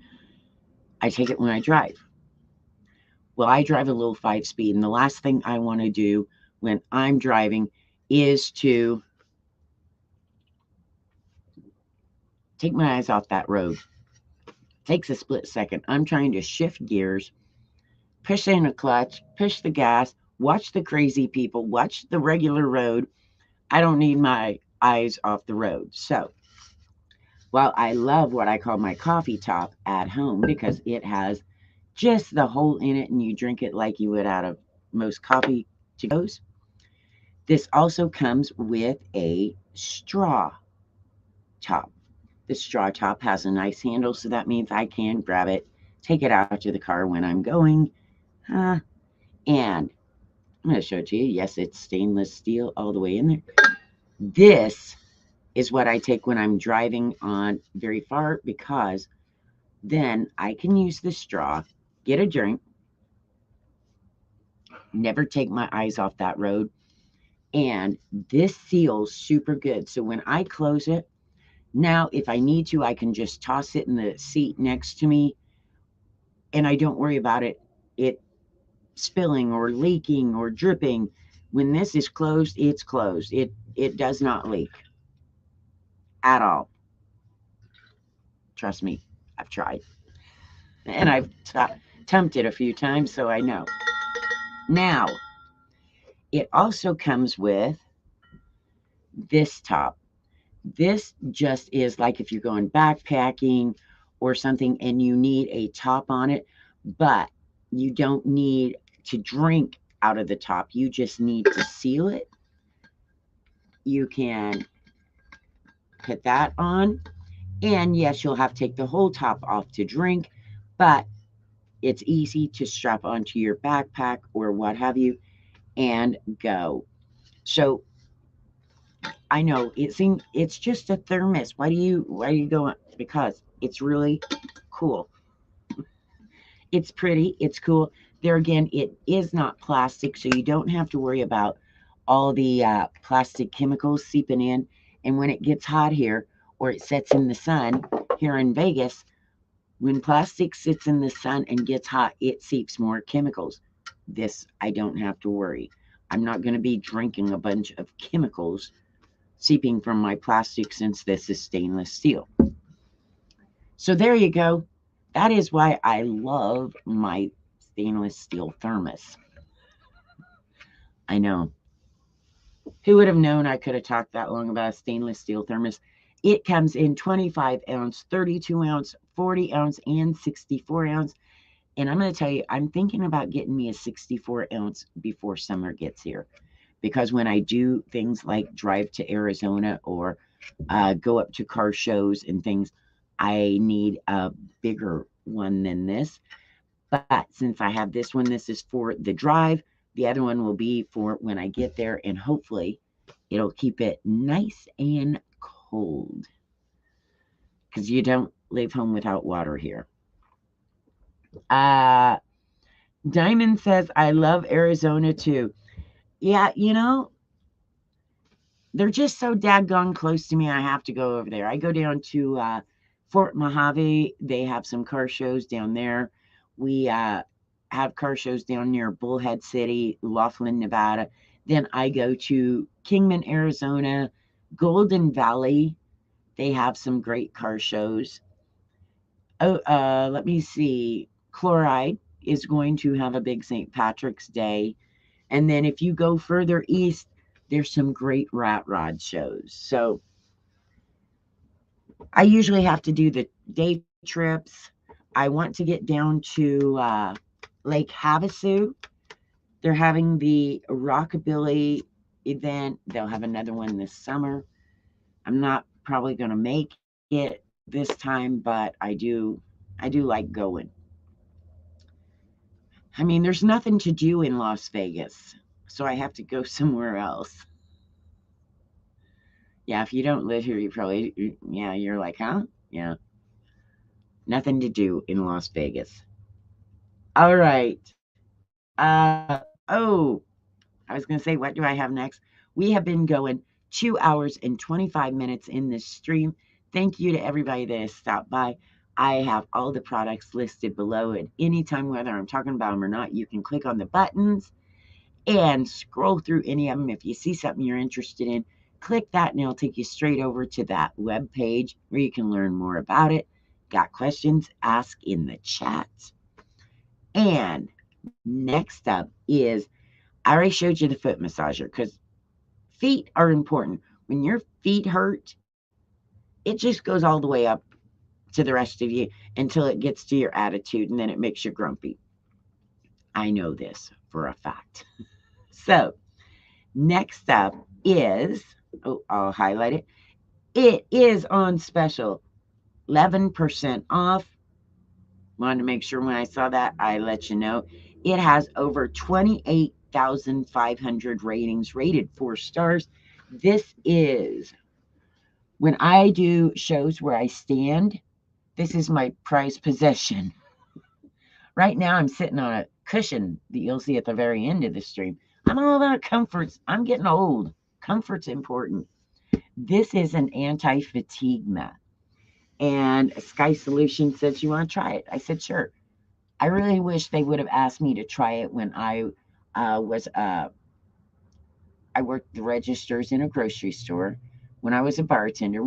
I take it when I drive. Well, I drive a little 5-speed, and the last thing I want to do when I'm driving is to take my eyes off that road. Takes a split second. I'm trying to shift gears, push in a clutch, push the gas, watch the crazy people, watch the regular road. I don't need my eyes off the road. So, while I love what I call my coffee top at home because it has just the hole in it and you drink it like you would out of most coffee to goes, this also comes with a straw top. The straw top has a nice handle, so that means I can grab it, take it out to the car when I'm going. And I'm going to show it to you. Yes, it's stainless steel all the way in there. This is what I take when I'm driving on very far, because then I can use the straw, get a drink, never take my eyes off that road. And this seals super good. So when I close it, now if I need to, I can just toss it in the seat next to me, and I don't worry about it spilling or leaking or dripping. When this is closed, it's closed. It does not leak at all. Trust me, I've tried. And I've tempted a few times, so I know. Now, it also comes with this top. This just is like if you're going backpacking or something and you need a top on it, but you don't need to drink out of the top. You just need to seal it. You can put that on. And yes, you'll have to take the whole top off to drink, but it's easy to strap onto your backpack or what have you and go. So I know it's just a thermos. Why do you go? Because it's really cool. It's pretty. It's cool. There again, it is not plastic, so you don't have to worry about all the plastic chemicals seeping in. And when it gets hot here, or it sits in the sun here in Vegas, when plastic sits in the sun and gets hot, it seeps more chemicals. This, I don't have to worry. I'm not going to be drinking a bunch of chemicals seeping from my plastic since this is stainless steel. So there you go. That is why I love my stainless steel thermos. I know. Who would have known I could have talked that long about a stainless steel thermos? It comes in 25 ounce, 32 ounce, 40 ounce, and 64 ounce. And I'm going to tell you, I'm thinking about getting me a 64 ounce before summer gets here. Because when I do things like drive to Arizona or go up to car shows and things, I need a bigger one than this. But since I have this one, this is for the drive. The other one will be for when I get there, and hopefully it'll keep it nice and cold. Because you don't leave home without water here. Diamond says, I love Arizona too. Yeah, they're just so daggone close to me. I have to go over there. I go down to Fort Mojave. They have some car shows down there. We have car shows down near Bullhead City, Laughlin, Nevada. Then I go to Kingman, Arizona, Golden Valley. They have some great car shows. Oh, let me see. Chloride is going to have a big St. Patrick's Day. And then if you go further east, there's some great rat rod shows. So I usually have to do the day trips. I want to get down to Lake Havasu. They're having the Rockabilly event. They'll have another one this summer. I'm not probably going to make it this time, but I do like going. I mean, there's nothing to do in Las Vegas, so I have to go somewhere else. Yeah, if you don't live here, yeah, you're like, huh? Yeah, nothing to do in Las Vegas. All right. Oh, I was going to say, what do I have next? We have been going 2 hours and 25 minutes in this stream. Thank you to everybody that has stopped by. I have all the products listed below at any time, whether I'm talking about them or not. You can click on the buttons and scroll through any of them. If you see something you're interested in, click that and it'll take you straight over to that web page where you can learn more about it. Got questions? Ask in the chat. And next up is, I already showed you the foot massager because feet are important. When your feet hurt, it just goes all the way up to the rest of you until it gets to your attitude and then it makes you grumpy. I know this for a fact. So, next up is, oh, I'll highlight it. It is on special, 11% off. Wanted to make sure when I saw that, I let you know. It has over 28,500 ratings, rated 4 stars. This is, when I do shows where I stand, this is my prized possession. Right now, I'm sitting on a cushion that you'll see at the very end of the stream. I'm all about comforts. I'm getting old. Comfort's important. This is an anti-fatigue mat. And Sky Solution says, you want to try it? I said, sure. I really wish they would have asked me to try it when I worked the registers in a grocery store, when I was a bartender,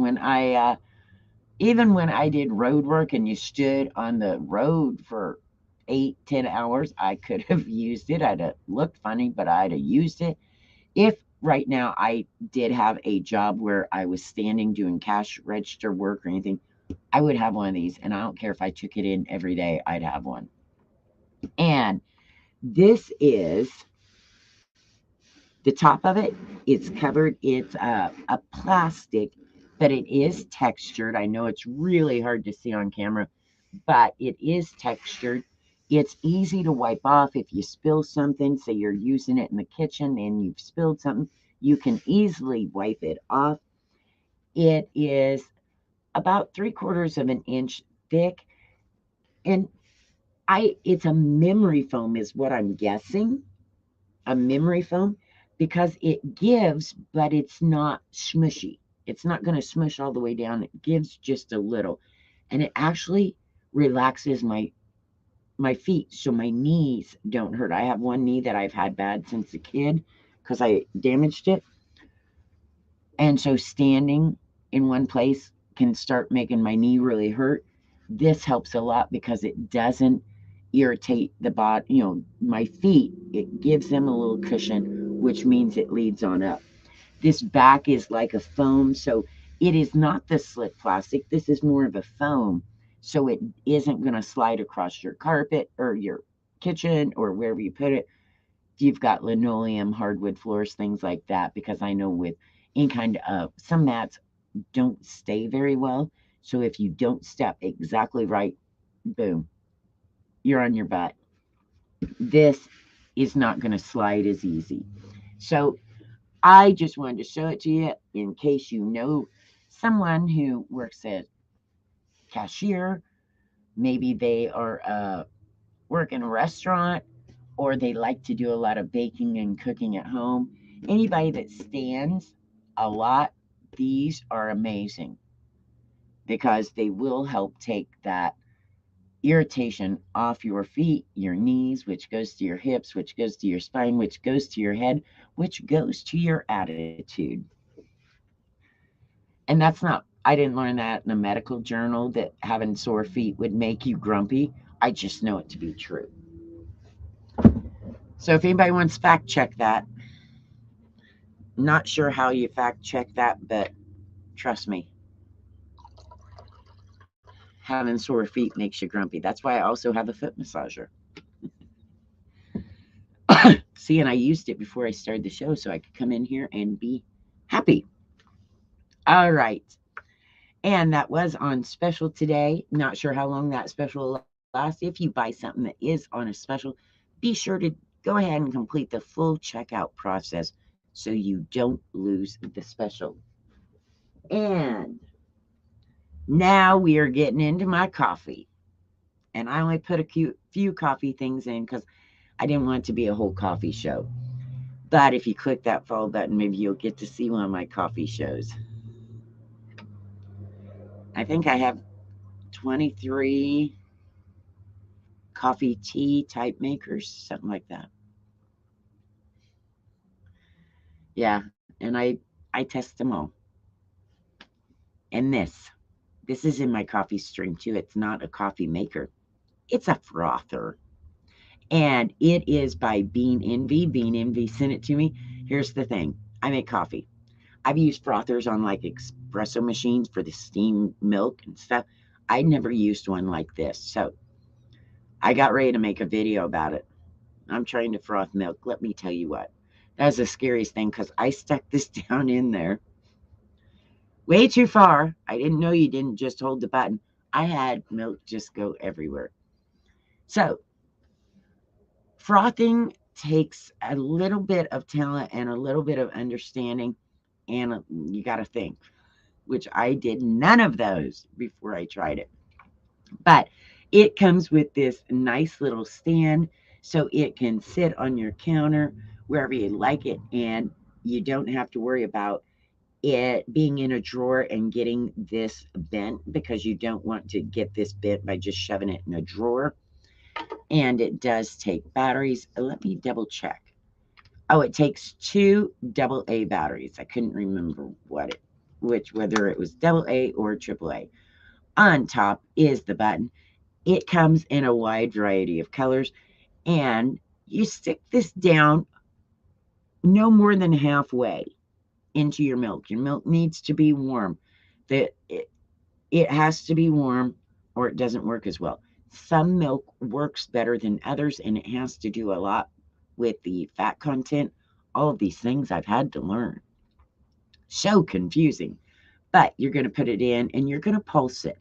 even when I did road work and you stood on the road for 8-10 hours, I could have used it. I'd have looked funny, but I'd have used it. If right now I did have a job where I was standing doing cash register work or anything, I would have one of these. And I don't care if I took it in every day, I'd have one. And this is the top of it. It's covered. It's a plastic, but it is textured. I know it's really hard to see on camera, but it is textured. It's easy to wipe off if you spill something. Say you're using it in the kitchen and you've spilled something, you can easily wipe it off. It is about 3/4 of an inch thick, and it's a memory foam is what I'm guessing. A memory foam, because it gives, but it's not smushy. It's not going to smush all the way down. It gives just a little, and it actually relaxes my feet so my knees don't hurt. I have one knee that I've had bad since a kid because I damaged it. And so standing in one place can start making my knee really hurt. This helps a lot because it doesn't irritate the body, my feet. It gives them a little cushion, which means it leads on up. This back is like a foam, so it is not the slick plastic. This is more of a foam, so it isn't going to slide across your carpet or your kitchen or wherever you put it. You've got linoleum, hardwood floors, things like that, because I know with any kind of, some mats don't stay very well. So if you don't step exactly right, boom, you're on your butt. This is not going to slide as easy. So I just wanted to show it to you in case you know someone who works at cashier. Maybe they are work in a restaurant, or they like to do a lot of baking and cooking at home. Anybody that stands a lot, these are amazing because they will help take that irritation off your feet, your knees, which goes to your hips, which goes to your spine, which goes to your head, which goes to your attitude. And that's not, I didn't learn that in a medical journal that having sore feet would make you grumpy. I just know it to be true. So if anybody wants to fact check that, not sure how you fact check that, but trust me, having sore feet makes you grumpy. That's why I also have a foot massager. See, and I used it before I started the show so I could come in here and be happy. All right. And that was on special today. Not sure how long that special will last. If you buy something that is on a special, be be sure to go ahead and complete the full checkout process so you don't lose the special. And now we are getting into my coffee. And I only put a few coffee things in because I didn't want it to be a whole coffee show. But if you click that follow button, maybe you'll get to see one of my coffee shows. I think I have 23 coffee tea type makers, something like that. Yeah, and I test them all. And this is in my coffee stream too. It's not a coffee maker. It's a frother. And it is by Bean Envy. Bean Envy sent it to me. Here's the thing. I make coffee. I've used frothers on like espresso machines for the steamed milk and stuff. I never used one like this. So I got ready to make a video about it. I'm trying to froth milk. Let me tell you what. That was the scariest thing because I stuck this down in there way too far. I didn't know you didn't just hold the button. I had milk just go everywhere. So frothing takes a little bit of talent and a little bit of understanding, and you got to think, which I did none of those before I tried it. But it comes with this nice little stand so it can sit on your counter wherever you like it, and you don't have to worry about it being in a drawer and getting this bent because you don't want to get this bent by just shoving it in a drawer. And it does take batteries. Let me double check. Oh, it takes 2 AA batteries. I couldn't remember whether it was AA or AAA. On top is the button. It comes in a wide variety of colors, and you stick this down no more than halfway into your milk. Your milk needs to be warm. It has to be warm or it doesn't work as well. Some milk works better than others, and it has to do a lot with the fat content. All of these things I've had to learn. So confusing. But you're going to put it in and you're going to pulse it.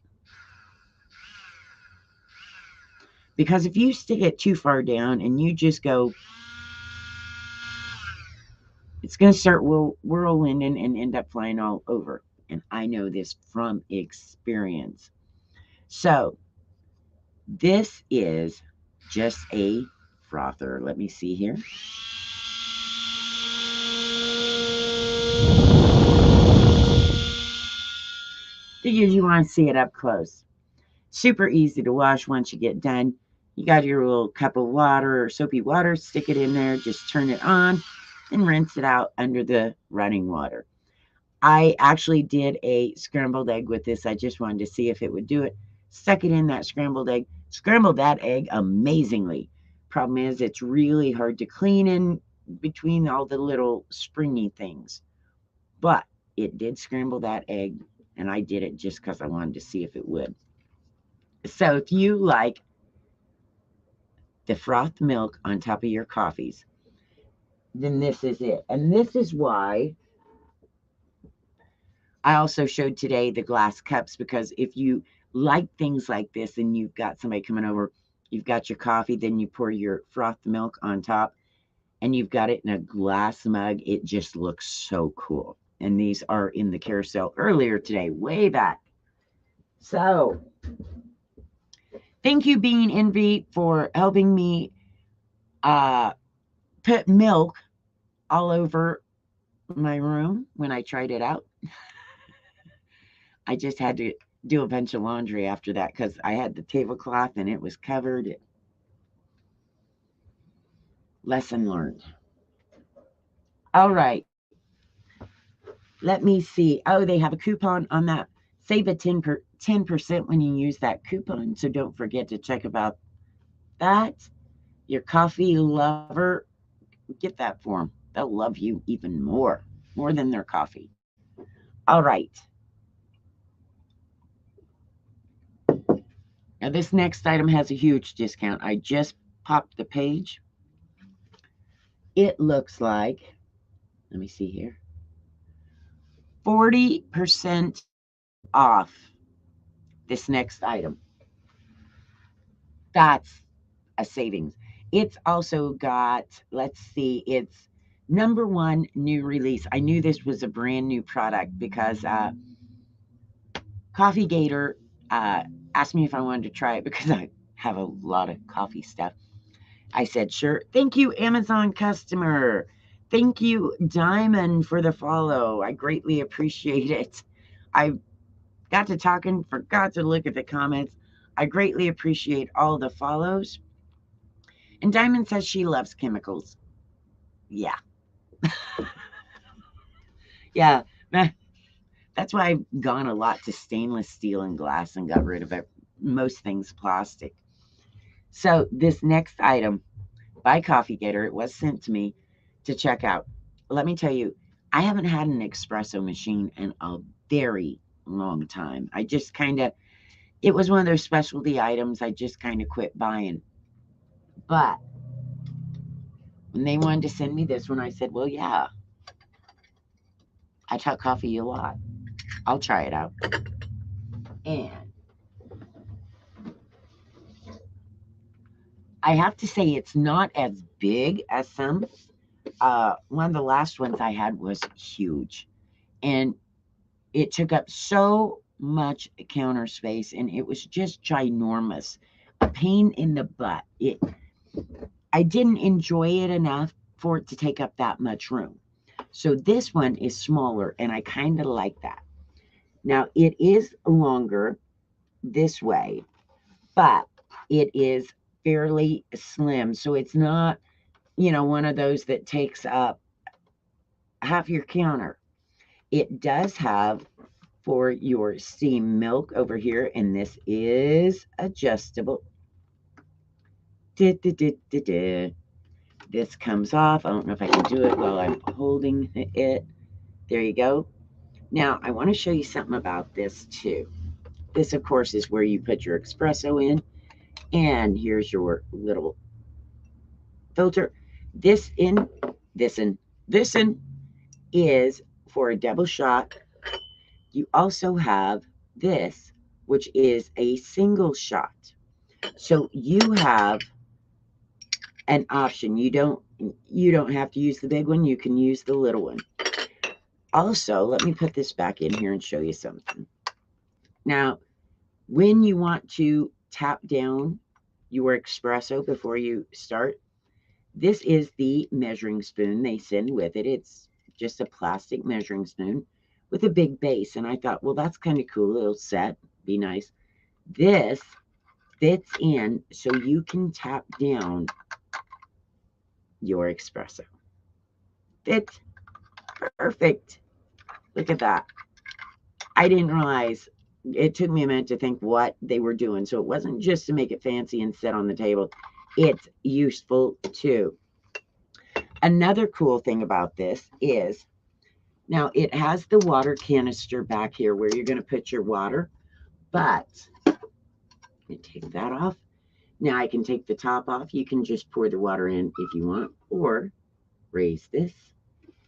Because if you stick it too far down and you just go, it's going to start whirlwinding and end up flying all over. And I know this from experience. So this is just a frother. Let me see here. Because you want to see it up close. Super easy to wash once you get done. You got your little cup of water or soapy water, stick it in there, just turn it on, and rinse it out under the running water. I actually did a scrambled egg with this. I just wanted to see if it would do it. Stuck it in that scrambled egg. Scrambled that egg amazingly. Problem is, it's really hard to clean in between all the little springy things. But it did scramble that egg, and I did it just because I wanted to see if it would. So if you like the frothed milk on top of your coffees, then this is it. And this is why I also showed today the glass cups, because if you like things like this and you've got somebody coming over, you've got your coffee, then you pour your frothed milk on top and you've got it in a glass mug, it just looks so cool. And these are in the carousel earlier today, way back. So thank you, Bean Envy, for helping me put milk all over my room when I tried it out. I just had to do a bunch of laundry after that because I had the tablecloth and it was covered. Lesson learned. All right. Let me see. Oh, they have a coupon on that. Save a 10% when you use that coupon. So don't forget to check about that. Your coffee lover, get that for them. They'll love you even more than their coffee. All right. Now this next item has a huge discount. I just popped the page. It looks like, let me see here, 40% off this next item. That's a savings. It's also got, let's see, it's #1 new release. I knew this was a brand new product because Coffee Gator asked me if I wanted to try it because I have a lot of coffee stuff. I said, sure. Thank you, Amazon customer. Thank you, Diamond, for the follow. I greatly appreciate it. I got to talking, forgot to look at the comments. I greatly appreciate all the follows. And Diamond says she loves chemicals. Yeah. Yeah. That's why I've gone a lot to stainless steel and glass and got rid of most things plastic. So this next item by Coffee Gator, it was sent to me to check out. Let me tell you, I haven't had an espresso machine in a very long time. I just kind of, it was one of those specialty items I just kind of quit buying. But when they wanted to send me this one, I said, well, yeah, I talk coffee a lot. I'll try it out. And I have to say, it's not as big as some. One of the last ones I had was huge. And it took up so much counter space, and it was just ginormous. A pain in the butt. I didn't enjoy it enough for it to take up that much room. So this one is smaller, and I kind of like that. Now, it is longer this way, but it is fairly slim. So it's not, one of those that takes up half your counter. It does have for your steam milk over here, and this is adjustable. This comes off. I don't know if I can do it while I'm holding it. There you go. Now, I want to show you something about this too. This, of course, is where you put your espresso in, and here's your little filter. This is for a double shot. You also have this, which is a single shot. So you have an option. You don't have to use the big one. You can use the little one. Also, let me put this back in here and show you something. Now, when you want to tap down your espresso before you start, this is the measuring spoon they send with it. It's just a plastic measuring spoon with a big base. And I thought, well, that's kind of cool. It'll set, be nice. This fits in so you can tap down your espresso. Fits perfect. Look at that. I didn't realize, it took me a minute to think what they were doing. So it wasn't just to make it fancy and sit on the table. It's useful too. Another cool thing about this is, now it has the water canister back here where you're going to put your water, but let me take that off. Now I can take the top off. You can just pour the water in if you want, or raise this,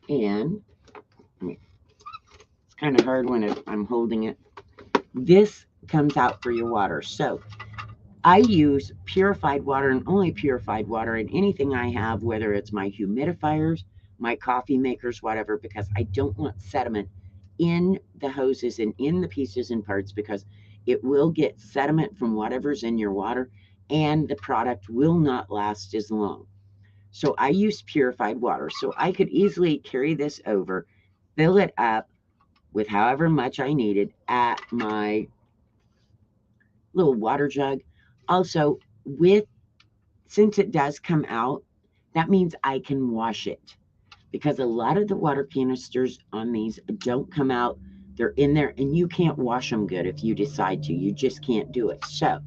and it's kind of hard when I'm holding it. This comes out for your water. So I use purified water and only purified water in anything I have, whether it's my humidifiers, my coffee makers, whatever, because I don't want sediment in the hoses and in the pieces and parts, because it will get sediment from whatever's in your water and the product will not last as long. So I use purified water. So I could easily carry this over, fill it up with however much I needed at my little water jug. Also, since it does come out, that means I can wash it, because a lot of the water canisters on these don't come out. They're in there and you can't wash them good if you decide to. You just can't do it. So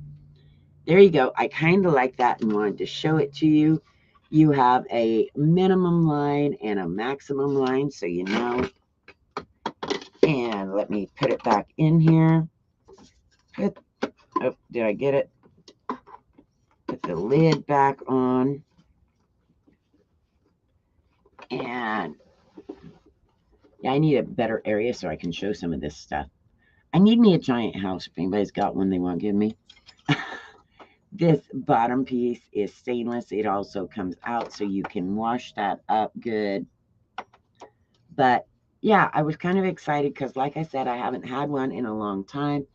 there you go. I kind of like that and wanted to show it to you. You have a minimum line and a maximum line, so you know. And let me put it back in here. Oh, did I get it? Put the lid back on. And yeah, I need a better area so I can show some of this stuff. I need me a giant house. If anybody's got one they want to give me. This bottom piece is stainless. It also comes out so you can wash that up good. But yeah, I was kind of excited because, like I said, I haven't had one in a long time.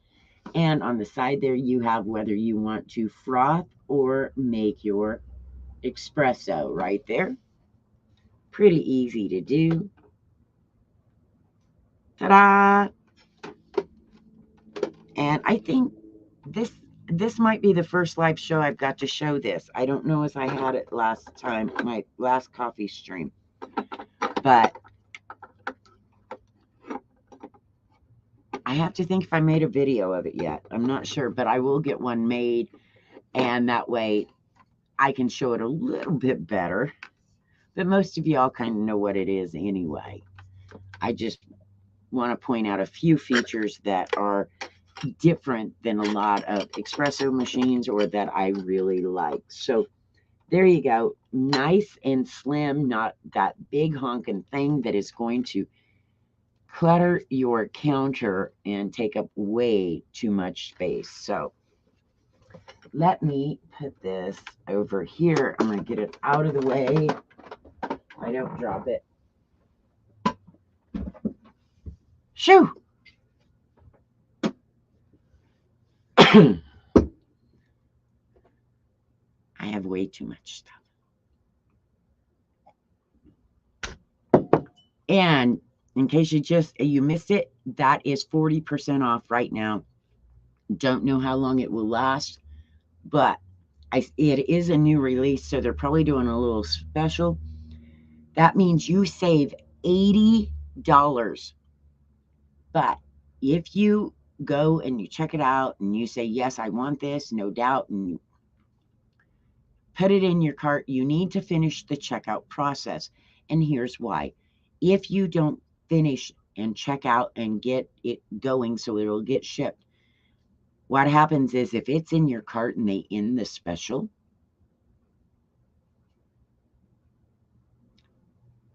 And on the side there, you have whether you want to froth or make your espresso right there. Pretty easy to do. Ta-da! And I think this might be the first live show I've got to show this. I don't know if I had it last time, my last coffee stream. But I have to think if I made a video of it yet. I'm not sure, but I will get one made, and that way I can show it a little bit better. But most of y'all kind of know what it is anyway. I just want to point out a few features that are different than a lot of espresso machines or that I really like. So there you go. Nice and slim, not that big honking thing that is going to clutter your counter and take up way too much space. So let me put this over here. I'm going to get it out of the way. I don't drop it. Shoo! I have way too much stuff. And in case you missed it, that is 40% off right now. Don't know how long it will last, but it is a new release, so they're probably doing a little special. That means you save $80. But if you go and you check it out and you say, yes, I want this, no doubt, and you put it in your cart, you need to finish the checkout process. And here's why. If you don't finish and check out and get it going so it'll get shipped, what happens is if it's in your cart and they end the special,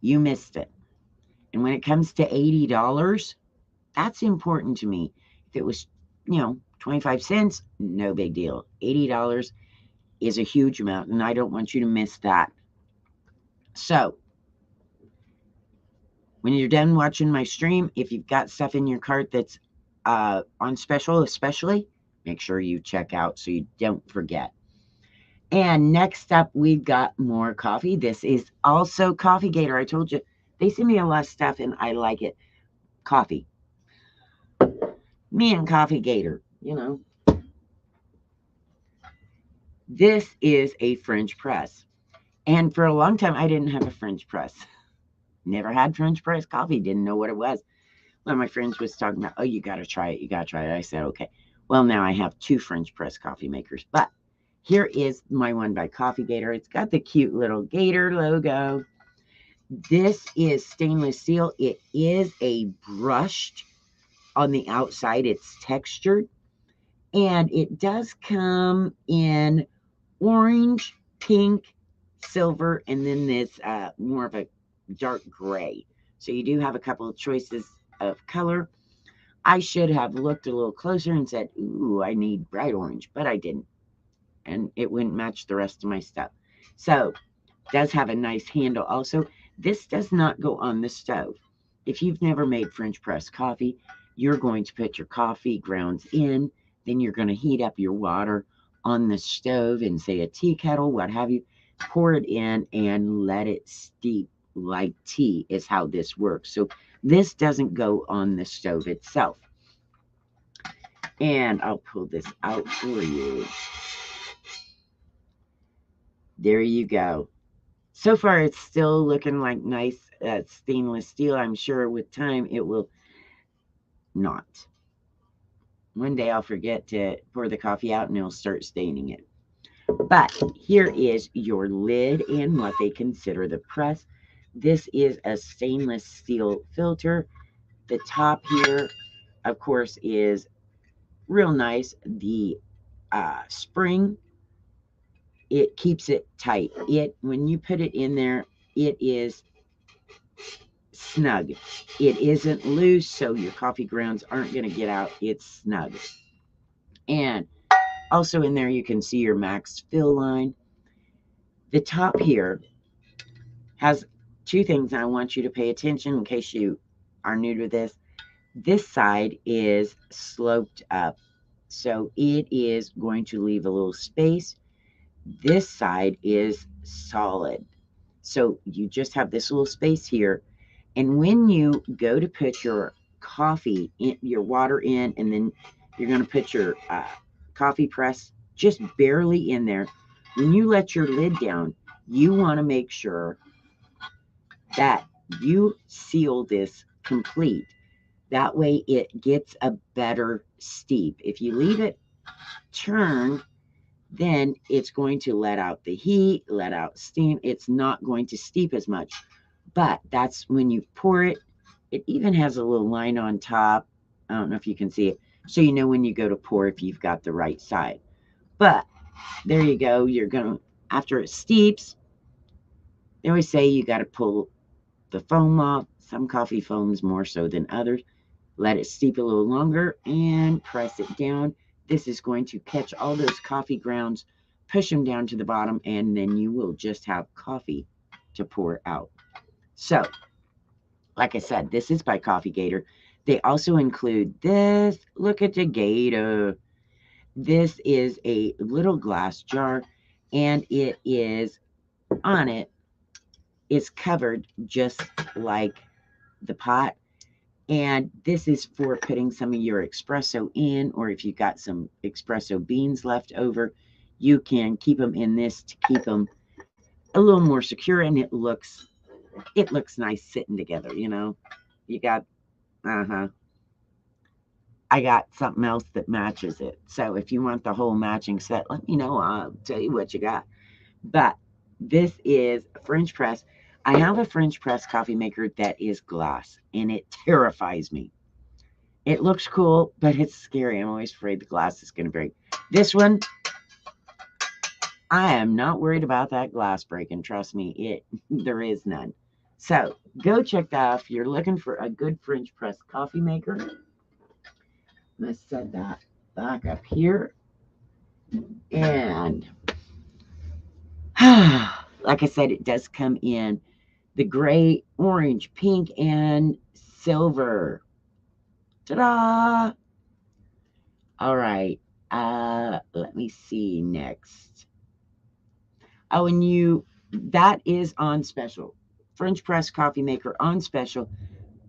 you missed it. And when it comes to $80, that's important to me. If it was, 25 cents, no big deal. $80 is a huge amount, and I don't want you to miss that. So when you're done watching my stream, if you've got stuff in your cart that's on special, especially, make sure you check out so you don't forget. And next up, we've got more coffee. This is also Coffee Gator. I told you, they send me a lot of stuff, and I like it. Coffee. Me and Coffee Gator, This is a French press. And for a long time, I didn't have a French press. Never had French press coffee. Didn't know what it was. One of my friends was talking about, oh, you got to try it. You got to try it. I said, okay. Well, now I have 2 French press coffee makers. But here is my one by Coffee Gator. It's got the cute little gator logo. This is stainless steel. It is a brushed on the outside. It's textured. And it does come in orange, pink, silver, and then this more of a dark gray. So you do have a couple of choices of color. I should have looked a little closer and said, ooh, I need bright orange, but I didn't. And it wouldn't match the rest of my stuff. So it does have a nice handle also. This does not go on the stove. If you've never made French press coffee, you're going to put your coffee grounds in, then you're going to heat up your water on the stove in, say, a tea kettle, what have you. Pour it in and let it steep like tea is how this works. So this doesn't go on the stove itself. And I'll pull this out for you. There you go. So far, it's still looking like nice stainless steel. I'm sure with time it will not. One day I'll forget to pour the coffee out and it'll start staining it. But here is your lid and what they consider the press. This is a stainless steel filter. The top here, of course, is real nice. The spring, it keeps it tight. When you put it in there, it is snug. It isn't loose, so your coffee grounds aren't going to get out. It's snug. And Also in there, you can see your max fill line. The top here has two things I want you to pay attention in case you are new to this. This side is sloped up, so it is going to leave a little space. This side is solid, so you just have this little space here. And when you go to put your coffee in, your water in, and then you're going to put your coffee press just barely in there, when you let your lid down, you want to make sure that you seal this complete. That way it gets a better steep. If you leave it turned, then it's going to let out the heat, let out steam. It's not going to steep as much. But that's when you pour it. It even has a little line on top. I don't know if you can see it. So you know when you go to pour if you've got the right side. But there you go. You're going to, after it steeps, they always say you got to pull the foam off. Some coffee foams more so than others. Let it steep a little longer and press it down. This is going to catch all those coffee grounds, push them down to the bottom, and then you will just have coffee to pour out. So, like I said, this is by Coffee Gator. They also include this. Look at the gator. This is a little glass jar, and it is on it is covered just like the pot. And this is for putting some of your espresso in, or if you've got some espresso beans left over, you can keep them in this to keep them a little more secure, and it looks nice sitting together, you know. You got I got something else that matches it. So if you want the whole matching set, let me know. I'll tell you what you got. But this is a French press. I have a French press coffee maker that is glass, and it terrifies me. It looks cool, but it's scary. I'm always afraid the glass is going to break. This one, I am not worried about that glass breaking. Trust me, there is none. So go check that out if you're looking for a good French press coffee maker. Let's set that back up here. And like I said, it does come in the gray, orange, pink, and silver. Ta-da! All right. Let me see next. Oh, and that is on special. French press coffee maker on special,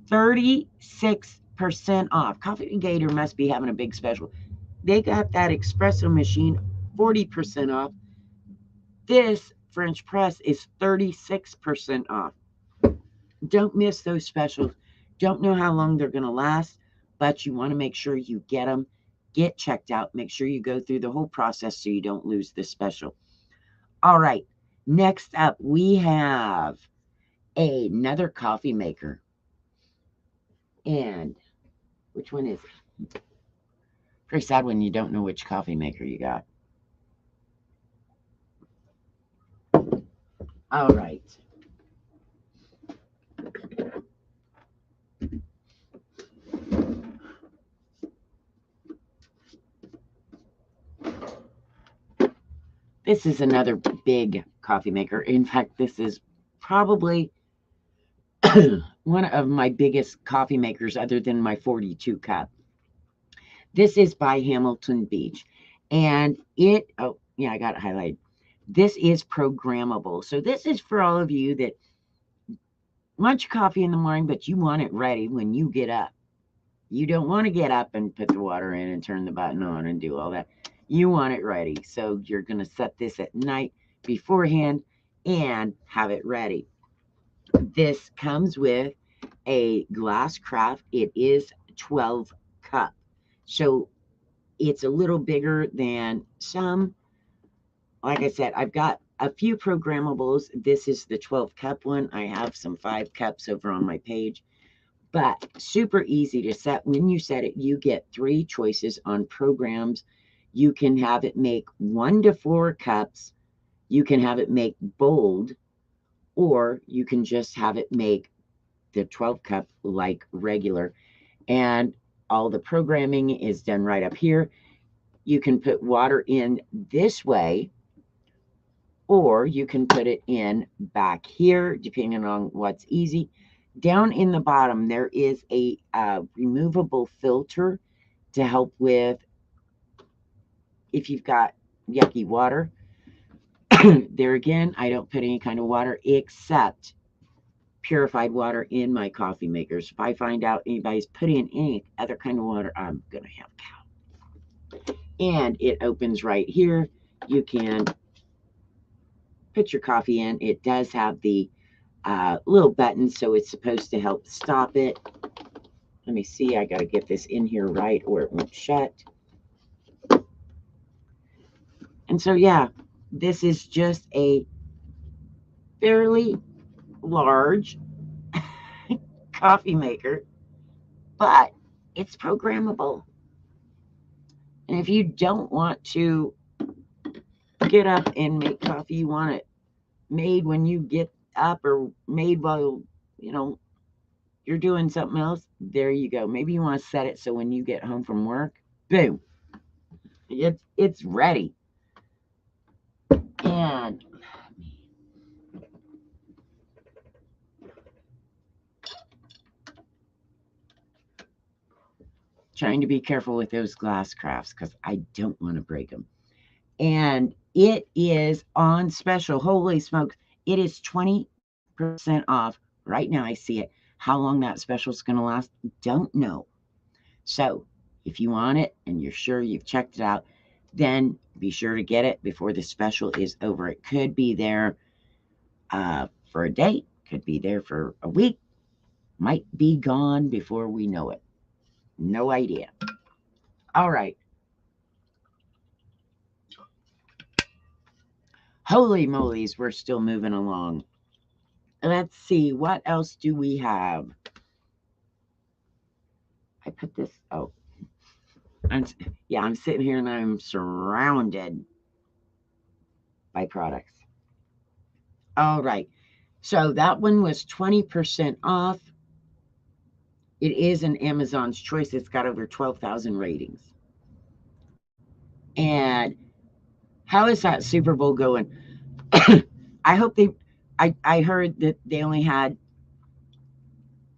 36% off. Coffee Gator must be having a big special. They got that espresso machine 40% off. This French press is 36% off. Don't miss those specials. Don't know how long they're going to last, but you want to make sure you get them, get checked out, make sure you go through the whole process so you don't lose this special. All right, next up we have another coffee maker. And which one is it? Pretty sad when you don't know which coffee maker you got. All right. This is another big coffee maker. In fact, this is probably one of my biggest coffee makers other than my 42 cup. This is by Hamilton Beach. And I got it highlighted. This is programmable. So this is for all of you that want your coffee in the morning, but you want it ready when you get up. You don't want to get up and put the water in and turn the button on and do all that. You want it ready. So you're going to set this at night beforehand and have it ready. This comes with a glass craft. It is 12 cup. So it's a little bigger than some. Like I said, I've got a few programmables. This is the 12 cup one. I have some 5 cups over on my page. But super easy to set. When you set it, you get 3 choices on programs. You can have it make 1 to 4 cups. You can have it make bold, or you can just have it make the 12 cup like regular. And all the programming is done right up here. You can put water in this way, or you can put it in back here, depending on what's easy. Down in the bottom, there is a removable filter to help with if you've got yucky water. There again, I don't put any kind of water except purified water in my coffee makers. If I find out anybody's putting in any other kind of water, I'm going to have cow. And it opens right here. You can put your coffee in. It does have the little button, so it's supposed to help stop it. Let me see. I got to get this in here right or it won't shut. And so, yeah, this is just a fairly large coffee maker, but it's programmable. And if you don't want to get up and make coffee, you want it made when you get up or made while, you're doing something else, there you go. Maybe you want to set it so when you get home from work, boom, it's ready. And trying to be careful with those glass crafts because I don't want to break them. And it is on special. Holy smokes. It is 20% off. Right now I see it. How long that special is going to last, don't know. So if you want it and you're sure you've checked it out, then be sure to get it before the special is over. It could be there for a day, could be there for a week, might be gone before we know it. No idea. All right. Holy moly's, we're still moving along. Let's see, what else do we have? I put this, I'm sitting here and I'm surrounded by products. All right. So that one was 20% off. It is an Amazon's Choice. It's got over 12,000 ratings. And how is that Super Bowl going? I hope I heard that they only had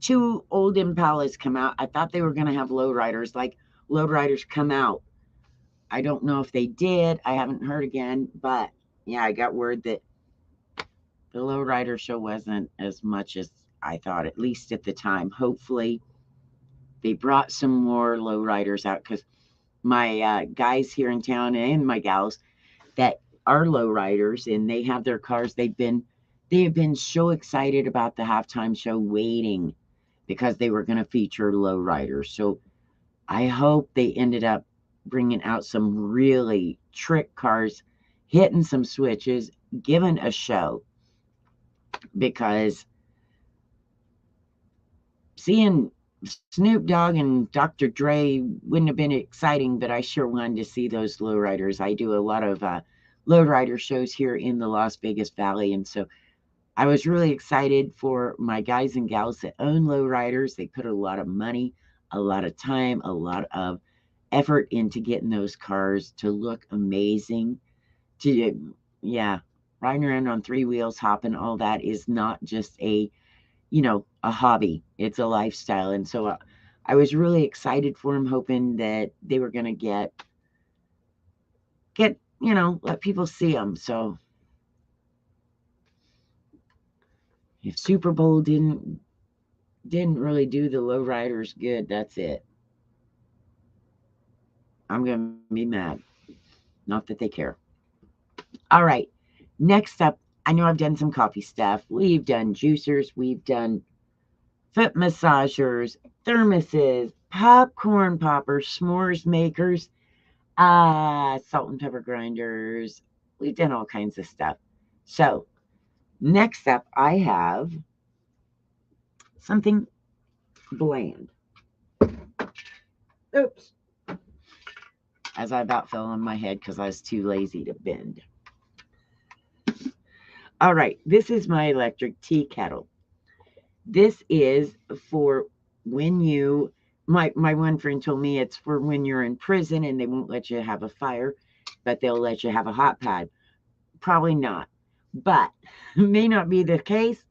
2 old Impalas come out. I thought they were going to have lowriders, like lowriders come out. I don't know if they did. I haven't heard again. But yeah, I got word that the lowrider show wasn't as much as I thought, at least at the time. Hopefully they brought some more lowriders out because my guys here in town and my gals that are lowriders and they have their cars, they have been so excited about the halftime show, waiting because they were going to feature lowriders. So I hope they ended up bringing out some really trick cars, hitting some switches, giving a show, because seeing Snoop Dogg and Dr. Dre wouldn't have been exciting, but I sure wanted to see those lowriders. I do a lot of lowrider shows here in the Las Vegas Valley, and so I was really excited for my guys and gals that own lowriders. They put a lot of money, a lot of time, a lot of effort into getting those cars to look amazing. Riding around on 3 wheels, hopping, all that is not just a hobby. It's a lifestyle. And so I was really excited for them, hoping that they were going to get, let people see them. So if Super Bowl didn't really do the lowriders good, that's it. I'm going to be mad. Not that they care. All right. Next up, I know I've done some coffee stuff. We've done juicers. We've done foot massagers, thermoses, popcorn poppers, s'mores makers, salt and pepper grinders. We've done all kinds of stuff. So next up, I have something bland. Oops. As I about fell on my head because I was too lazy to bend. All right, this is my electric tea kettle. This is for when you My one friend told me it's for when you're in prison and they won't let you have a fire, but they'll let you have a hot pad. Probably not, but may not be the case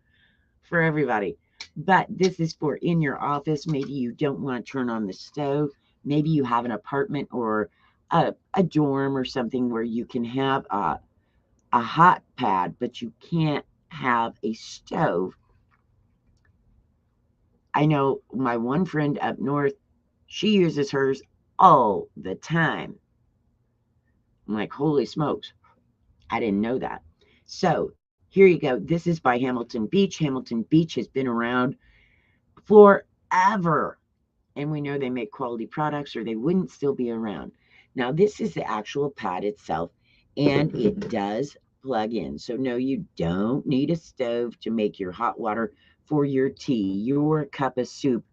for everybody. But this is for in your office. Maybe you don't want to turn on the stove. Maybe you have an apartment or a dorm or something where you can have a hot pad, but you can't have a stove. I know my one friend up north, she uses hers all the time. I'm like, holy smokes, I didn't know that. So here you go. This is by Hamilton Beach. Hamilton Beach has been around forever. And we know they make quality products or they wouldn't still be around. Now, this is the actual pad itself, and it does plug in. So, no, you don't need a stove to make your hot water for your tea, your cup of soup,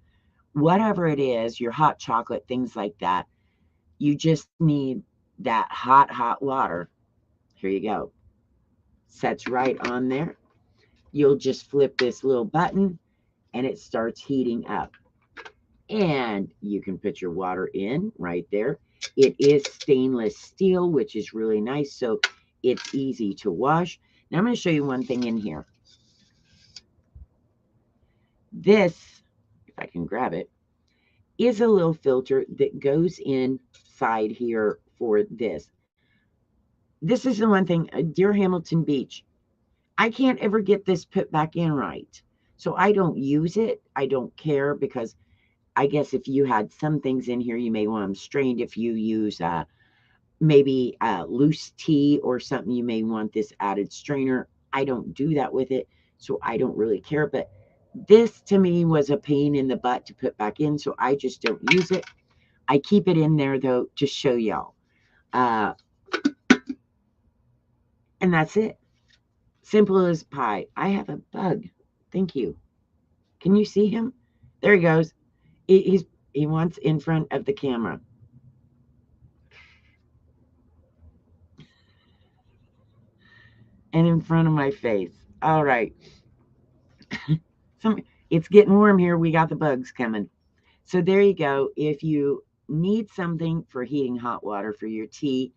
whatever it is, your hot chocolate, things like that. You just need that hot, hot water. Here you go. Sets right on there. You'll just flip this little button and it starts heating up. And you can put your water in right there. It is stainless steel, which is really nice, so it's easy to wash. Now I'm going to show you one thing in here. This, if I can grab it, is a little filter that goes inside here for this. This is the one thing, dear Hamilton Beach, I can't ever get this put back in right. So I don't use it. I don't care because I guess if you had some things in here, you may want them strained. If you use maybe loose tea or something, you may want this added strainer. I don't do that with it, so I don't really care. But this to me was a pain in the butt to put back in, so I just don't use it. I keep it in there though to show y'all. And that's it. Simple as pie. I have a bug. Thank you. Can you see him? There he goes. He wants in front of the camera. And in front of my face. All right. It's getting warm here. We got the bugs coming. So there you go. If you need something for heating hot water for your tea,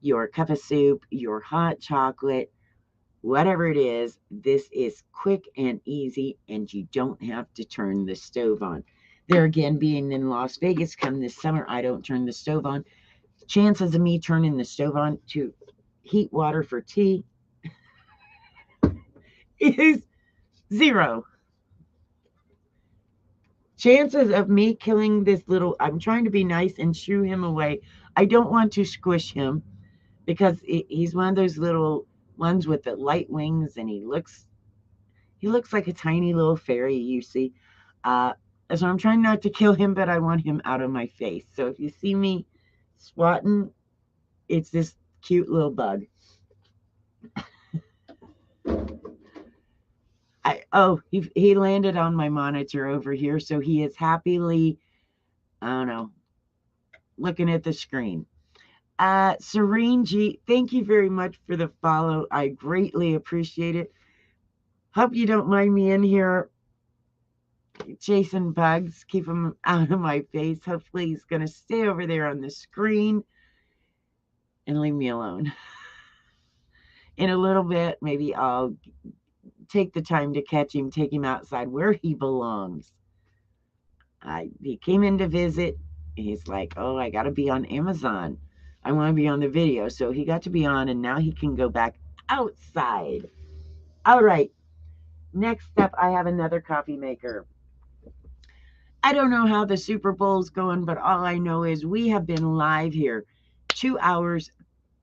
your cup of soup, your hot chocolate, whatever it is, this is quick and easy, and you don't have to turn the stove on. There again, being in Las Vegas come this summer, I don't turn the stove on. Chances of me turning the stove on to heat water for tea is zero. Chances of me killing this little, I'm trying to be nice and shoo him away. I don't want to squish him because he's one of those little ones with the light wings, and he looks like a tiny little fairy, you see. So I'm trying not to kill him, but I want him out of my face. So if you see me swatting, it's this cute little bug. He landed on my monitor over here, so he is happily, I don't know, looking at the screen. Serene G, thank you very much for the follow. I greatly appreciate it. Hope you don't mind me in here chasing bugs, keep them out of my face. Hopefully he's going to stay over there on the screen and leave me alone. In a little bit, maybe I'll take the time to catch him, take him outside where he belongs. He came in to visit. He's like, oh, I got to be on Amazon. I want to be on the video. So he got to be on, and now he can go back outside. All right. Next up, I have another coffee maker. I don't know how the Super Bowl's going, but all I know is we have been live here 2 hours,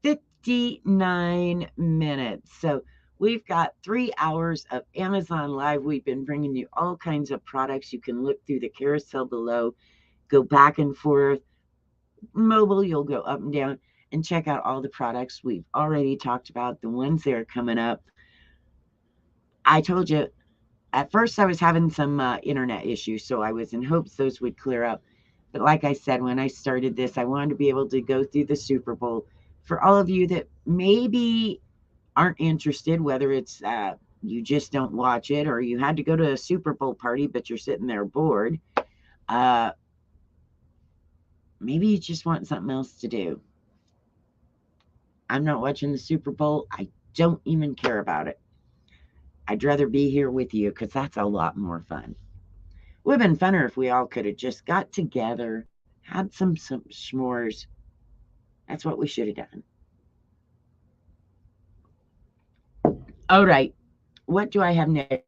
59 minutes. So we've got 3 hours of Amazon Live. We've been bringing you all kinds of products. You can look through the carousel below, go back and forth. Mobile, you'll go up and down and check out all the products we've already talked about, the ones that are coming up. I told you, at first I was having some internet issues, so I was in hopes those would clear up. But like I said, when I started this, I wanted to be able to go through the Super Bowl. For all of you that maybe aren't interested, whether it's you just don't watch it or you had to go to a Super Bowl party, but you're sitting there bored, Maybe you just want something else to do. I'm not watching the Super Bowl. I don't even care about it. I'd rather be here with you because that's a lot more fun. Would have been funner if we all could have just got together, had some s'mores. That's what we should have done. All right. What do I have next?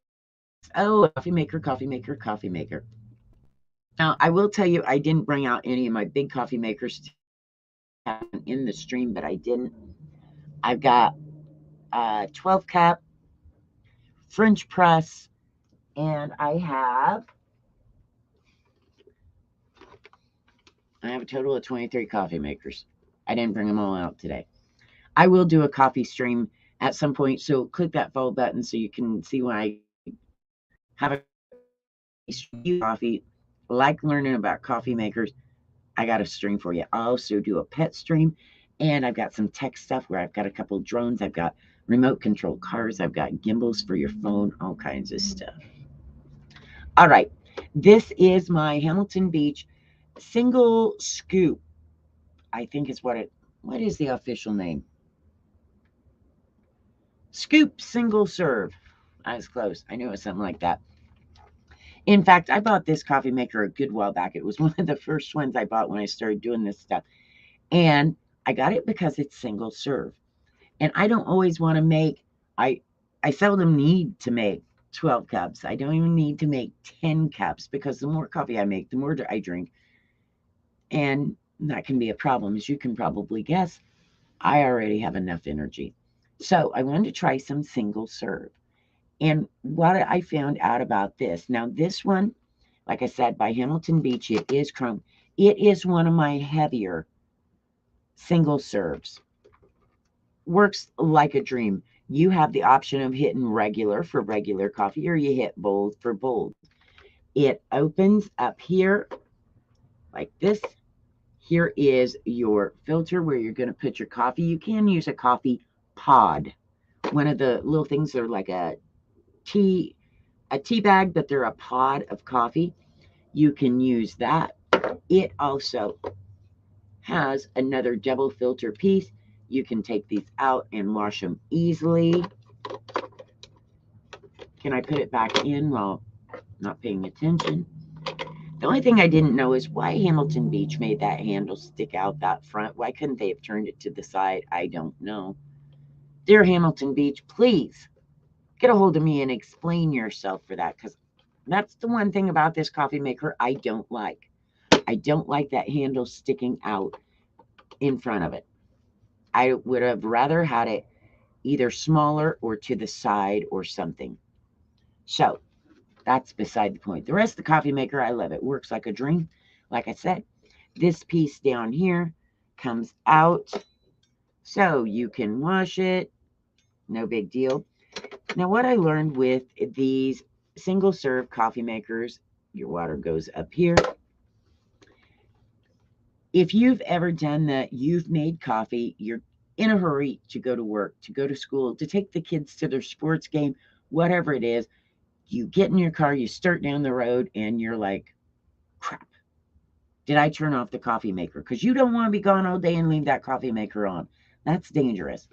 Oh, coffee maker, coffee maker, coffee maker. Now, I will tell you, I didn't bring out any of my big coffee makers in the stream, but I didn't. I've got 12 cup French press, and I have a total of 23 coffee makers. I didn't bring them all out today. I will do a coffee stream at some point, so click that follow button so you can see when I have a coffee, like learning about coffee makers. I got a stream for you. I also do a pet stream, and I've got some tech stuff where I've got a couple drones. I've got remote control cars. I've got gimbals for your phone, all kinds of stuff. All right. This is my Hamilton Beach single scoop. I think is what is the official name? Scoop single serve. I was close. I knew it was something like that. In fact, I bought this coffee maker a good while back. It was one of the first ones I bought when I started doing this stuff. And I got it because it's single serve. And I don't always want to make, I seldom need to make 12 cups. I don't even need to make 10 cups because the more coffee I make, the more I drink. And that can be a problem. As you can probably guess, I already have enough energy. So I wanted to try some single serve. And what I found out about this, now this one, like I said, by Hamilton Beach, it is chrome. It is one of my heavier single serves. Works like a dream. You have the option of hitting regular for regular coffee, or you hit bold for bold. It opens up here like this. Here is your filter where you're going to put your coffee. You can use a coffee pod. One of the little things that are like a tea bag, but they're a pod of coffee. You can use that. It also has another double filter piece. You can take these out and wash them easily. Can I put it back in while not paying attention? The only thing I didn't know is why Hamilton Beach made that handle stick out that front. Why couldn't they have turned it to the side? I don't know. Dear Hamilton Beach, please get a hold of me and explain yourself for that, because that's the one thing about this coffee maker I don't like. I don't like that handle sticking out in front of it. I would have rather had it either smaller or to the side or something. So that's beside the point. The rest of the coffee maker, I love it. Works like a dream. Like I said, this piece down here comes out so you can wash it. No big deal. Now, what I learned with these single serve coffee makers, your water goes up here. If you've ever done that, you've made coffee, you're in a hurry to go to work, to go to school, to take the kids to their sports game, whatever it is, you get in your car, you start down the road, and you're like, crap, did I turn off the coffee maker? Because you don't want to be gone all day and leave that coffee maker on. That's dangerous.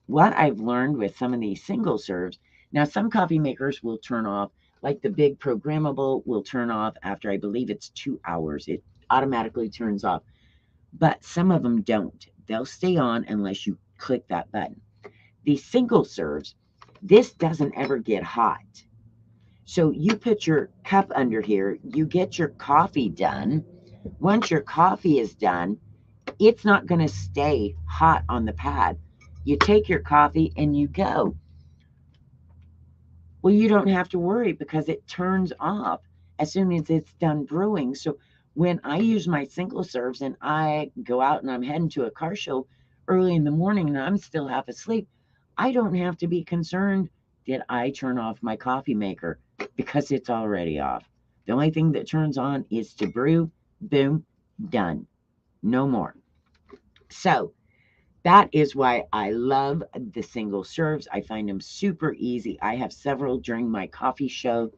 What I've learned with some of these single serves, now some coffee makers will turn off, like the big programmable will turn off after I believe it's 2 hours. It automatically turns off. But some of them don't. They'll stay on unless you click that button. These single serves, this doesn't ever get hot. So you put your cup under here, you get your coffee done. Once your coffee is done, it's not going to stay hot on the pad. You take your coffee and you go. Well, you don't have to worry because it turns off as soon as it's done brewing. So when I use my single serves and I go out and I'm heading to a car show early in the morning and I'm still half asleep, I don't have to be concerned did I turn off my coffee maker because it's already off. The only thing that turns on is to brew, boom, done. No more. So that is why I love the single serves. I find them super easy. I have several during my coffee show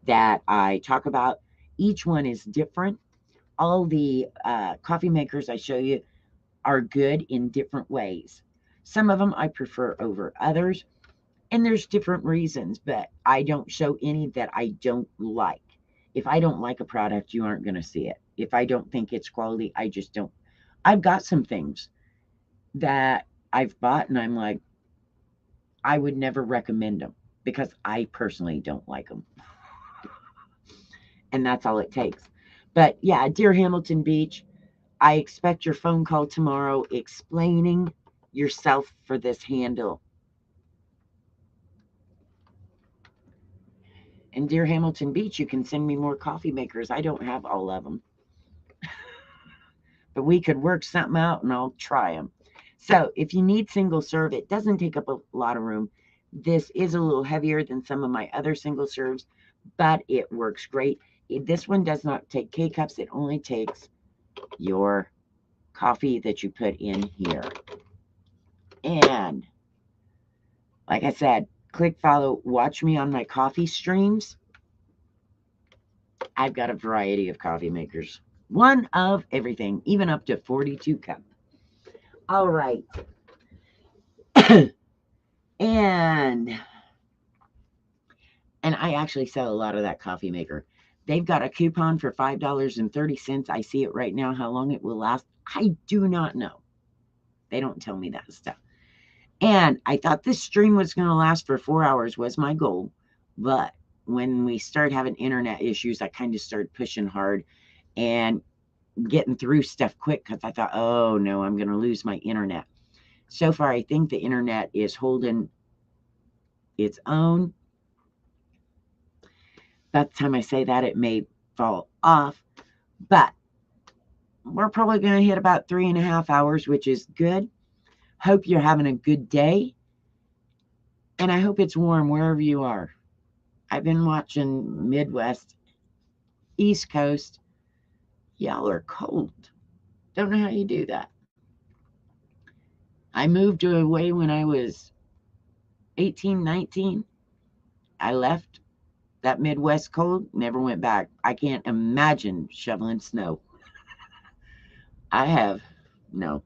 that I talk about. Each one is different. all the coffee makers I show you are good in different ways. Some of them I prefer over others, and there's different reasons, but I don't show any that I don't like. If I don't like a product, you aren't going to see it. If I don't think it's quality, I just don't. I've got some things that I've bought and I'm like, I would never recommend them because I personally don't like them. And that's all it takes. But yeah, dear Hamilton Beach, I expect your phone call tomorrow explaining yourself for this handle. And dear Hamilton Beach, you can send me more coffee makers. I don't have all of them. But we could work something out and I'll try them. So if you need single serve, it doesn't take up a lot of room. This is a little heavier than some of my other single serves, but it works great. This one does not take K-cups. It only takes your coffee that you put in here. And like I said, click follow, watch me on my coffee streams. I've got a variety of coffee makers. One of everything, even up to 42 cup. All right. and I actually sell a lot of that coffee maker. They've got a coupon for $5.30. I see it right now. How long it will last, I do not know. They don't tell me that stuff. And I thought this stream was going to last for 4 hours was my goal. But when we started having internet issues, I kind of started pushing hard and getting through stuff quick because I thought, oh no, I'm going to lose my internet. So far, I think the internet is holding its own. By the time I say that, it may fall off. But we're probably going to hit about 3.5 hours, which is good. Hope you're having a good day. And I hope it's warm wherever you are. I've been watching Midwest, East Coast. Y'all are cold. Don't know how you do that. I moved away when I was 18, 19. I left that Midwest cold, never went back. I can't imagine shoveling snow. I have, no.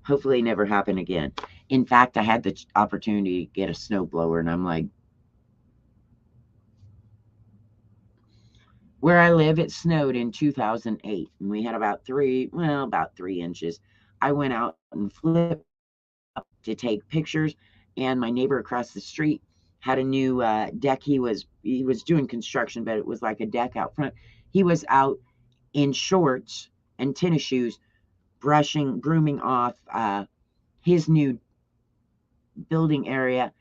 Hopefully never happen again. In fact, I had the opportunity to get a snowblower, and I'm like, where I live, it snowed in 2008, and we had about 3 inches. I went out and flipped up to take pictures, and my neighbor across the street had a new deck. He was doing construction, but it was like a deck out front. He was out in shorts and tennis shoes, grooming off his new building area,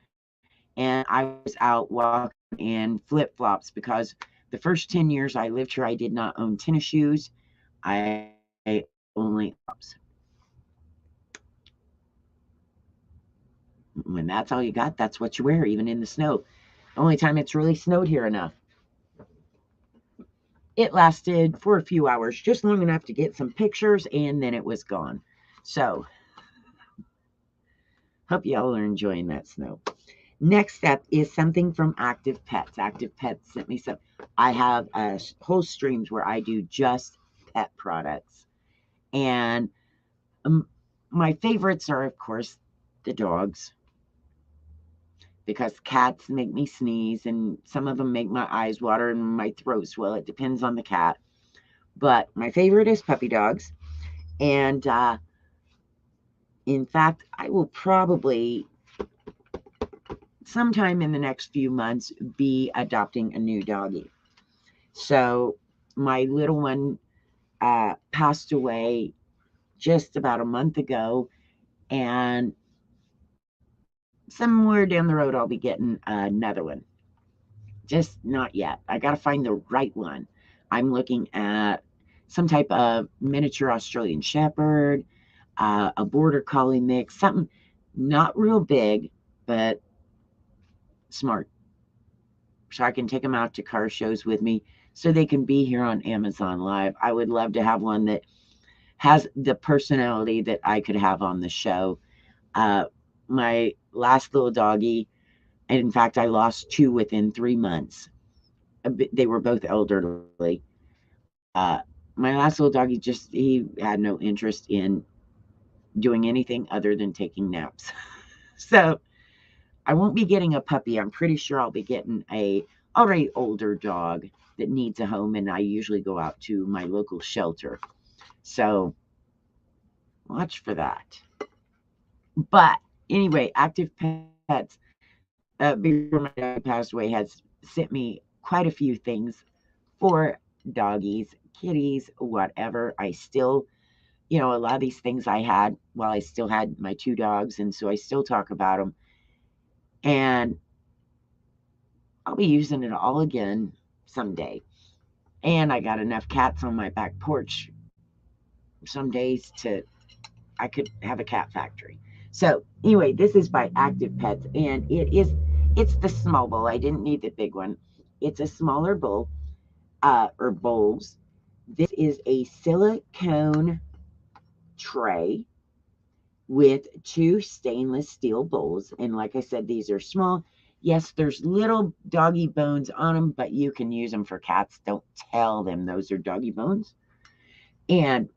and I was out walking in flip-flops because the first 10 years I lived here, I did not own tennis shoes. I only flops. When that's all you got, that's what you wear, even in the snow. The only time it's really snowed here enough. It lasted for a few hours, just long enough to get some pictures, and then it was gone. So, hope y'all are enjoying that snow. Next up is something from Active Pets. Active Pets sent me some. I have whole streams where I do just pet products. And my favorites are, of course, the dogs. Because cats make me sneeze, and some of them make my eyes water and my throat swell. It depends on the cat. But my favorite is puppy dogs. And in fact, I will probably sometime in the next few months be adopting a new doggie. So my little one passed away just about a month ago, and somewhere down the road I'll be getting another one. Just not yet. I got to find the right one. I'm looking at some type of miniature Australian Shepherd, a Border Collie mix, something not real big, but smart. So I can take them out to car shows with me so they can be here on Amazon Live. I would love to have one that has the personality that I could have on the show. My last little doggie, and in fact, I lost 2 within 3 months. They were both elderly. My last little doggy he had no interest in doing anything other than taking naps. So I won't be getting a puppy. I'm pretty sure I'll be getting a already older dog that needs a home, and I usually go out to my local shelter. So watch for that. But anyway, Active Pets, before my dog passed away, has sent me quite a few things for doggies, kitties, whatever. I still, a lot of these things I had while I still had my two dogs, and so I still talk about them. And I'll be using it all again someday. And I got enough cats on my back porch some days to I could have a cat factory. So anyway, this is by Active Pets, and it's the small bowl. I didn't need the big one. It's a smaller bowl, or bowls. This is a silicone tray with two stainless steel bowls. And like I said, these are small. Yes, there's little doggy bones on them, but you can use them for cats. Don't tell them those are doggy bones. And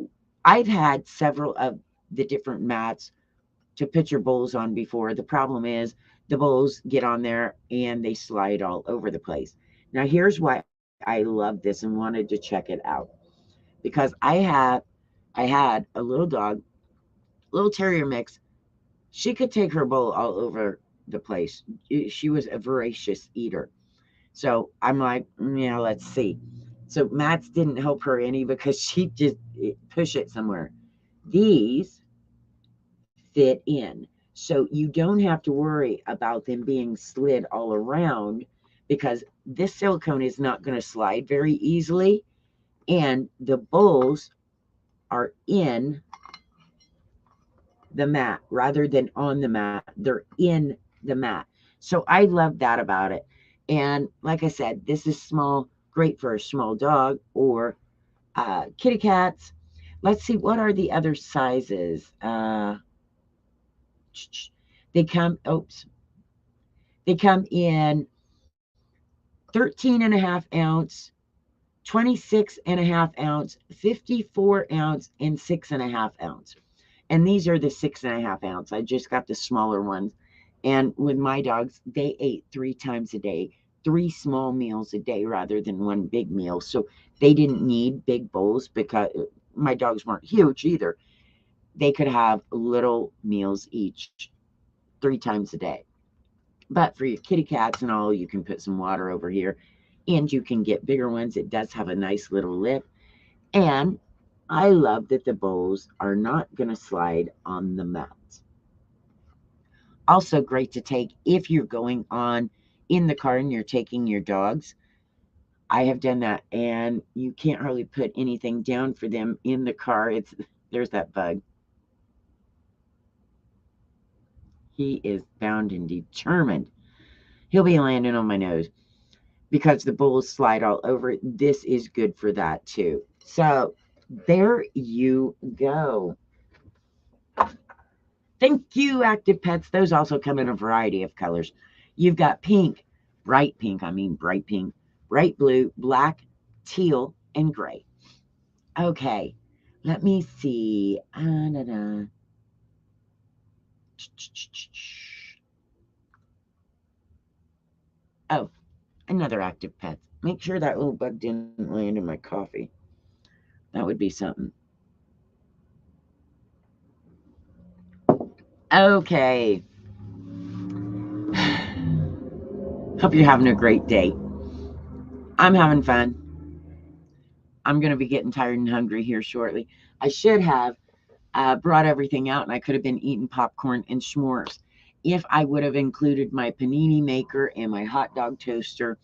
I've had several of the different mats to put your bowls on before. The problem is the bowls get on there and they slide all over the place. Now, here's why I love this and wanted to check it out. Because I had a little dog, little terrier mix. She could take her bowl all over the place. She was a voracious eater. So I'm like, yeah, let's see. So mats didn't help her any because she just push it somewhere. These fit in. So you don't have to worry about them being slid all around because this silicone is not going to slide very easily. And the bowls are in the mat rather than on the mat. They're in the mat. So I love that about it. And like I said, this is small, great for a small dog or kitty cats. Let's see, what are the other sizes? They come, oops, they come in 13 and a half ounce, 26 and a half ounce, 54 ounce, and 6.5 ounce. And these are the 6.5 ounce. I just got the smaller ones. And with my dogs, they ate 3 times a day, 3 small meals a day rather than one big meal. So they didn't need big bowls because my dogs weren't huge either. They could have little meals each 3 times a day. But for your kitty cats and all, you can put some water over here and you can get bigger ones. It does have a nice little lip. And I love that the bowls are not going to slide on the mat. Also great to take if you're going on in the car and you're taking your dogs. I have done that, and you can't hardly put anything down for them in the car. There's that bug. He is bound and determined. He'll be landing on my nose because the bowls slide all over it. This is good for that too. So there you go. Thank you, Active Pets. Those also come in a variety of colors. You've got pink, bright pink, bright blue, black, teal, and gray. Okay, let me see. Oh, another Active Pet. Make sure that little bug didn't land in my coffee. That would be something. Okay. Hope you're having a great day. I'm having fun. I'm going to be getting tired and hungry here shortly. I should have brought everything out and I could have been eating popcorn and s'mores. If I would have included my panini maker and my hot dog toaster,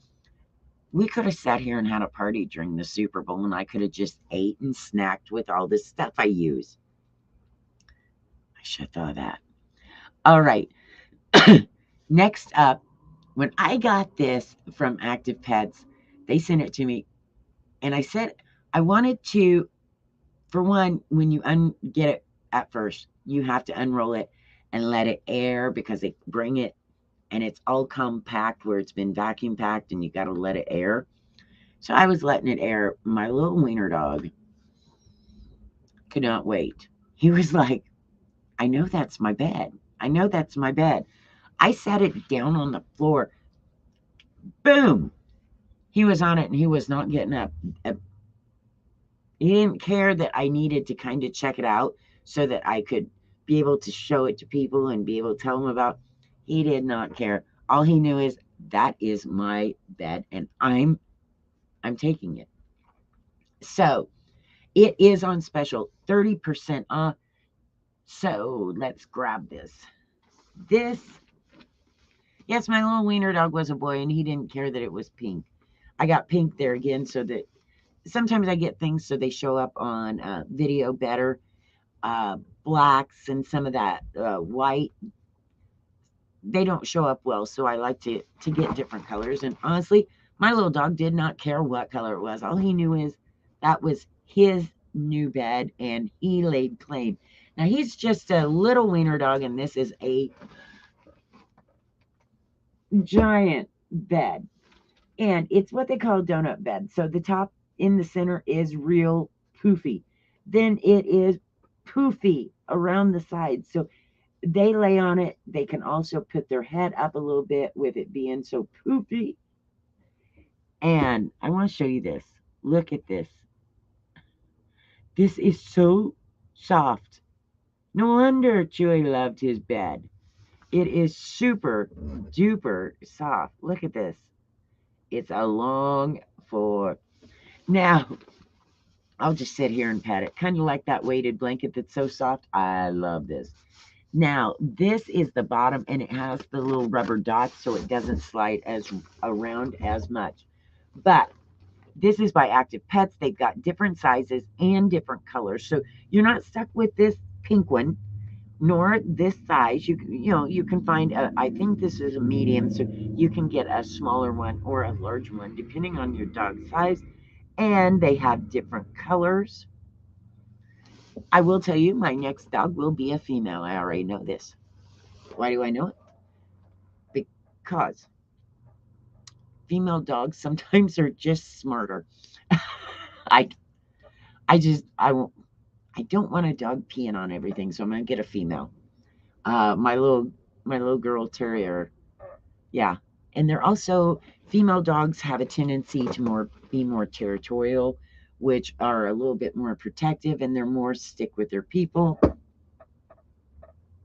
we could have sat here and had a party during the Super Bowl and I could have just ate and snacked with all this stuff I use. I should have thought of that. All right. Next up, when I got this from Active Pets, they sent it to me and I said I wanted to, for one, when you get it at first, you have to unroll it and let it air because they bring it and it's all compact where it's been vacuum packed and you got to let it air. So I was letting it air. My little wiener dog could not wait. He was like, I know that's my bed. I know that's my bed. I sat it down on the floor. Boom! He was on it and he was not getting up. He didn't care that I needed to kind of check it out so that I could be able to show it to people and be able to tell them about. He did not care. All he knew is that is my bed and I'm taking it. So it is on special, 30% off. So let's grab this. This, yes, my little wiener dog was a boy and he didn't care that it was pink. I got pink there again so that sometimes I get things so they show up on video better. Blacks and some of that white, they don't show up well. So I like to get different colors. And honestly, my little dog did not care what color it was. All he knew is that was his new bed and he laid claim. Now he's just a little wiener dog and this is a giant bed. And it's what they call a donut bed. So the top in the center is real poofy. Then it is poofy around the sides. So they lay on it. They can also put their head up a little bit with it being so poofy. And I want to show you this. Look at this. This is so soft. No wonder Chewy loved his bed. It is super duper soft. Look at this. It's a long for. Now, I'll just sit here and pat it. Kind of like that weighted blanket that's so soft. I love this. Now, this is the bottom, and it has the little rubber dots so it doesn't slide as around as much. But this is by Active Pets. They've got different sizes and different colors. So you're not stuck with this pink one, nor this size. You can find I think this is a medium, so you can get a smaller one or a large one depending on your dog's size. And they have different colors. I will tell you, my next dog will be a female. I already know this. Why do I know it? Because female dogs sometimes are just smarter. I I just I don't want a dog peeing on everything, so I'm gonna get a female. My little girl terrier, yeah. And they're also female dogs have a tendency to be more territorial, which are a little bit more protective, and they're more stick with their people.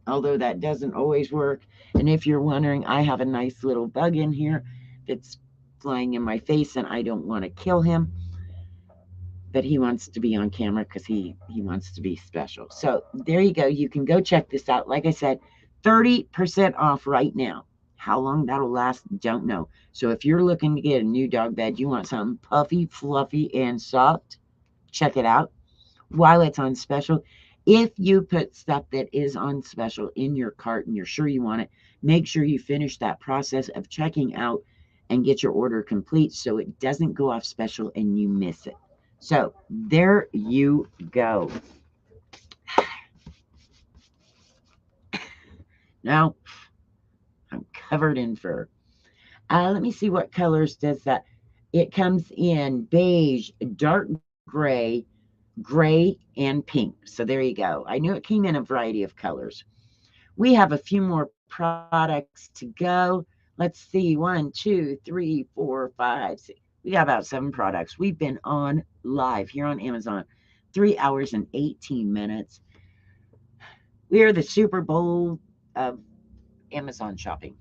Although that doesn't always work. And if you're wondering, I have a nice little bug in here that's flying in my face, and I don't want to kill him. But he wants to be on camera because he wants to be special. So there you go. You can go check this out. Like I said, 30% off right now. How long that'll last, don't know. So if you're looking to get a new dog bed, you want something puffy, fluffy, and soft, check it out while it's on special. If you put stuff that is on special in your cart and you're sure you want it, make sure you finish that process of checking out and get your order complete so it doesn't go off special and you miss it. So there you go. Now I'm covered in fur. Let me see what colors does that. It comes in beige, dark gray, gray, and pink. So there you go. I knew it came in a variety of colors. We have a few more products to go. Let's see. 1, 2, 3, 4, 5, 6. We got about 7 products. We've been on live here on Amazon 3 hours and 18 minutes. We are the Super Bowl of Amazon shopping.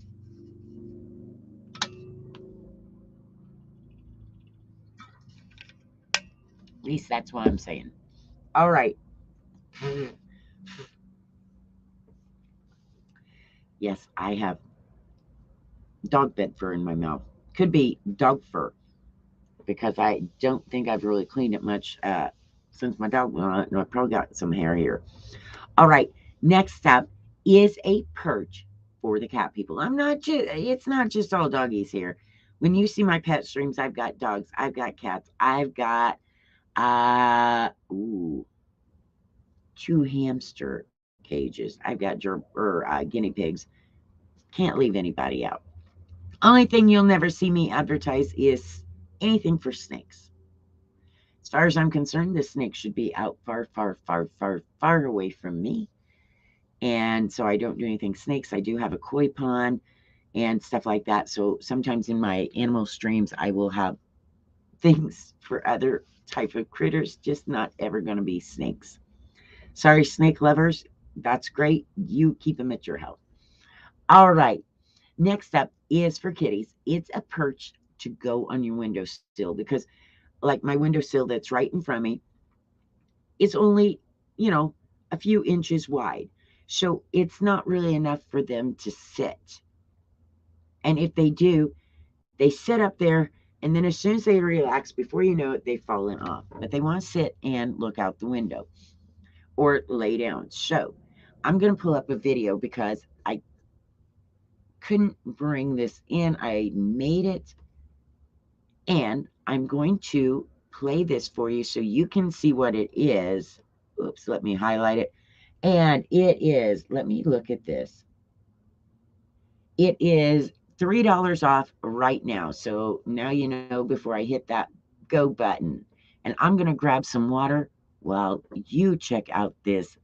At least that's what I'm saying. All right. Yes, I have dog bed fur in my mouth. Could be dog fur because I don't think I've really cleaned it much since my dog went on. No, I probably got some hair here. All right. Next up is a perch for the cat people. It's not just all doggies here. When you see my pet streams, I've got dogs, I've got cats, I've got 2 hamster cages. I've got guinea pigs. Can't leave anybody out. Only thing you'll never see me advertise is anything for snakes. As far as I'm concerned, this snake should be out far, far, far, far, far away from me. And so I don't do anything snakes. I do have a koi pond and stuff like that. So sometimes in my animal streams, I will have things for other type of critters, just not ever going to be snakes. Sorry, snake lovers. That's great. You keep them at your house. All right. Next up is for kitties. It's a perch to go on your windowsill because, like my windowsill that's right in front of me, it's only, you know, a few inches wide. So it's not really enough for them to sit. And if they do, they sit up there, and then as soon as they relax, before you know it, they've fallen off. But they want to sit and look out the window or lay down. So I'm going to pull up a video because I couldn't bring this in. I made it, and I'm going to play this for you so you can see what it is. Oops, let me highlight it. And it is, let me look at this. It is $3 off right now. So now you know before I hit that go button. And I'm going to grab some water while you check out this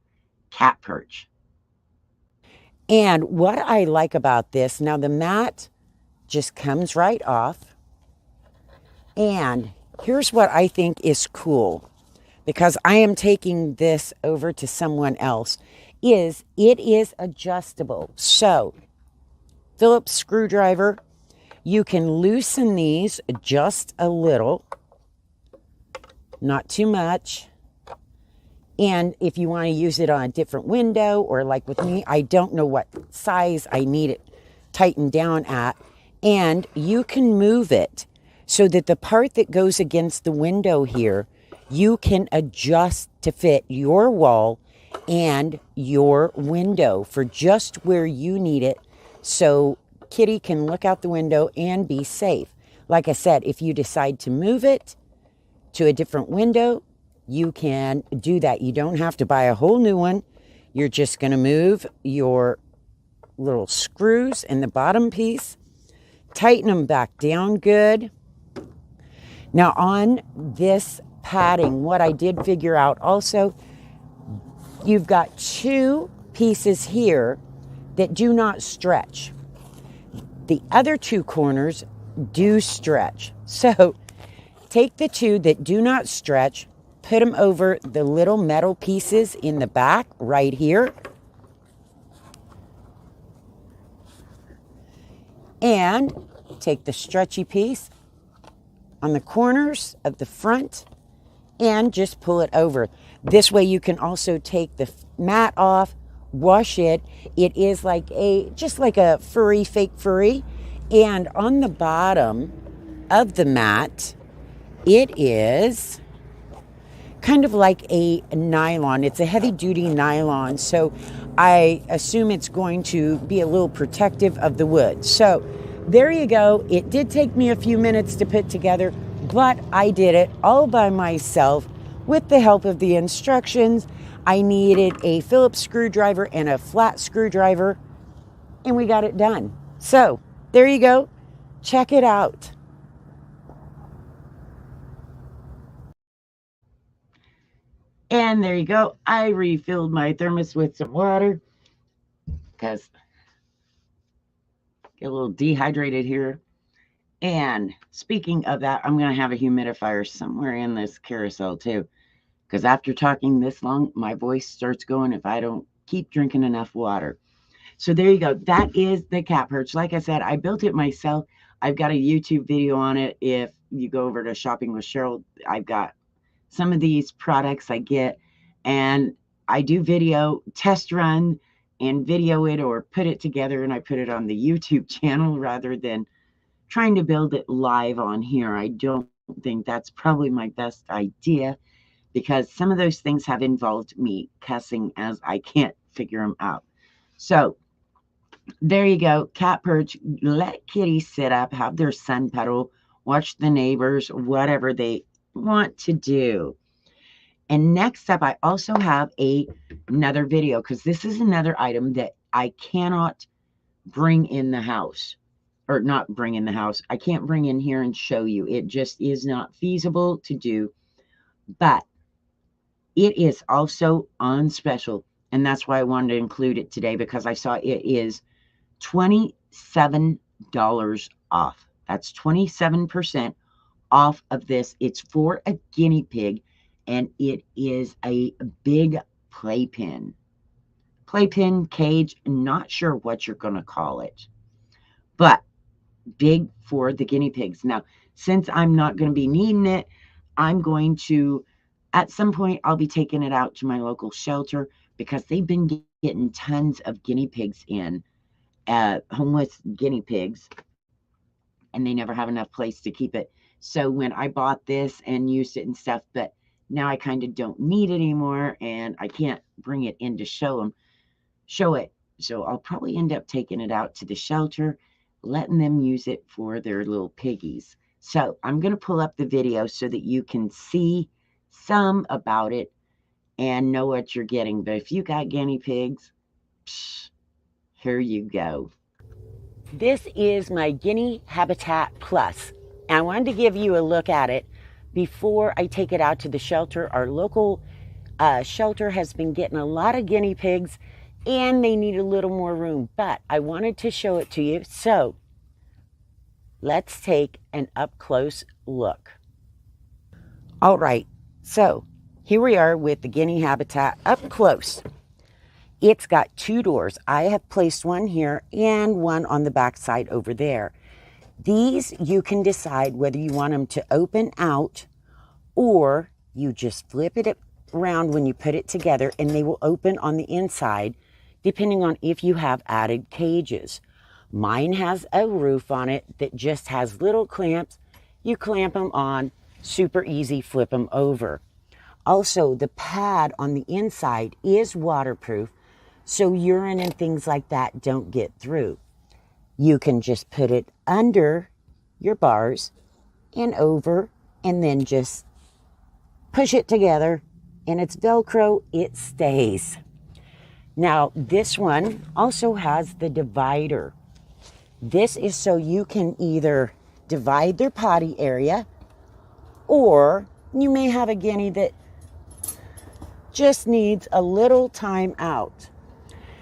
cat perch. And what I like about this, now the mat just comes right off. And here's what I think is cool, because I am taking this over to someone else, is it is adjustable. So Phillips screwdriver, you can loosen these just a little, not too much. And if you want to use it on a different window, or like with me, I don't know what size I need it tightened down at. And you can move it so that the part that goes against the window here, you can adjust to fit your wall and your window for just where you need it, so Kitty can look out the window and be safe. Like I said, if you decide to move it to a different window, you can do that. You don't have to buy a whole new one. You're just going to move your little screws in the bottom piece, tighten them back down good. Now on this padding, what I did figure out also, you've got two pieces here that do not stretch. The other two corners do stretch. So take the two that do not stretch, put them over the little metal pieces in the back right here. And take the stretchy piece on the corners of the front and just pull it over. This way you can also take the mat off, wash it. It is like just like a furry, fake furry. And on the bottom of the mat, it is kind of like a nylon. It's a heavy duty nylon. So I assume it's going to be a little protective of the wood. So there you go. It did take me a few minutes to put together, but I did it all by myself with the help of the instructions. I needed a Phillips screwdriver and a flat screwdriver, and we got it done. So there you go. Check it out. And there you go. I refilled my thermos with some water because I get a little dehydrated here. And speaking of that, I'm going to have a humidifier somewhere in this carousel too, because after talking this long, my voice starts going if I don't keep drinking enough water. So there you go. That is the cat perch. Like I said, I built it myself. I've got a YouTube video on it. If you go over to Shopping with Sheryl, I've got some of these products I get, and I do video test run and video it or put it together, and I put it on the YouTube channel rather than trying to build it live on here. I don't think that's probably my best idea, because some of those things have involved me cussing as I can't figure them out. So there you go. Cat perch. Let kitty sit up, have their sun puddle, watch the neighbors, whatever they want to do. And next up, I also have another video, because this is another item that I cannot bring in the house. or not bring in the house. I can't bring in here and show you. It just is not feasible to do. But it is also on special. And that's why I wanted to include it today, because I saw it is $27 off. That's 27% off of this. It's for a guinea pig, and it is a big playpen. Playpen, cage, not sure what you're going to call it, but big for the guinea pigs. Now, since I'm not going to be needing it, I'm going to, at some point, I'll be taking it out to my local shelter, because they've been getting tons of guinea pigs in, homeless guinea pigs, and they never have enough place to keep it. So when I bought this and used it and stuff, but now I kind of don't need it anymore, and I can't bring it in to show it. So I'll probably end up taking it out to the shelter, letting them use it for their little piggies. So I'm going to pull up the video so that you can see some about it and know what you're getting. But if you got guinea pigs, psh, here you go. This is my Guinea Habitat Plus. And I wanted to give you a look at it before I take it out to the shelter. Our local shelter has been getting a lot of guinea pigs, and they need a little more room. But I wanted to show it to you. So let's take an up-close look. All right, so here we are with the Guinea Habitat up close. It's got two doors. I have placed one here and one on the back side over there. These, you can decide whether you want them to open out, or you just flip it around when you put it together, and they will open on the inside, depending on if you have added cages. Mine has a roof on it that just has little clamps. You clamp them on, super easy, flip them over. Also, the pad on the inside is waterproof, so urine and things like that don't get through. You can just put it under your bars and over, and then just push it together, and it's Velcro, it stays. Now, this one also has the divider. This is so you can either divide their potty area, or you may have a guinea that just needs a little time out.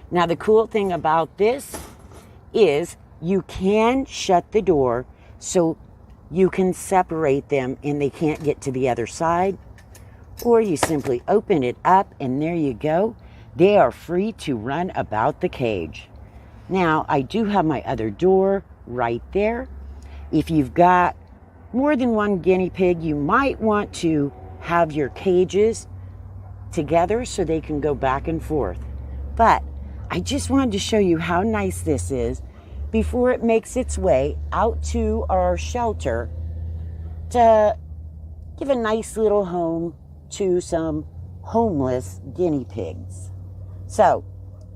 Now, the cool thing about this is you can shut the door so you can separate them and they can't get to the other side, or you simply open it up and there you go. They are free to run about the cage. Now, I do have my other door right there. If you've got more than one guinea pig, you might want to have your cages together so they can go back and forth. But I just wanted to show you how nice this is before it makes its way out to our shelter to give a nice little home to some homeless guinea pigs. So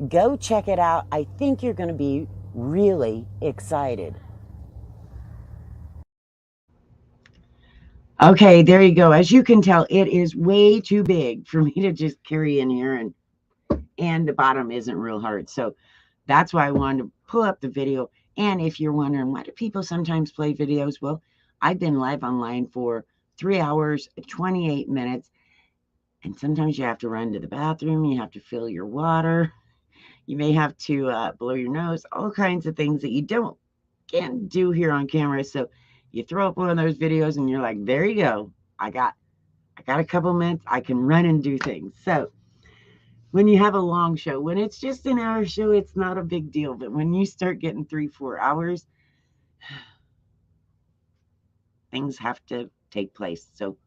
go check it out. I think you're going to be really excited. Okay, there you go. As you can tell, it is way too big for me to just carry in here, and the bottom isn't real hard. So that's why I wanted to pull up the video. And if you're wondering, why do people sometimes play videos? Well, I've been live online for 3 hours, 28 minutes. And sometimes you have to run to the bathroom. You have to fill your water. You may have to blow your nose, all kinds of things that you can't do here on camera. So you throw up one of those videos and you're like, there you go. I got a couple minutes. I can run and do things. So when you have a long show, when it's just an hour show, it's not a big deal. But when you start getting 3-4 hours, things have to take place. So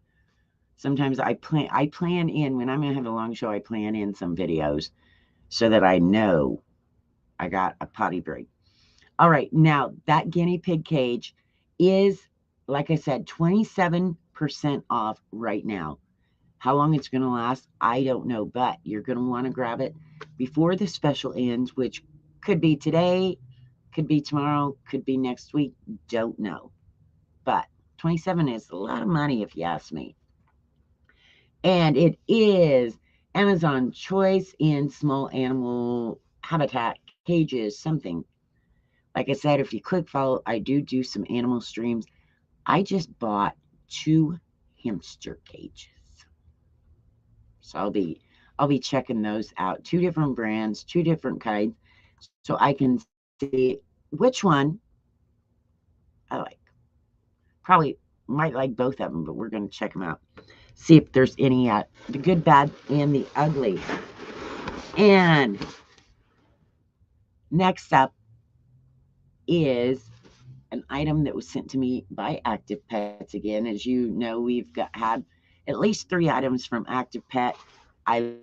sometimes I plan in, when I'm going to have a long show, I plan in some videos so that I know I got a potty break. All right. Now, that guinea pig cage is, like I said, 27% off right now. How long it's going to last, I don't know, but you're going to want to grab it before the special ends, which could be today, could be tomorrow, could be next week, don't know. But 27 is a lot of money if you ask me. And it is Amazon Choice in Small Animal Habitat Cages, something. Like I said, if you click follow, I do some animal streams. I just bought 2 hamster cages. So I'll be checking those out. 2 different brands, 2 different kinds, so I can see which one I like. Probably might like both of them, but we're going to check them out. See if there's any the good, bad, and the ugly. And next up is an item that was sent to me by Active Pets again. As you know, we've had at least 3 items from Active Pet. I love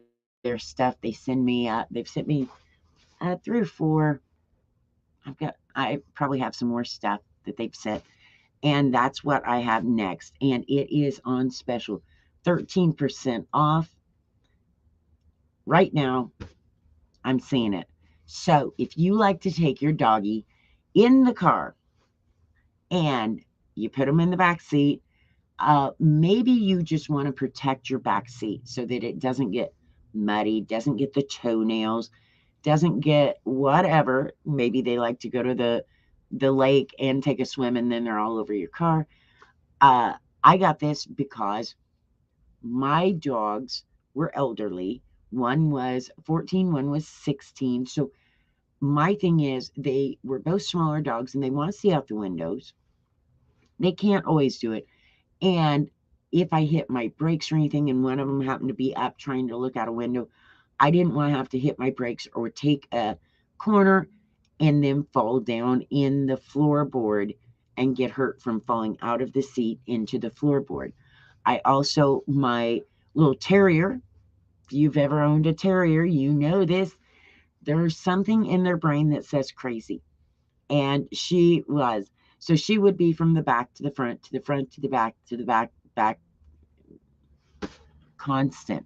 their stuff. They've sent me 3 or 4. I probably have some more stuff that they've sent, and that's what I have next. And it is on special, 13% off right now. I'm seeing it. So if you like to take your doggy in the car and you put them in the back seat, maybe you just want to protect your back seat so that it doesn't get muddy, doesn't get the toenails, doesn't get whatever. Maybe they like to go to the lake and take a swim and then they're all over your car. I got this because my dogs were elderly. One was 14, one was 16. So my thing is, they were both smaller dogs and they want to see out the windows. They can't always do it. And if I hit my brakes or anything and one of them happened to be up trying to look out a window, I didn't want to have to hit my brakes or take a corner and then fall down in the floorboard and get hurt from falling out of the seat into the floorboard. I also, my little terrier, if you've ever owned a terrier, you know this, there's something in their brain that says crazy. And she was. So she would be from the back to the front, to the front, to the back, back, constant.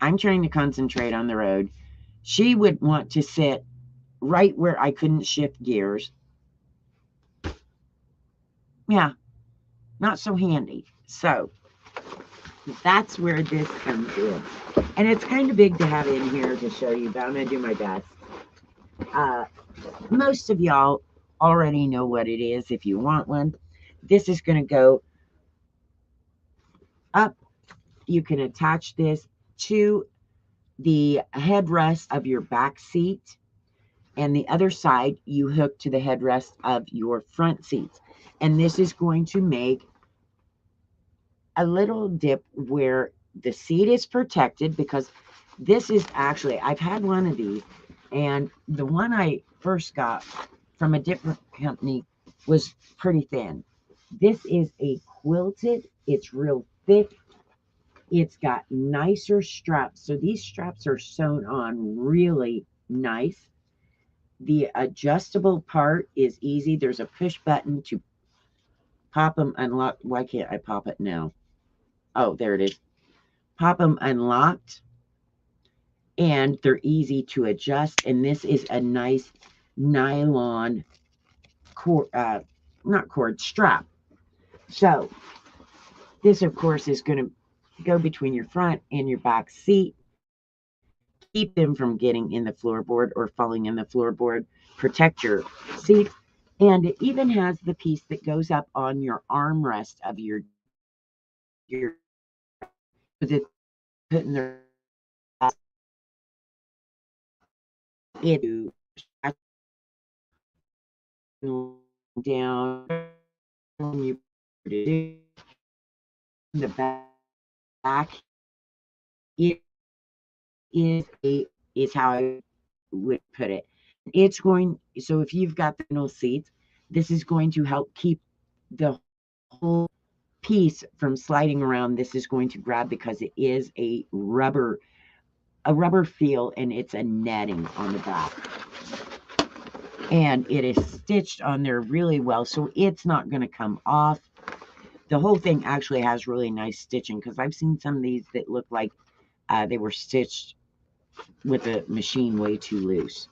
I'm trying to concentrate on the road. She would want to sit right where I couldn't shift gears. Yeah, not so handy. So that's where this comes in. And it's kind of big to have in here to show you, but I'm going to do my best. Most of y'all already know what it is if you want one. This is going to go up. You can attach this to the headrest of your back seat, and the other side you hook to the headrest of your front seats. And this is going to make a little dip where the seat is protected, because this is actually, I've had one of these, and the one I first got from a different company was pretty thin. This is a quilted, it's real thick. It's got nicer straps. So these straps are sewn on really nice. The adjustable part is easy. There's a push button to pop them unlocked. Why can't I pop it now? Oh, there it is. Pop them unlocked. And they're easy to adjust. And this is a nice nylon cord, not cord, strap. So this, of course, is going to go between your front and your back seat. Keep them from getting in the floorboard or falling in the floorboard. Protect your seat. And it even has the piece that goes up on your armrest of your because it's putting their it down. You put it in the back. It is how I would put it. It's going, so if you've got the middle seats, this is going to help keep the whole piece from sliding around. This is going to grab because it is a rubber feel, and it's a netting on the back. And it is stitched on there really well, so it's not going to come off. The whole thing actually has really nice stitching, because I've seen some of these that look like they were stitched with a machine way too loose.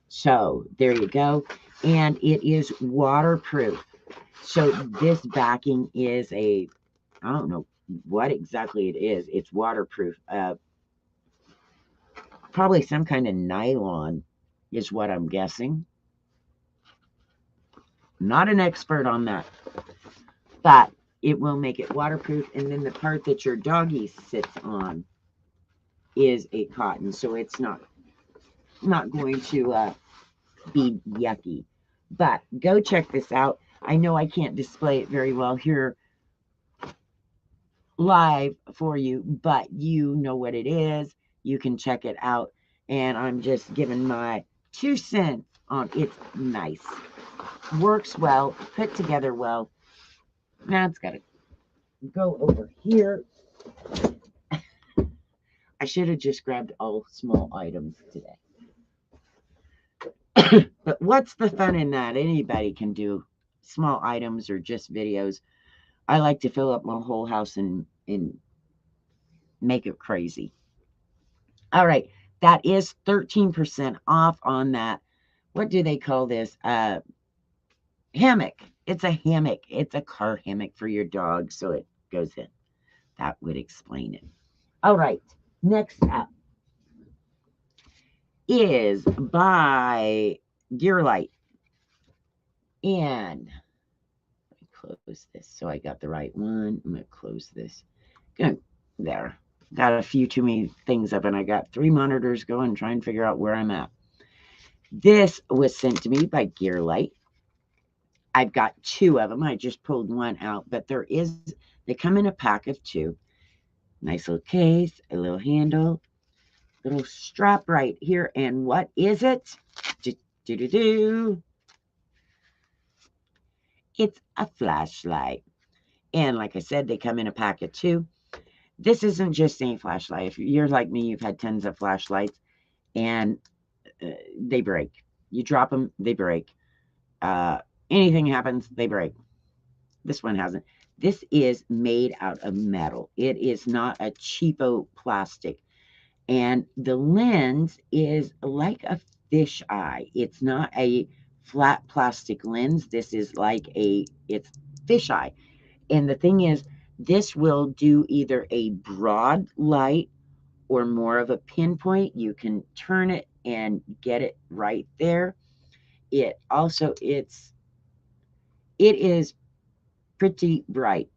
So there you go. And it is waterproof. So this backing is I don't know what exactly it is. It's waterproof. Probably some kind of nylon is what I'm guessing. Not an expert on that, but it will make it waterproof. And then the part that your doggy sits on is a cotton, so it's not going to be yucky. But go check this out. I know I can't display it very well here live for you, but you know what it is. You can check it out. And I'm just giving my 2 cents on it's nice. Works well, put together well. Now it's got to go over here. I should have just grabbed all small items today. But what's the fun in that? Anybody can do small items or just videos. I like to fill up my whole house and make it crazy. All right, that is 13% off on that. What do they call this? Hammock. It's a hammock. It's a car hammock for your dog, so it goes in. That would explain it. All right, next up is by Gearlight. And let me close this so I got the right one. I'm going to close this. Good. There. Got a few too many things up, and I got 3 monitors going, trying to figure out where I'm at. This was sent to me by Gearlight. I've got 2 of them. I just pulled one out, but they come in a pack of 2. Nice little case, a little handle, little strap right here. And what is it? It's a flashlight. And like I said, they come in a pack of 2. This isn't just any flashlight. If you're like me, you've had tons of flashlights, and they break. You drop them, they break. Anything happens, they break. This one hasn't. This is made out of metal. It is not a cheapo plastic. And the lens is like a fish eye. It's not a flat plastic lens. This is like it's fish eye. And the thing is, this will do either a broad light or more of a pinpoint. You can turn it and get it right there. It is pretty bright.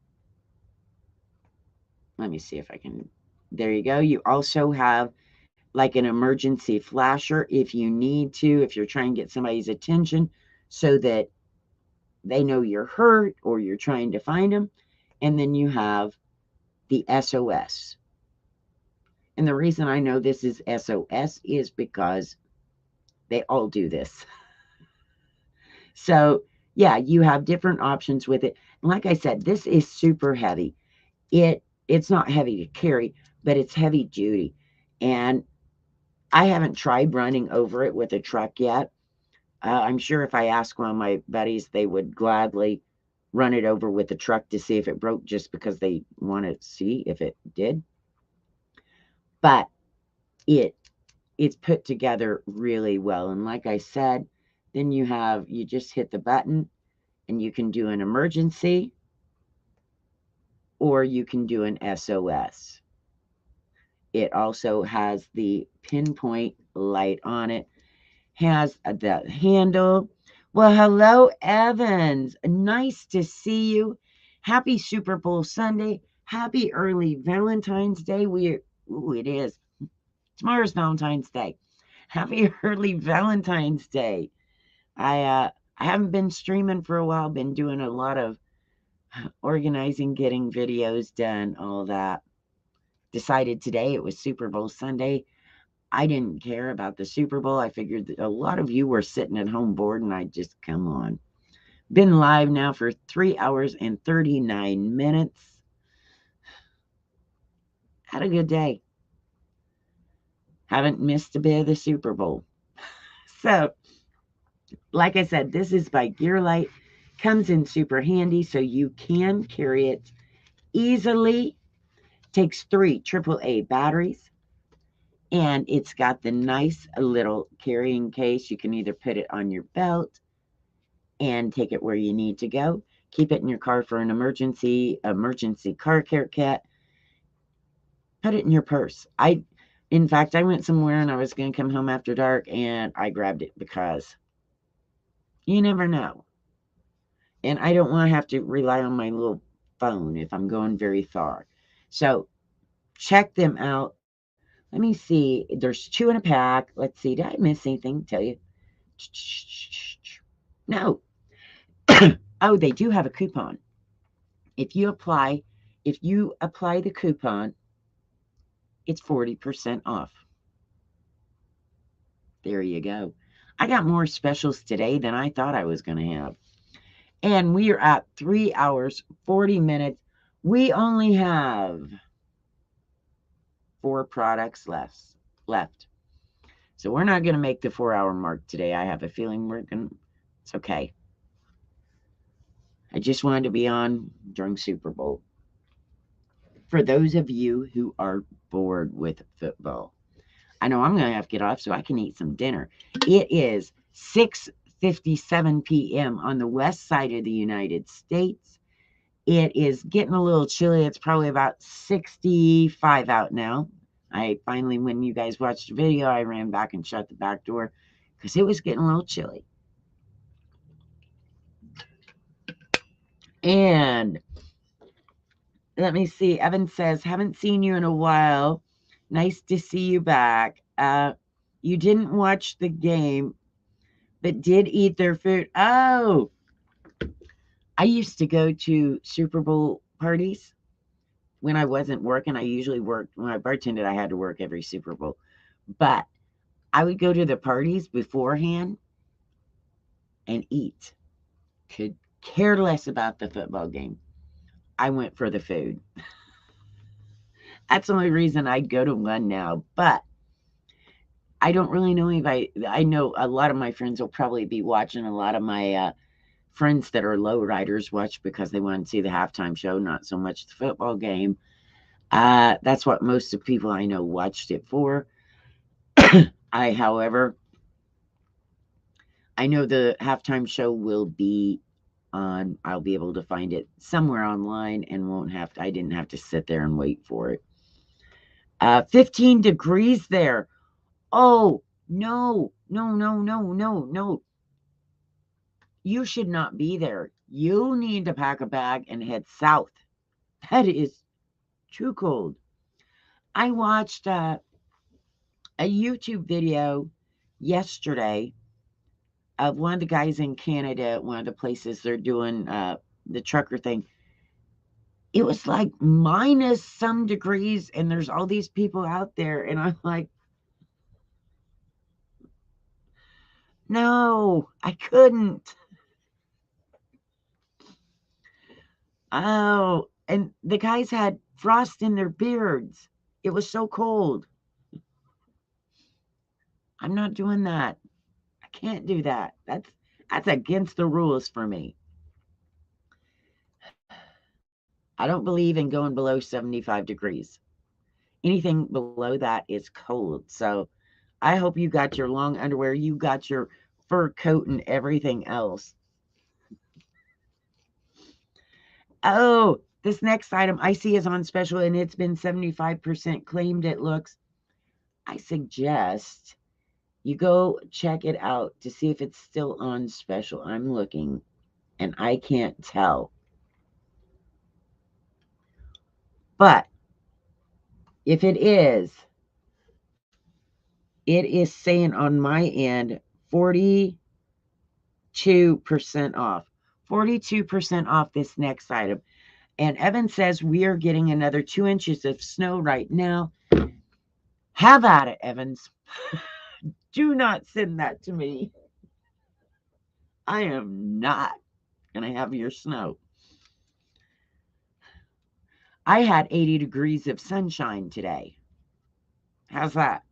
Let me see if I can. There you go. You also have like an emergency flasher if you need to, if you're trying to get somebody's attention so that they know you're hurt or you're trying to find them. And then you have the SOS. And the reason I know this is SOS is because they all do this. So, yeah, you have different options with it. And like I said, this is super heavy. It's not heavy to carry, but it's heavy duty. And I haven't tried running over it with a truck yet. I'm sure if I ask one of my buddies, they would gladly run it over with a truck to see if it broke, just because they want to see if it did. But it's put together really well. And like I said, then you just hit the button and you can do an emergency or you can do an SOS. It also has the pinpoint light on it, has the handle. Well, hello, Evans. Nice to see you. Happy Super Bowl Sunday. Happy early Valentine's Day. It is. Tomorrow's Valentine's Day. Happy early Valentine's Day. I haven't been streaming for a while. Been doing a lot of organizing, getting videos done, all that. Decided today it was Super Bowl Sunday. I didn't care about the Super Bowl. I figured that a lot of you were sitting at home bored, and I just, come on. Been live now for 3 hours and 39 minutes. Had a good day. Haven't missed a bit of the Super Bowl. So, like I said, this is by Gearlight. Comes in super handy, so you can carry it easily. Takes 3 AAA batteries. And it's got the nice little carrying case. You can either put it on your belt and take it where you need to go. Keep it in your car for an emergency car care kit. Put it in your purse. In fact, I went somewhere and I was going to come home after dark and I grabbed it because you never know. And I don't want to have to rely on my little phone if I'm going very far. So check them out. Let me see. There's 2 in a pack. Let's see. Did I miss anything? Tell you. No. Oh, they do have a coupon. If you apply, if you apply the coupon, it's 40% off. There you go. I got more specials today than I thought I was going to have. And we are at 3 hours, 40 minutes. We only have 4 products left. So we're not going to make the 4-hour mark today. I have a feeling it's okay. I just wanted to be on during Super Bowl. For those of you who are bored with football, I know I'm going to have to get off so I can eat some dinner. It is 6:57 p.m. on the west side of the United States. It is getting a little chilly. It's probably about 65 out now. I finally, when you guys watched the video, I ran back and shut the back door because it was getting a little chilly. And let me see. Evan says, haven't seen you in a while. Nice to see you back. You didn't watch the game, but did eat their food. Oh, I used to go to Super Bowl parties when I wasn't working. I usually worked when I bartended. I had to work every Super Bowl, but I would go to the parties beforehand and eat. Could care less about the football game. I went for the food. That's the only reason I'd go to one now. But I don't really know anybody. I know a lot of my friends will probably be watching. A lot of my friends that are low riders watch because they want to see the halftime show, not so much the football game. That's what most of the people I know watched it for. However, I know the halftime show will be on. I'll be able to find it somewhere online and I didn't have to sit there and wait for it. 15 degrees there. Oh, no. You should not be there. You need to pack a bag and head south. That is too cold. I watched a YouTube video yesterday of one of the guys in Canada, one of the places they're doing the trucker thing. It was like minus some degrees, and there's all these people out there, and I'm like, no, I couldn't. Oh, and the guys had frost in their beards. It was so cold. I'm not doing that. I can't do that. That's against the rules for me. I don't believe in going below 75 degrees. Anything below that is cold. So I hope you got your long underwear, you got your fur coat and everything else. Oh, this next item I see is on special and it's been 75% claimed, it looks. I suggest you go check it out to see if it's still on special. I'm looking and I can't tell. But if it is saying on my end 42% off. 42% off this next item. And Evan says we are getting another 2 inches of snow right now. Have at it, Evans. Do not send that to me. I am not going to have your snow. I had 80 degrees of sunshine today. How's that?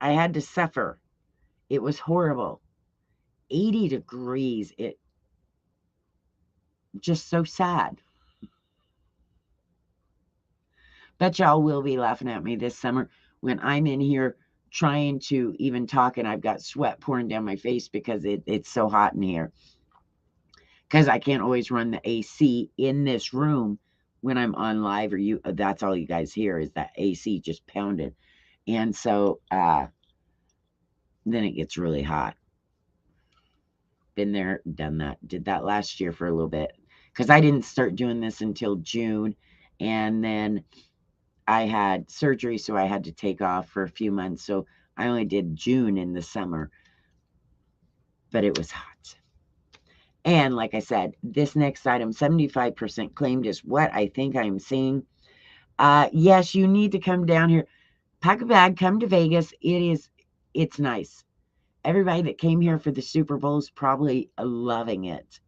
I had to suffer. It was horrible. 80 degrees. It just so sad. Bet y'all will be laughing at me this summer when I'm in here trying to even talk and I've got sweat pouring down my face because it's so hot in here. Because I can't always run the AC in this room when I'm on live or that's all you guys hear is that AC just pounding. And so then it gets really hot. Been there, done that. Did that last year for a little bit because I didn't start doing this until June. And then I had surgery, so I had to take off for a few months. So I only did June in the summer, but it was hot. And like I said, this next item, 75% claimed, is what I think I'm seeing. Yes, you need to come down here. Pack a bag, come to Vegas. It's nice. Everybody that came here for the Super Bowl is probably loving it.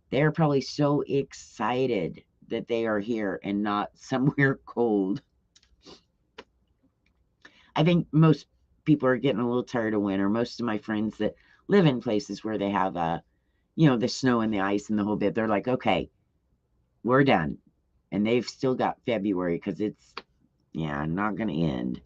They're probably so excited that they are here and not somewhere cold. I think most people are getting a little tired of winter. Most of my friends that live in places where they have the snow and the ice and the whole bit, they're like, okay, we're done. And they've still got February because it's not gonna end.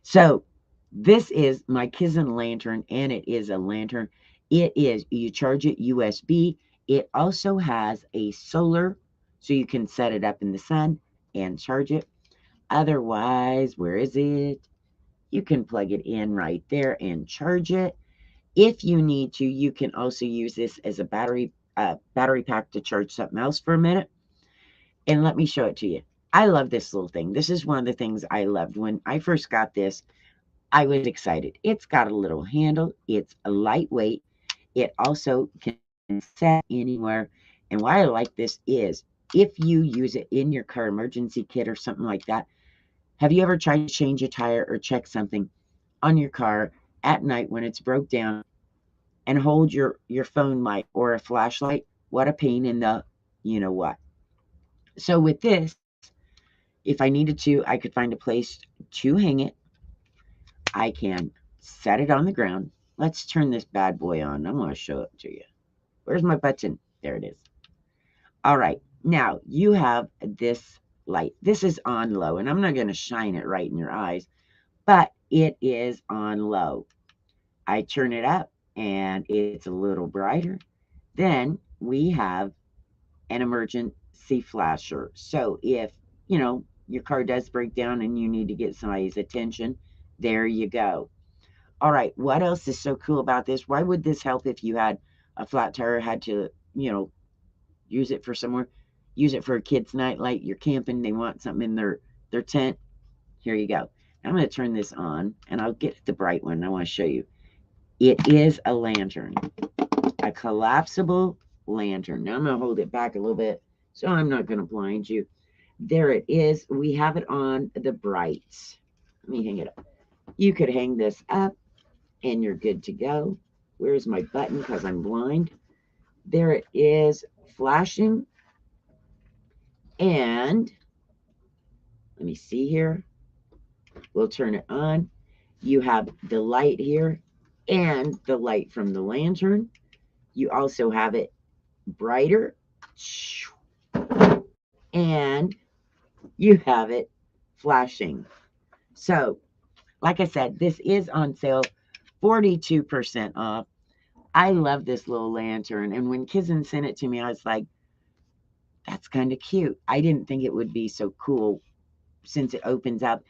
So this is my Kizzen lantern, and it is a lantern. You charge it USB. It also has a solar, so you can set it up in the sun and charge it. Otherwise, where is it? You can plug it in right there and charge it. If you need to, you can also use this as a battery pack to charge something else for a minute. And let me show it to you. I love this little thing. This is one of the things I loved. When I first got this, I was excited. It's got a little handle. It's a lightweight. It also can set anywhere. And why I like this is if you use it in your car emergency kit or something like that, have you ever tried to change a tire or check something on your car at night when it's broke down and hold your phone light or a flashlight? What a pain in the you know what. So with this, if I needed to, I could find a place to hang it. I can set it on the ground. Let's turn this bad boy on. I'm going to show it to you. Where's my button? There it is. All right. Now you have this light. This is on low, and I'm not going to shine it right in your eyes, but it is on low. I turn it up, and it's a little brighter. Then we have an emergency flasher. So if, your car does break down and you need to get somebody's attention, there you go. All right, what else is so cool about this? Why would this help if you had a flat tire, had to, use it for somewhere? Use it for a kid's night light. You're camping, they want something in their tent. Here you go. I'm going to turn this on, and I'll get the bright one. I want to show you. It is a lantern, a collapsible lantern. Now I'm going to hold it back a little bit so I'm not going to blind you. There it is. We have it on the bright. Let me hang it up. You could hang this up and you're good to go. Where's my button because I'm blind? There it is, flashing. And let me see here. We'll turn it on. You have the light here and the light from the lantern. You also have it brighter. And you have it flashing. So, like I said, this is on sale, 42% off. I love this little lantern. And when Kizzen sent it to me, I was like, that's kind of cute. I didn't think it would be so cool since it opens up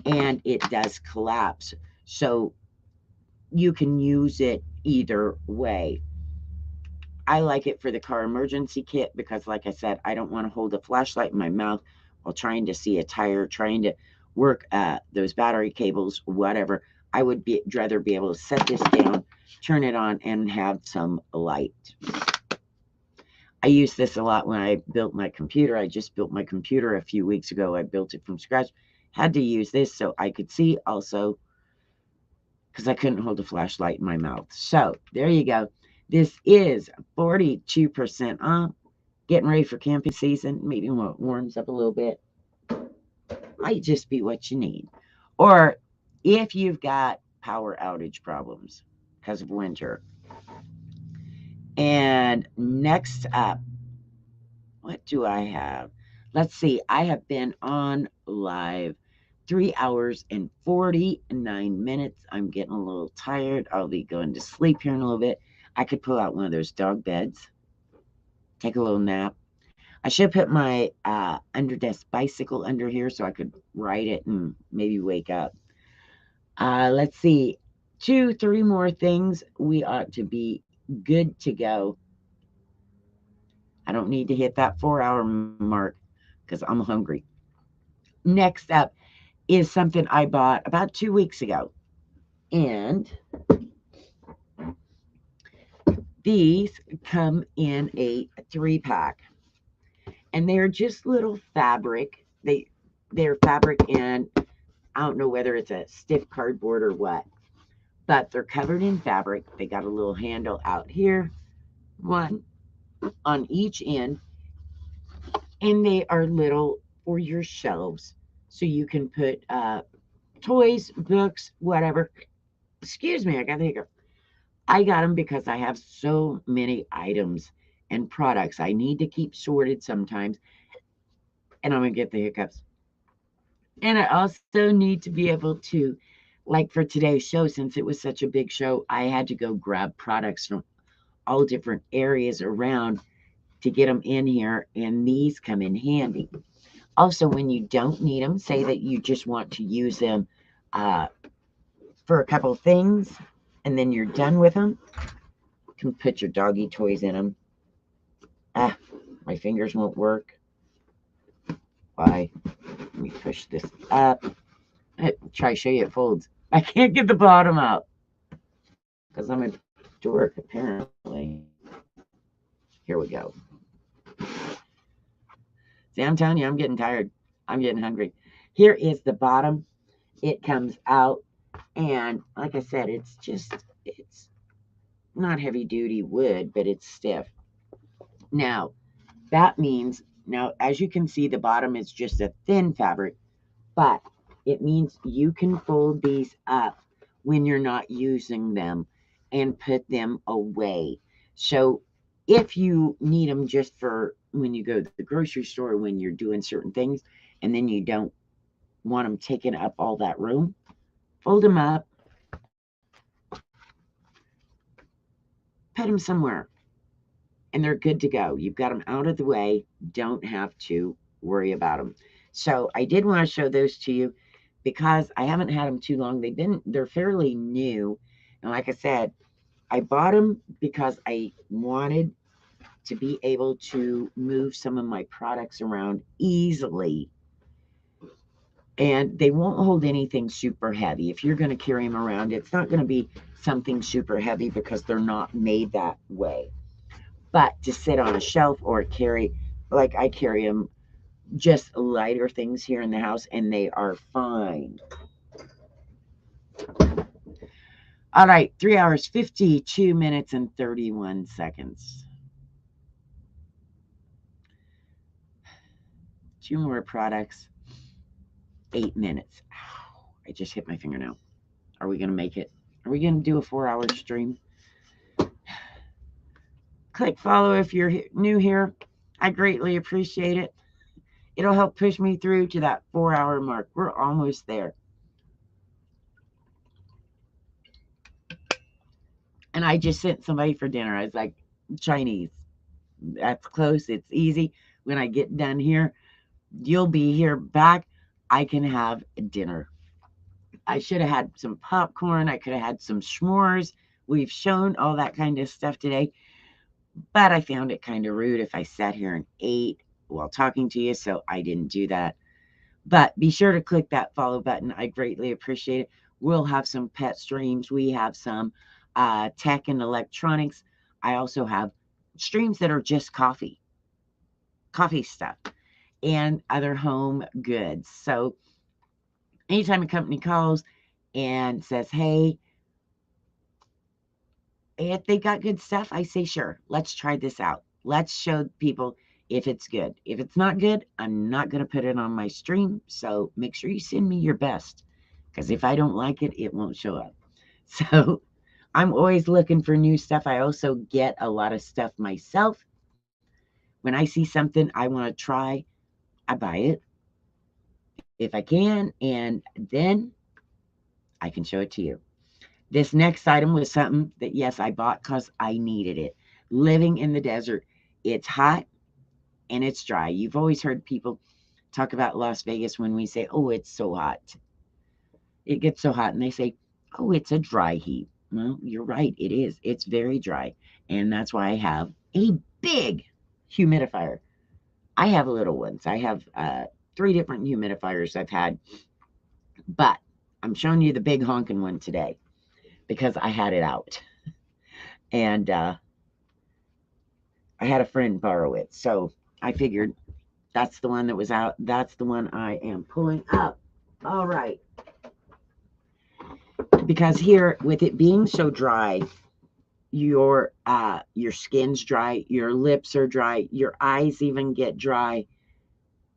and it does collapse. So you can use it either way. I like it for the car emergency kit because, like I said, I don't want to hold a flashlight in my mouth while trying to see a tire, trying to work those battery cables, whatever. I would rather be able to set this down, turn it on, and have some light. I use this a lot when I built my computer. I just built my computer a few weeks ago. I built it from scratch. Had to use this so I could see also because I couldn't hold a flashlight in my mouth. So there you go. This is 42% off. Getting ready for camping season. Maybe when it warms up a little bit. Might just be what you need. Or if you've got power outage problems because of winter. And next up, what do I have? Let's see. I have been on live 3 hours and 49 minutes. I'm getting a little tired. I'll be going to sleep here in a little bit. I could pull out one of those dog beds, take a little nap. I should put my underdesk bicycle under here so I could ride it and maybe wake up. Let's see. 2, 3 more things we ought to be good to go. I don't need to hit that 4 hour mark because I'm hungry. Next up is something I bought about 2 weeks ago. And these come in a 3 pack. And they're just little fabric. They're fabric, and I don't know whether it's a stiff cardboard or what, but they're covered in fabric. They got a little handle out here, one on each end, and they are little for your shelves. So you can put toys, books, whatever. Excuse me, I got the hiccup. I got them because I have so many items and products I need to keep sorted sometimes, and I'm going to get the hiccups. And I also need to be able to, like for today's show, since it was such a big show, I had to go grab products from all different areas around to get them in here, and these come in handy. Also, when you don't need them, say that you just want to use them uh, for a couple things, and then you're done with them, you can put your doggy toys in them. Ah, my fingers won't work. Why? Let me push this up. Try to show you it folds. I can't get the bottom out because I'm a dork, apparently. Here we go. See, I'm telling you, I'm getting tired. I'm getting hungry. Here is the bottom. It comes out, and like I said, it's not heavy duty wood, but it's stiff. Now, that means, now as you can see, the bottom is just a thin fabric, but it means you can fold these up when you're not using them and put them away. So if you need them just for when you go to the grocery store, when you're doing certain things, and then you don't want them taking up all that room, fold them up, put them somewhere, and they're good to go. You've got them out of the way, don't have to worry about them. So I did want to show those to you because I haven't had them too long. They're fairly new. And like I said, I bought them because I wanted to be able to move some of my products around easily. And they won't hold anything super heavy. If you're going to carry them around, it's not going to be something super heavy because they're not made that way. But to sit on a shelf or carry, like I carry them, just lighter things here in the house, and they are fine. All right, 3 hours, 52 minutes, and 31 seconds. 2 more products, 8 minutes. Ow, I just hit my fingernail. Are we going to make it? Are we going to do a 4-hour stream? Click follow if you're new here. I greatly appreciate it. It'll help push me through to that 4-hour mark. We're almost there. And I just sent somebody for dinner. I was like, Chinese. That's close. It's easy. When I get done here, you'll be here back. I can have dinner. I should have had some popcorn. I could have had some s'mores. We've shown all that kind of stuff today. But I found it kind of rude if I sat here and ate while talking to you. So I didn't do that. But be sure to click that follow button. I greatly appreciate it. We'll have some pet streams. We have some tech and electronics. I also have streams that are just coffee stuff, and other home goods. So anytime a company calls and says, hey, if they got good stuff, I say, sure, let's try this out. Let's show people if it's good. If it's not good, I'm not going to put it on my stream. So make sure you send me your best, because if I don't like it, it won't show up. So I'm always looking for new stuff. I also get a lot of stuff myself. When I see something I want to try, I buy it if I can, and then I can show it to you. This next item was something that, yes, I bought because I needed it. Living in the desert, it's hot and it's dry. You've always heard people talk about Las Vegas when we say, oh, it's so hot. It gets so hot, and they say, oh, it's a dry heat. Well, you're right. It is. It's very dry. And that's why I have a big humidifier. I have little ones. I have 3 different humidifiers I've had, but I'm showing you the big honking one today because I had it out. And I had a friend borrow it. So I figured that's the one that was out. That's the one I am pulling up. All right. Because here, with it being so dry, your skin's dry, your lips are dry, your eyes even get dry,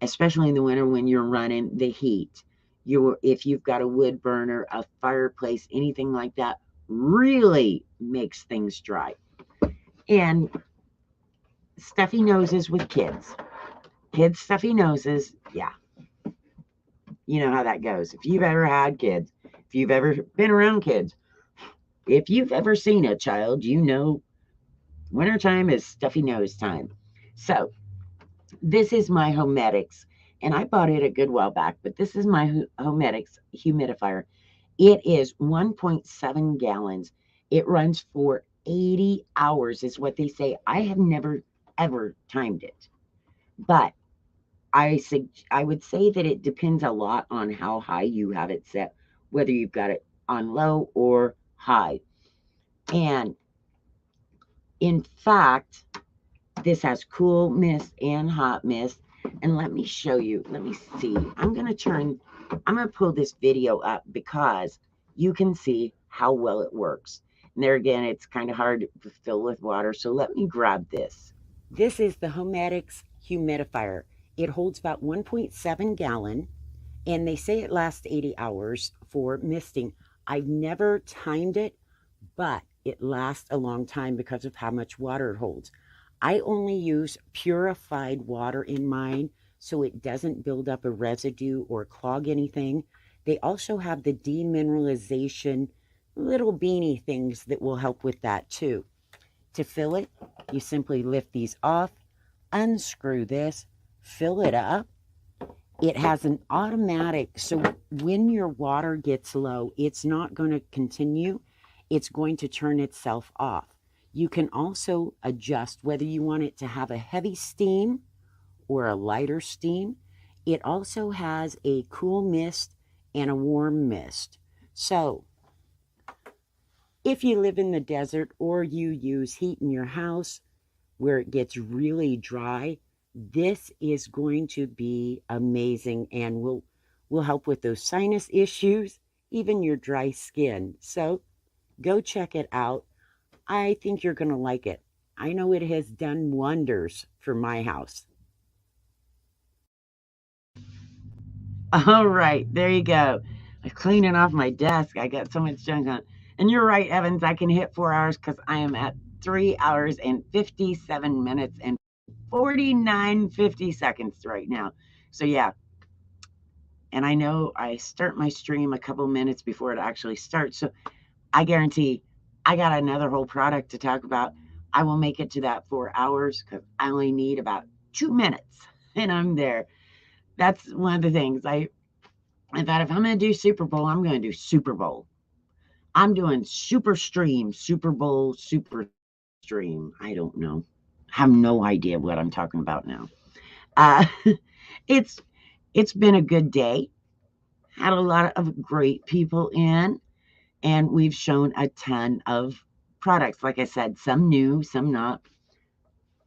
especially in the winter when you're running the heat. If you've got a wood burner, a fireplace, anything like that, really makes things dry. And stuffy noses with kids. Kids stuffy noses, yeah. You know how that goes. If you've ever had kids, if you've ever been around kids, if you've ever seen a child, you know wintertime is stuffy nose time. So this is my Homedics, and I bought it a good while back, but this is my Homedics humidifier. It is 1.7 gallons. It runs for 80 hours, is what they say. I have never, ever timed it, but I would say that it depends a lot on how high you have it set, whether you've got it on low or high. And in fact, this has cool mist and hot mist. And let me show you. Let me see. I'm going to pull this video up because you can see how well it works. And there again, it's kind of hard to fill with water. So let me grab this. This is the Homedics humidifier. It holds about 1.7 gallon, and they say it lasts 80 hours for misting. I've never timed it, but it lasts a long time because of how much water it holds. I only use purified water in mine so it doesn't build up a residue or clog anything. They also have the demineralization little beanie things that will help with that too. To fill it, you simply lift these off, unscrew this, fill it up. It has an automatic, so when your water gets low, it's not going to continue. It's going to turn itself off. You can also adjust whether you want it to have a heavy steam or a lighter steam. It also has a cool mist and a warm mist. So if you live in the desert or you use heat in your house where it gets really dry, this is going to be amazing and will help with those sinus issues, even your dry skin. So go check it out. I think you're going to like it. I know it has done wonders for my house. All right, there you go. I'm cleaning off my desk. I got so much junk on. And you're right, Evans, I can hit 4 hours because I am at 3 hours and 57 minutes and 49.50 seconds right now. So yeah. And I know I start my stream a couple minutes before it actually starts. So I guarantee I got another whole product to talk about. I will make it to that 4 hours because I only need about 2 minutes and I'm there. That's one of the things I thought if I'm going to do Super Bowl, I'm going to do Super Bowl. I'm doing Super Stream, Super Bowl, Super Stream. I don't know. I have no idea what I'm talking about now. Uh, it's been a good day. Had a lot of great people in, and we've shown a ton of products. Like I said, some new, some not.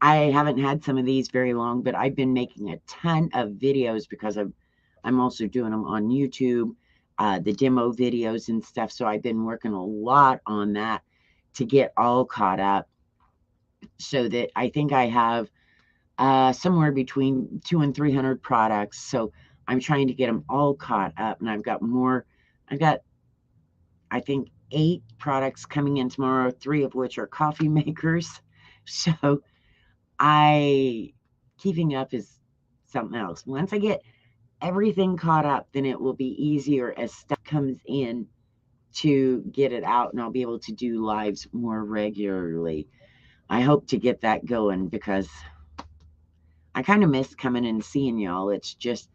I haven't had some of these very long, but I've been making a ton of videos because I'm also doing them on YouTube, the demo videos and stuff. So I've been working a lot on that to get all caught up so that I think I have somewhere between 200 and 300 products. So I'm trying to get them all caught up, and I've got more. I've got, I think, 8 products coming in tomorrow, 3 of which are coffee makers. So keeping up is something else. Once I get everything caught up, then it will be easier as stuff comes in to get it out, and I'll be able to do lives more regularly. I hope to get that going because I kind of miss coming and seeing y'all. It's just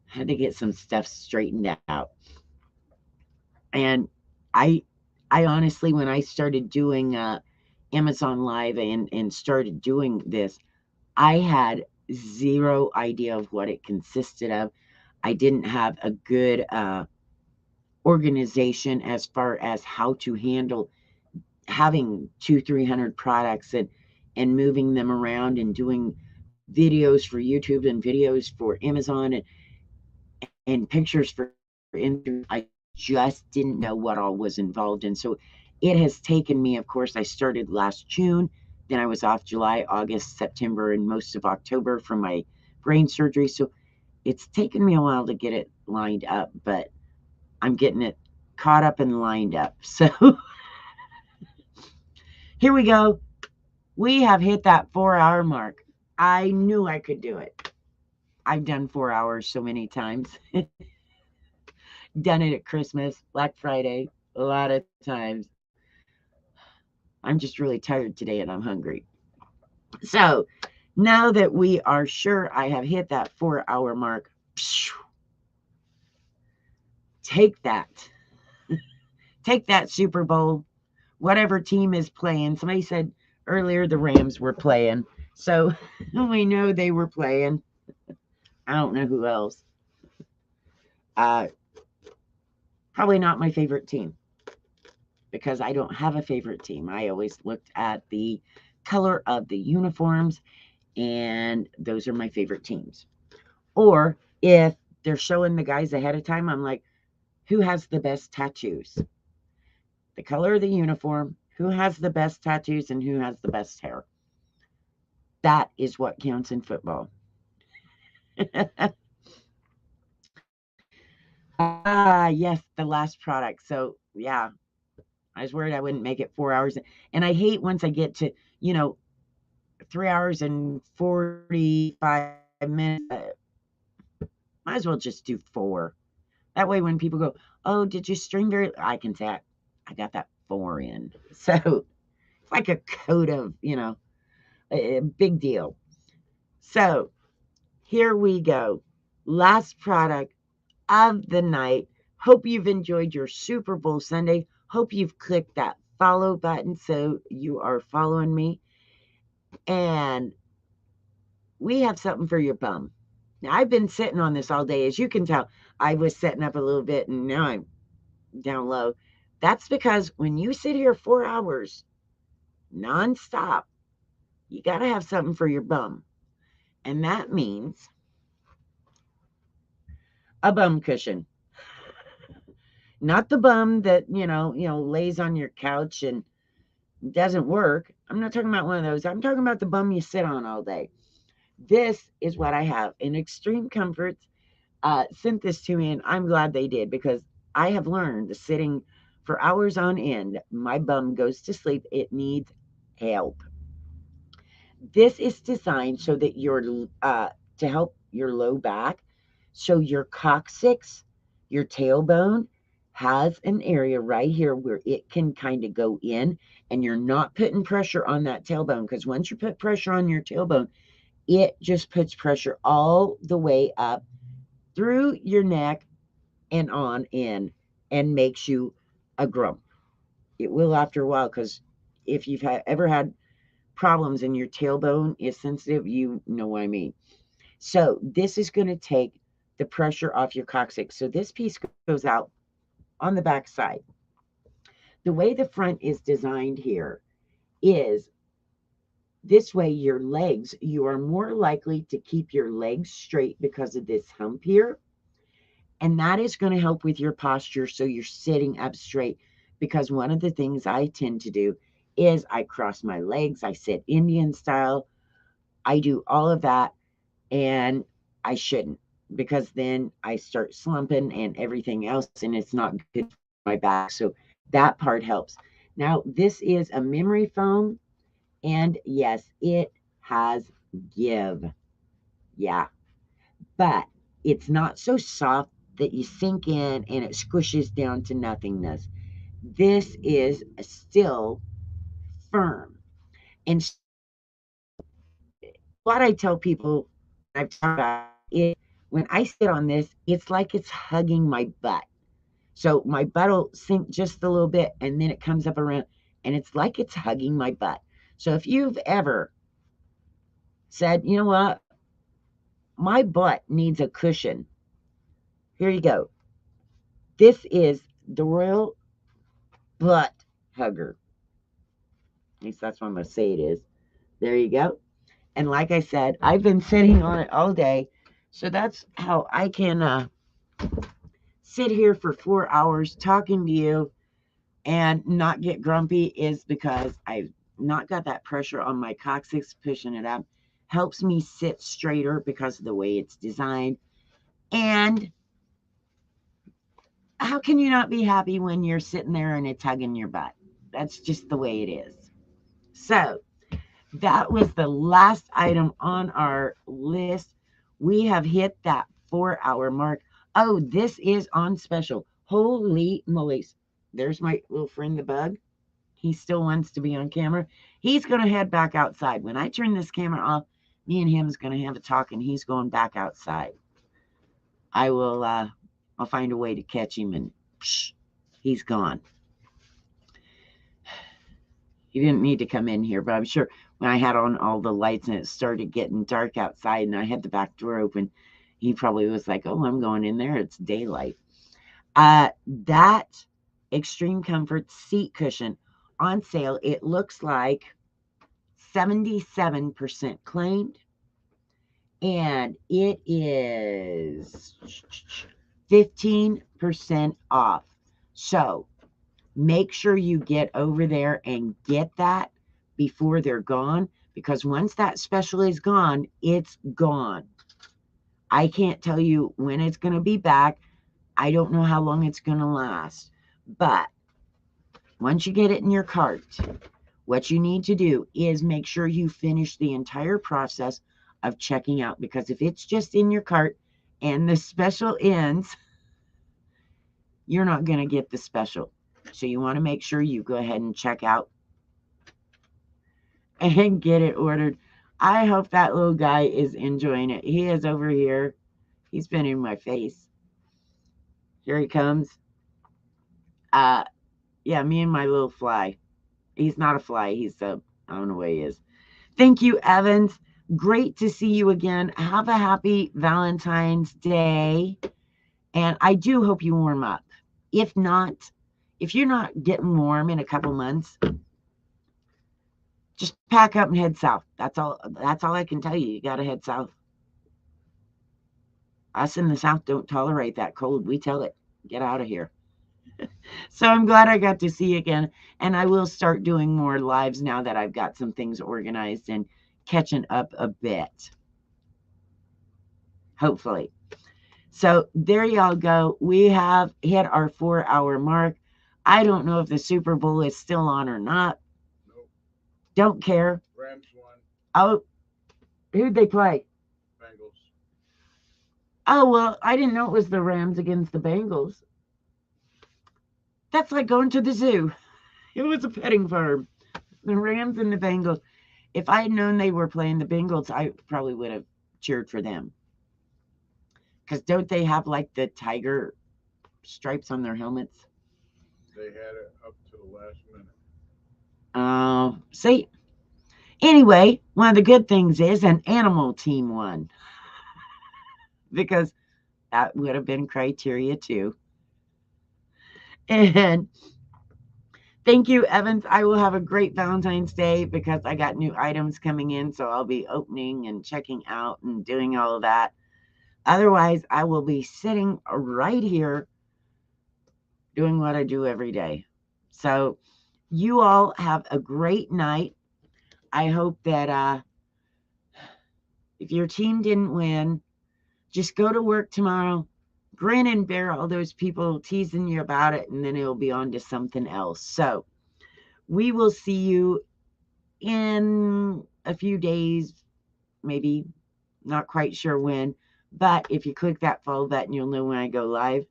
had to get some stuff straightened out. And I I honestly, when I started doing Amazon Live and started doing this, I had zero idea of what it consisted of. I didn't have a good organization as far as how to handle having 300 products and moving them around and doing videos for YouTube and videos for Amazon and pictures for Instagram. I just didn't know what all was involved. And so it has taken me, of course, I started last June. Then I was off July, August, September, and most of October from my brain surgery. So it's taken me a while to get it lined up, but I'm getting it caught up and lined up. So here we go. We have hit that 4-hour mark. I knew I could do it. I've done 4 hours so many times. Done it at Christmas, Black Friday, a lot of times. I'm just really tired today and I'm hungry. So now that we are sure I have hit that 4-hour mark, take that. Take that Super Bowl, whatever team is playing. Somebody said earlier the Rams were playing. So we know they were playing. I don't know who else. Uh, Probably not my favorite team because I don't have a favorite team. I always looked at the color of the uniforms, and those are my favorite teams. Or if they're showing the guys ahead of time, I'm like, who has the best tattoos? The color of the uniform, who has the best tattoos, and who has the best hair. That is what counts in football. Yes, the last product. So, yeah, I was worried I wouldn't make it 4 hours. And I hate once I get to, 3 hours and 45 minutes. Might as well just do 4. That way, when people go, "Oh, did you stream very?" I can say I got that 4 in. So it's like a code of, a big deal. So here we go. Last product of the night. Hope you've enjoyed your Super Bowl Sunday. Hope you've clicked that follow button so you are following me. And we have something for your bum. Now, I've been sitting on this all day. As you can tell, I was setting up a little bit and now I'm down low. That's because when you sit here 4 hours nonstop, you got to have something for your bum. And that means a bum cushion. Not the bum that, lays on your couch and doesn't work. I'm not talking about one of those. I'm talking about the bum you sit on all day. This is what I have in Extreme Comforts. Sent this to me, and I'm glad they did because I have learned sitting for hours on end, my bum goes to sleep. It needs help. This is designed so that to help your low back, so your coccyx, your tailbone has an area right here where it can kind of go in, and you're not putting pressure on that tailbone because once you put pressure on your tailbone, it just puts pressure all the way up through your neck and on in and makes you a grump. It will after a while because if you've ever had problems and your tailbone is sensitive, you know what I mean. So this is going to take the pressure off your coccyx. So this piece goes out on the back side. The way the front is designed here is this way your legs, you are more likely to keep your legs straight because of this hump here. And that is going to help with your posture so you're sitting up straight. Because one of the things I tend to do is I cross my legs, I sit Indian style, I do all of that, and I shouldn't because then I start slumping and everything else, and it's not good for my back. So that part helps. Now, this is a memory foam, and yes, it has give. Yeah, but it's not so soft that you sink in and it squishes down to nothingness. This is still firm. And what I tell people, I've talked about it, when I sit on this, it's like it's hugging my butt. So my butt will sink just a little bit, and then it comes up around, and it's like it's hugging my butt. So if you've ever said, you know what, my butt needs a cushion, here you go. This is the Royal Butt Hugger. At least that's what I'm going to say it is. There you go. And like I said, I've been sitting on it all day. So that's how I can sit here for 4 hours talking to you and not get grumpy, is because I've not got that pressure on my coccyx pushing it up. Helps me sit straighter because of the way it's designed. And how can you not be happy when you're sitting there and it's hugging your butt? That's just the way it is. So that was the last item on our list. We have hit that 4-hour mark. Oh, this is on special. Holy moly's. There's my little friend, the bug. He still wants to be on camera. He's going to head back outside. When I turn this camera off, me and him is going to have a talk, and he's going back outside. I'll find a way to catch him, and psh, he's gone. He didn't need to come in here, but I'm sure when I had on all the lights and it started getting dark outside and I had the back door open, he probably was like, oh, I'm going in there. It's daylight. That Extreme Comfort seat cushion on sale, it looks like 77% claimed, and it is 15% off. So make sure you get over there and get that before they're gone, because once that special is gone, it's gone. I can't tell you when it's going to be back. I don't know how long it's going to last. But once you get it in your cart, what you need to do is make sure you finish the entire process of checking out, because if it's just in your cart and the special ends, you're not going to get the special. So you want to make sure you go ahead and check out and get it ordered. I hope that little guy is enjoying it. He is over here. He's been in my face. Here he comes. Yeah, me and my little fly. He's not a fly. He's I don't know what he is. Thank you, Evans. Great to see you again. Have a happy Valentine's Day. And I do hope you warm up. If not, if you're not getting warm in a couple months, just pack up and head south. That's all I can tell you. You got to head south. Us in the South don't tolerate that cold. We tell it, get out of here. So I'm glad I got to see you again. And I will start doing more lives now that I've got some things organized and catching up a bit. Hopefully. So there y'all go. We have hit our 4-hour mark. I don't know if the Super Bowl is still on or not. Nope. Don't care. Rams won. Oh, who'd they play? Bengals. Oh, well, I didn't know it was the Rams against the Bengals. That's like going to the zoo. It was a petting farm. The Rams and the Bengals. If I had known they were playing the Bengals, I probably would have cheered for them. Because don't they have like the tiger stripes on their helmets? They had it up to the last minute. See? Anyway, one of the good things is an animal team won. Because that would have been criteria too. And thank you, Evans. I will have a great Valentine's Day because I got new items coming in. So I'll be opening and checking out and doing all of that. Otherwise, I will be sitting right here doing what I do every day. So you all have a great night. I hope that if your team didn't win, just go to work tomorrow, grin and bear all those people teasing you about it, and then it'll be on to something else. So we will see you in a few days, maybe, not quite sure when. But if you click that follow button, you'll know when I go live.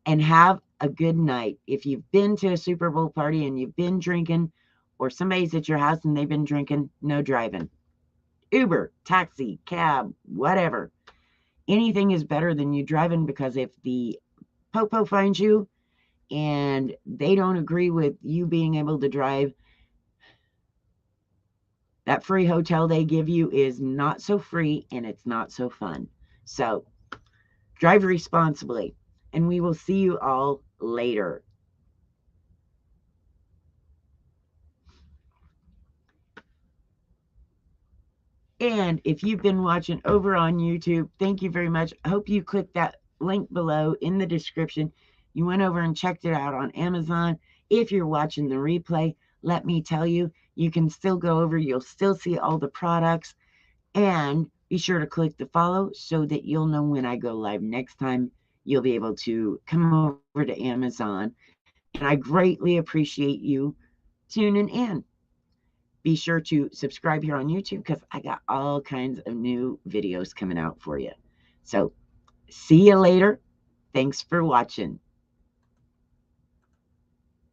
And have a good night. If you've been to a Super Bowl party and you've been drinking, or somebody's at your house and they've been drinking, no driving. Uber, taxi, cab, whatever. Anything is better than you driving, because if the popo finds you, and they don't agree with you being able to drive, that free hotel they give you is not so free and it's not so fun. So drive responsibly, and we will see you all later. And if you've been watching over on YouTube, thank you very much. I hope you clicked that link below in the description. You went over and checked it out on Amazon. If you're watching the replay, let me tell you, you can still go over, you'll still see all the products. And be sure to click the follow so that you'll know when I go live next time. You'll be able to come over to Amazon. And I greatly appreciate you tuning in. Be sure to subscribe here on YouTube because I got all kinds of new videos coming out for you. So, see you later. Thanks for watching.